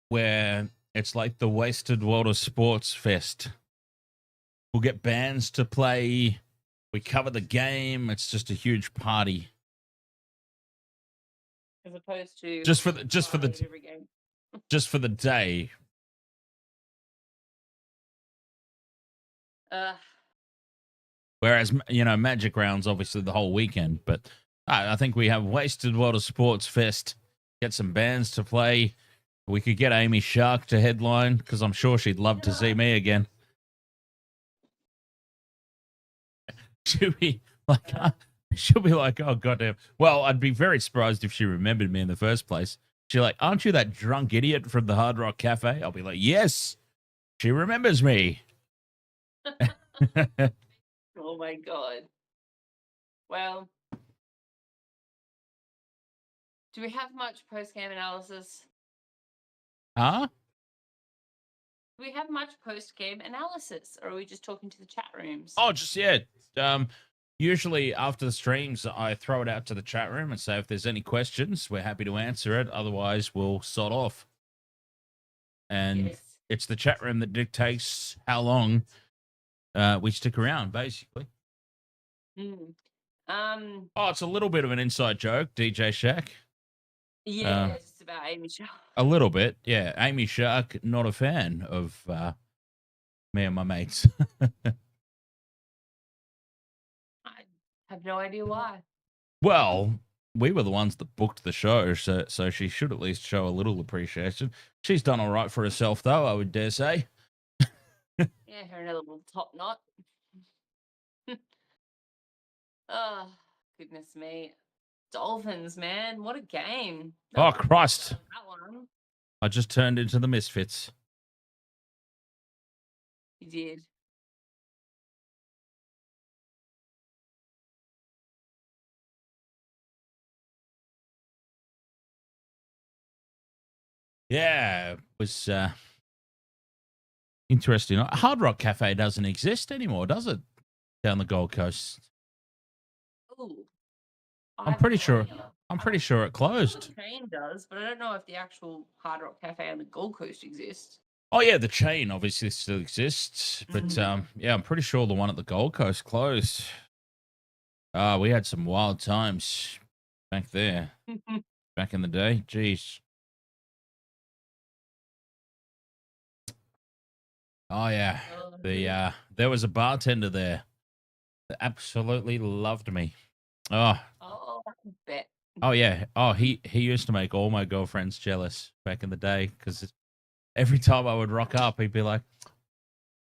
where it's like the Wasted World of Sports Fest. We'll get bands to play. We cover the game. It's just a huge party. As opposed to Just for the every game. just for the day. Whereas, Magic Round's obviously the whole weekend, but I think we have Wasted World of Sports Fest. Get some bands to play. We could get Amy Shark to headline because I'm sure she'd love to see me again. She'll be like, oh, goddamn. Well, I'd be very surprised if she remembered me in the first place. She's like, aren't you that drunk idiot from the Hard Rock Cafe? I'll be like, yes, she remembers me. Oh my God. Well, do we have much post-game analysis? Huh? Do we have much post-game analysis, or are we just talking to the chat rooms? Oh, just, yeah. Usually after the streams, I throw it out to the chat room and say if there's any questions, we're happy to answer it. Otherwise, we'll sod off. And Yes. it's the chat room that dictates how long we stick around, basically. Oh, it's a little bit of an inside joke, DJ Shack. Yeah, it's about Amy Shark. A little bit, yeah. Amy Shark, not a fan of me and my mates. I have no idea why. Well, we were the ones that booked the show, so she should at least show a little appreciation. She's done all right for herself, though, I would dare say. Yeah, her another little top knot. Oh, goodness me. Dolphins, man. What a game. Oh, Christ. That one. I just turned into the Misfits. You did. Yeah, it was interesting. Hard Rock Cafe doesn't exist anymore, does it? Down the Gold Coast. Ooh. I'm pretty sure it closed. The chain does, but I don't know if the actual Hard Rock Cafe on the Gold Coast exists. Oh yeah, the chain obviously still exists, but yeah, I'm pretty sure the one at the Gold Coast closed. We had some wild times back there, back in the day. Jeez. Oh yeah, there was a bartender there that absolutely loved me. Oh, I bet. oh yeah. Oh, he used to make all my girlfriends jealous back in the day because every time I would rock up, he'd be like,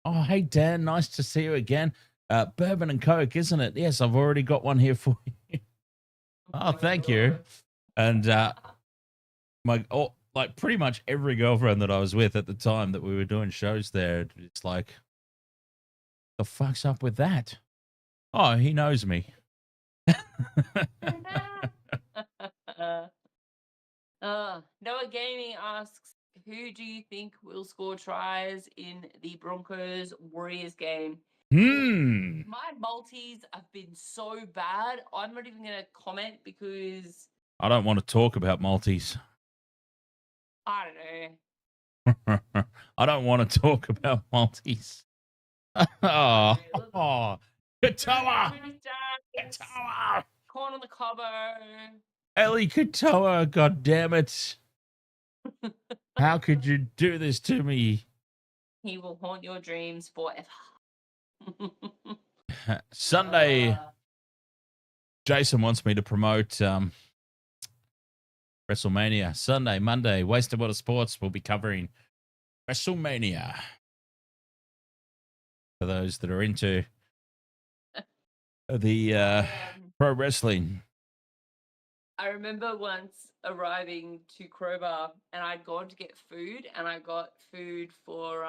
"Oh, hey Dan, nice to see you again. Bourbon and Coke, isn't it? Yes, I've already got one here for you." Oh, thank you. And like pretty much every girlfriend that I was with at the time that we were doing shows there, it's like, the fuck's up with that? Oh, he knows me. Noah Gaming asks, who do you think will score tries in the Broncos Warriors game? My multis have been so bad. I'm not even going to comment because I don't want to talk about Maltese. I don't know. I don't want to talk about Maltese. Oh, Katoa! Katoa! Corn on the cobbo. Ellie Katoa, god damn it. How could you do this to me? He will haunt your dreams forever. Sunday, Jason wants me to promote WrestleMania. Sunday, Monday, Wasted Water Sports will be covering WrestleMania. For those that are into the pro wrestling. I remember once arriving to Crowbar and I'd gone to get food and I got food for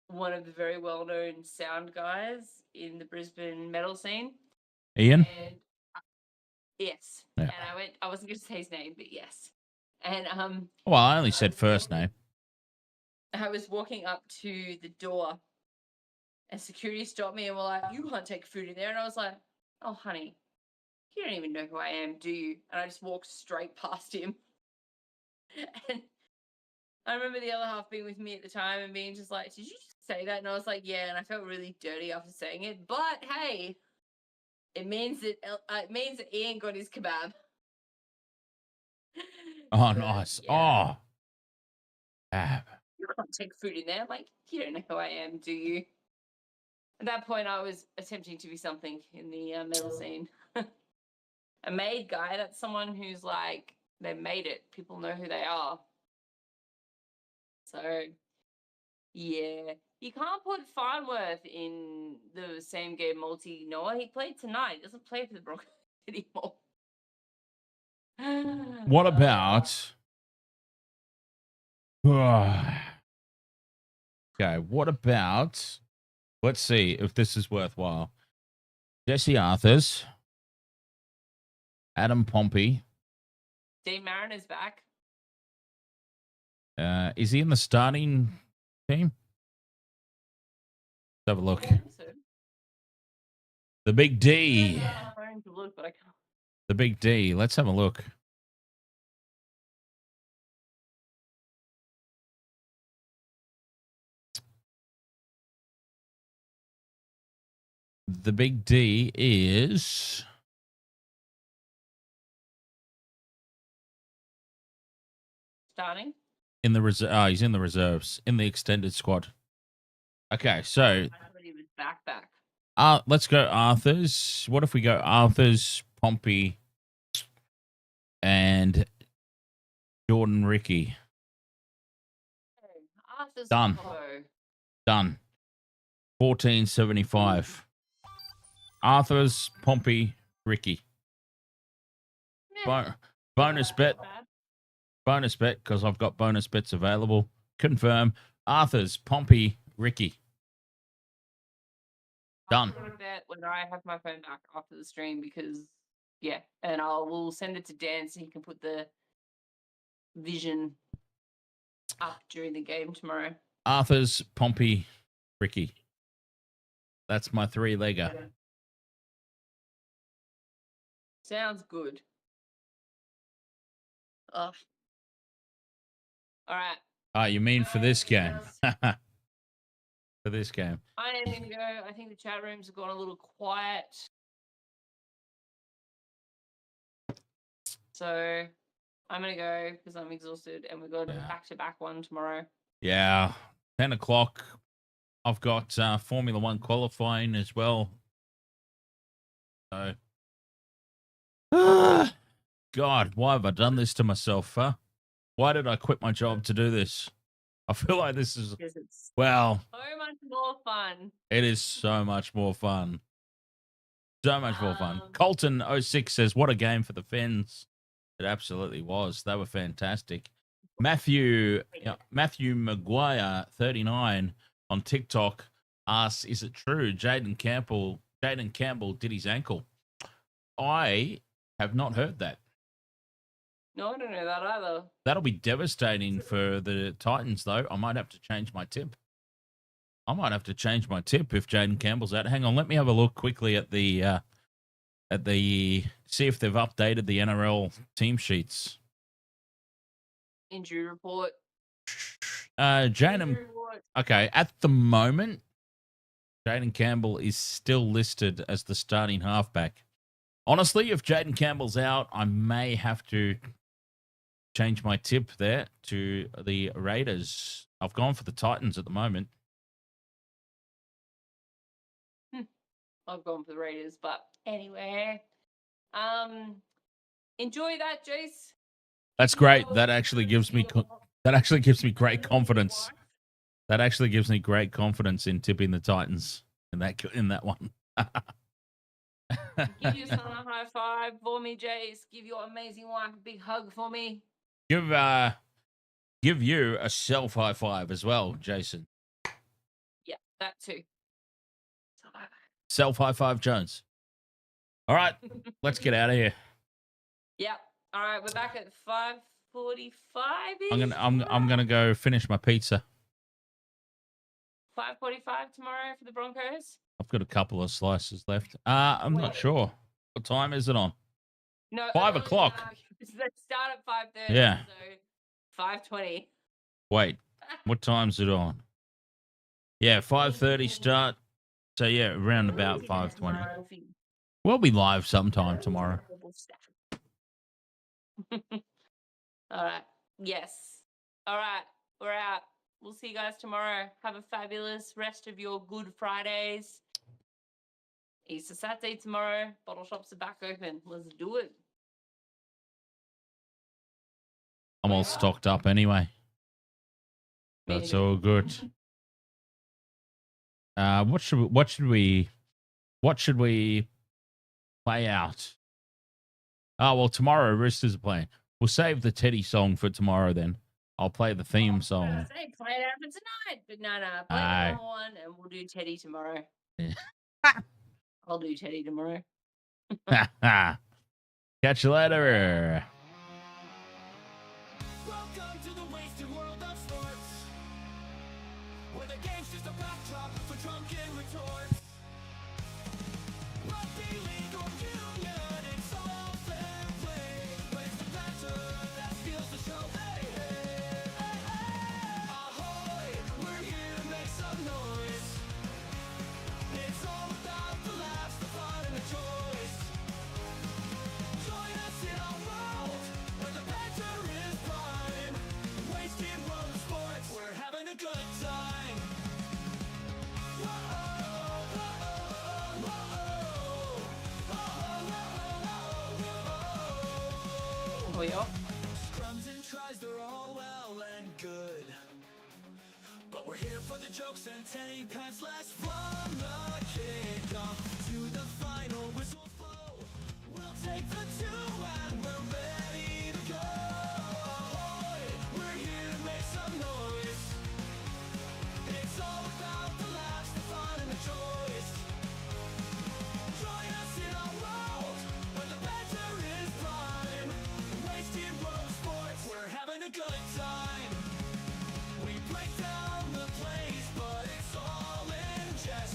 one of the very well-known sound guys in the Brisbane metal scene. Ian? And yes. Yeah. And I wasn't going to say his name, but yes. And Well, I only said first name. I was walking up to the door and security stopped me and were like, "You can't take food in there." And I was like, "Oh, honey, you don't even know who I am, do you?" And I just walked straight past him. And I remember the other half being with me at the time and being just like, "Did you just say that?" And I was like, "Yeah." And I felt really dirty after saying it. But hey, it means that Ian got his kebab. Oh, So, nice. yeah. Oh. You can't take food in there. Like, you don't know who I am, do you? At that point, I was attempting to be something in the metal scene. A made guy, that's someone who's like, they made it. People know who they are. So, yeah. You can't put Farnworth in the same game multi, Noah. He played tonight. He doesn't play for the Broncos anymore. What about... Okay, what about... Let's see if this is worthwhile. Jesse Arthurs, Adam Pompey. Dean Marin is back. Is he in the starting team? Let's have a look. I think so. The Big D. I'm trying to look, but I can't. The Big D. Let's have a look. The Big D is... Starting? in the reserve. Oh, he's in the reserves. In the extended squad. Okay, so... I thought he was back. let's go Arthurs. What if we go Arthurs, Pompey, and Jordan Ricky? Arthur's Done. combo. Done. 1475. Arthurs, Pompey, Ricky. Meh, Bonus not bet. bad. Bonus bet, because I've got bonus bets available. Confirm. Arthurs, Pompey, Ricky. Done. I'll put that when I have my phone back after the stream because, yeah, and we'll send it to Dan so he can put the vision up during the game tomorrow. Arthurs, Pompey, Ricky. That's my three-legger. Sounds good. Ugh. All right. Oh, you mean for this game? For this game. I am going to go. I think the chat rooms have gone a little quiet. So I'm going to go because I'm exhausted and we've got a back-to-back one tomorrow. Yeah. 10 o'clock. I've got Formula One qualifying as well. So, God, why have I done this to myself, huh? Why did I quit my job to do this? I feel like this is, Because it's well, so much more fun. it is so much more fun. So much more fun. Colton06 says, what a game for the Phins. It absolutely was. They were fantastic. Matthew Maguire, 39, on TikTok asks, is it true Jaden Campbell did his ankle? I have not heard that. No, I don't know that either. That'll be devastating for the Titans, though. I might have to change my tip. if Jaden Campbell's out. Hang on, let me have a look quickly at the at the see if they've updated the NRL team sheets. Injury report. Jaden, Injury report. okay, at the moment, Jaden Campbell is still listed as the starting halfback. Honestly, if Jaden Campbell's out, I may have to change my tip there to the Raiders. I've gone for the Titans at the moment. I've gone for the Raiders, but anyway. Enjoy that, Jace. That's great. That actually gives me great confidence. That actually gives me great confidence in tipping the Titans in that one. Give your son a high five for me, Jace. Give your amazing wife a big hug for me. Give you a self high five as well, Jason. Yeah, that too. Self high five, Jones. All right, let's get out of here. Yep. All right, we're back at 5:45. I'm gonna go finish my pizza. 5:45 tomorrow for the Broncos. I've got a couple of slices left. I'm not sure. What time is it on? No, 5 o'clock. They start at 5:30. Yeah. So 5:20. Wait, what time's it on? Yeah, 5:30 start. So yeah, around about 5:20. We'll be live sometime tomorrow. All right. Yes. All right. We're out. We'll see you guys tomorrow. Have a fabulous rest of your Good Fridays. Easter Saturday tomorrow. Bottle shops are back open. Let's do it. I'm all stocked up anyway. That's all good. What should we play out? Oh well, tomorrow Roosters are playing. We'll save the Teddy song for tomorrow then. I'll play the theme song. I was gonna say, play it out for tonight, but no, play the normal one, and we'll do Teddy tomorrow. Yeah. I'll do Teddy tomorrow. Catch you later. Welcome to the wasted world of sports, where the game's just a backdrop for drunken retorts. Rugby league or union, it's all fair play. Where's the banter that steals the show? Hey, hey, hey, hey. Ahoy, we're here to make some noise. It's all about the laughs, the fun, and the choice. Join us in our world, where the banter is prime. Wasted world of sports, we're having a good time. Oh, yeah. Scrums and tries, they're all well and good, but we're here for the jokes and tank pants. Last from the kickoff to the final whistle blow. We'll take the two and we're ready to go. We're here to make some noise. It's all about the laughs, the fun, and the choice. Join us in our world, where the banter is prime. Wasted world of sports, we're having a good time. We break down the plays, but it's all in jest.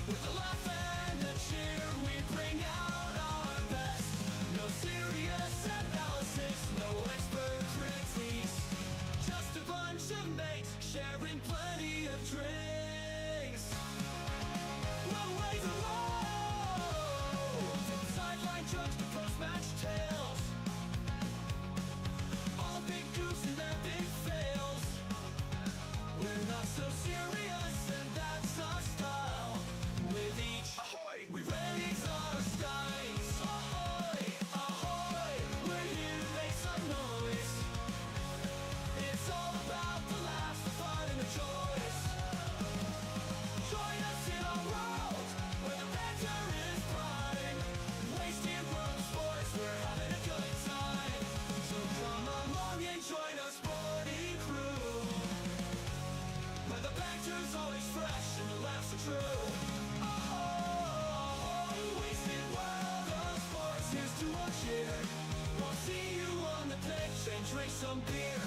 With the laugh and the cheer, we bring out our best. No serious analysis, no expert critiques. Just a bunch of mates sharing plenty of drinks. We'll wave the road, from sideline jokes to post-match tales. All big goofs and their big fails. We're not so serious, and that's our style. With each ahoy, we raise our skies. Ahoy, ahoy, we're here to make some noise. It's all about the laughs, the fun, and the choice. Join us in our world, where the banter is prime. Wasted world of sports, we're having a good time. So come along and join our sporty crew, where the banter's always fresh and the laughs are true. Oh, wasted world of sports, here's to our cheer. We'll see you on the pitch and drink some beer.